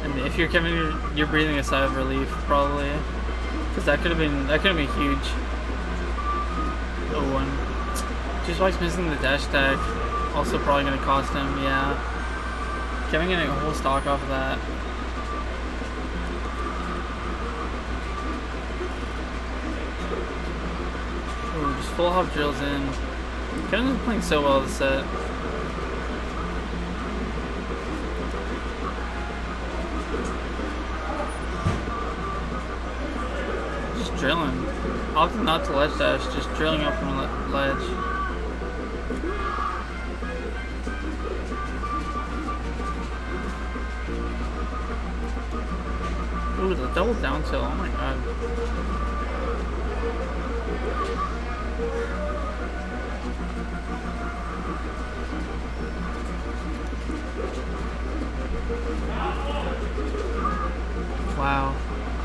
And if you're Kevin, you're breathing a sigh of relief, probably. Because that could have been huge. Oh, and Juicebox missing the dash attack. Also probably going to cost him, yeah. Kevin getting a whole stock off of that. Ooh, just full hop drills in. Kevin's been playing so well this set. Just drilling. Often not to ledge dash, just drilling up from the ledge. Ooh, the double down tilt, oh my god. Wow.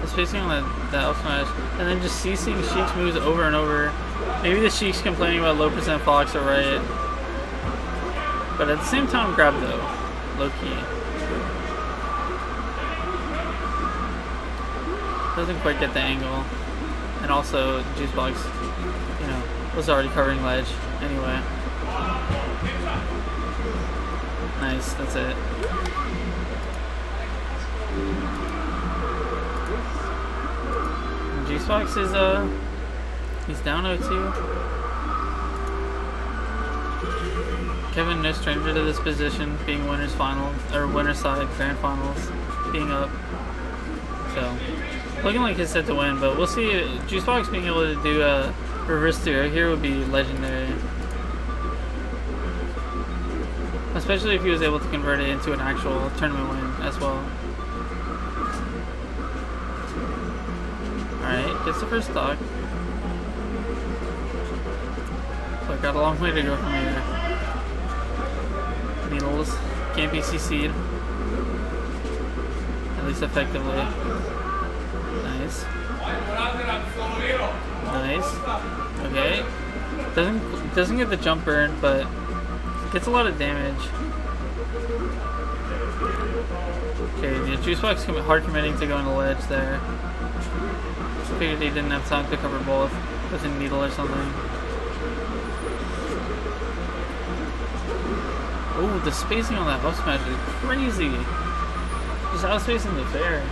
The spacing on that up smash, and then just ceasing Sheik's moves over and over. Maybe the Sheik's complaining about low percent Fox are right. But at the same time, grab though. Low key. Doesn't quite get the angle. And also, Juicebox, you know, was already covering ledge anyway. Nice, that's it. Juicebox is, he's down 0-2. Kevin, no stranger to this position, being winner's finals, or winner's side, grand finals, being up. So, looking like his set to win, but we'll see. Juicebox being able to do a reverse zero here would be legendary. Especially if he was able to convert it into an actual tournament win as well. Alright, gets the first stock. So I got a long way to go from here. Needles can't be CC'd. At least effectively. Nice. Nice. Okay. Doesn't get the jump burn, but gets a lot of damage. Okay, the Juicebox hard committing to go on the ledge there. Figured he didn't have time to cover both with a needle or something. Oh, the spacing on that up smash is crazy. Just outspacing the fair.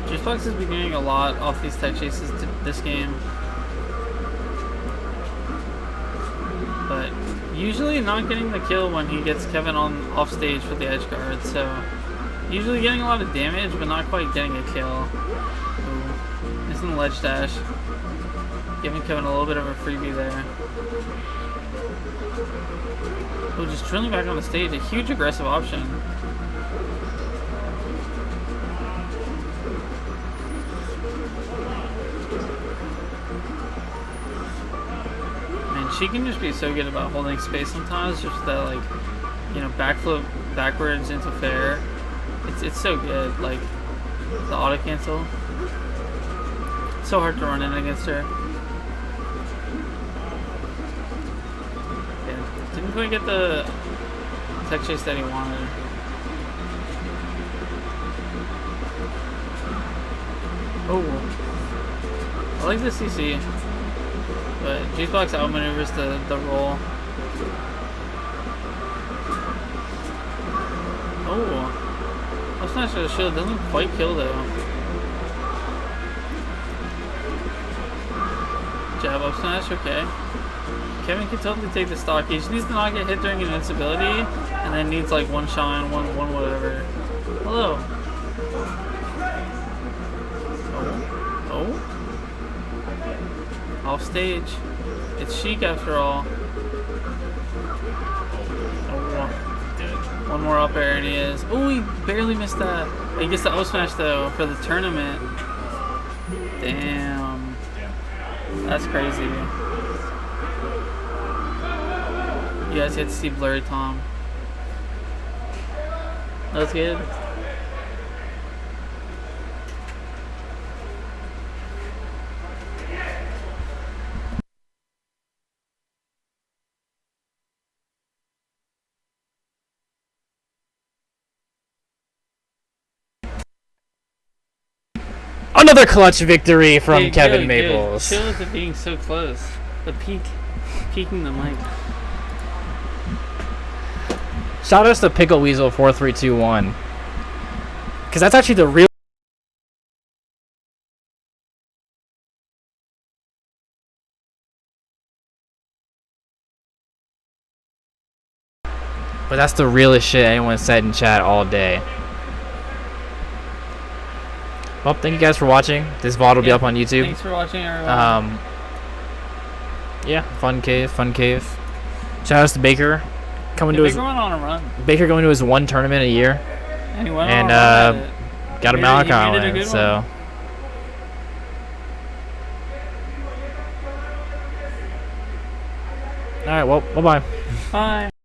Juicebox is beginning a lot off these tech chases to this game. But usually not getting the kill when he gets Kevin on off stage for the edge guard, so Usually getting a lot of damage, but not quite getting a kill. Ooh. Missing the ledge dash. Giving Kevin a little bit of a freebie there. Oh, just drilling back on the stage. A huge aggressive option. Man, she can just be so good about holding space sometimes. Just that, like, you know, backflip backwards into fair. It's so good. Like, the auto cancel. So hard to run in against her. Yeah, didn't quite get the tech chase that he wanted. Oh, I like the CC, but Juicebox outmaneuvers the roll. Oh, up smash with a shield doesn't quite kill though. Jab up smash, okay. Kevin can totally take the stock. He just needs to not get hit during invincibility, and then needs like one shine, one whatever. Hello. Oh. Off stage. It's Sheik after all. One more up air and he is. Oh, he barely missed that. He gets the up smash though for the tournament. Damn. That's crazy. You guys get to see Blurry Tom. That's good. Another clutch victory from Hey, Kevin good, Maples. Good. Chill with it being so close. The peeking the mic. Shout outs to Pickle Weasel 4321. Because that's actually the real. But that's the realest shit anyone said in chat all day. Well, thank you guys for watching. This VOD will be up on YouTube. Thanks for watching, everyone. Yeah, fun cave. Shout outs to Baker. Coming to his Baker went on a run. Baker going to his one tournament a year. And he went And on a run at it. got a He Malachi made it a win, good so. one. Alright, well, bye-bye. Bye.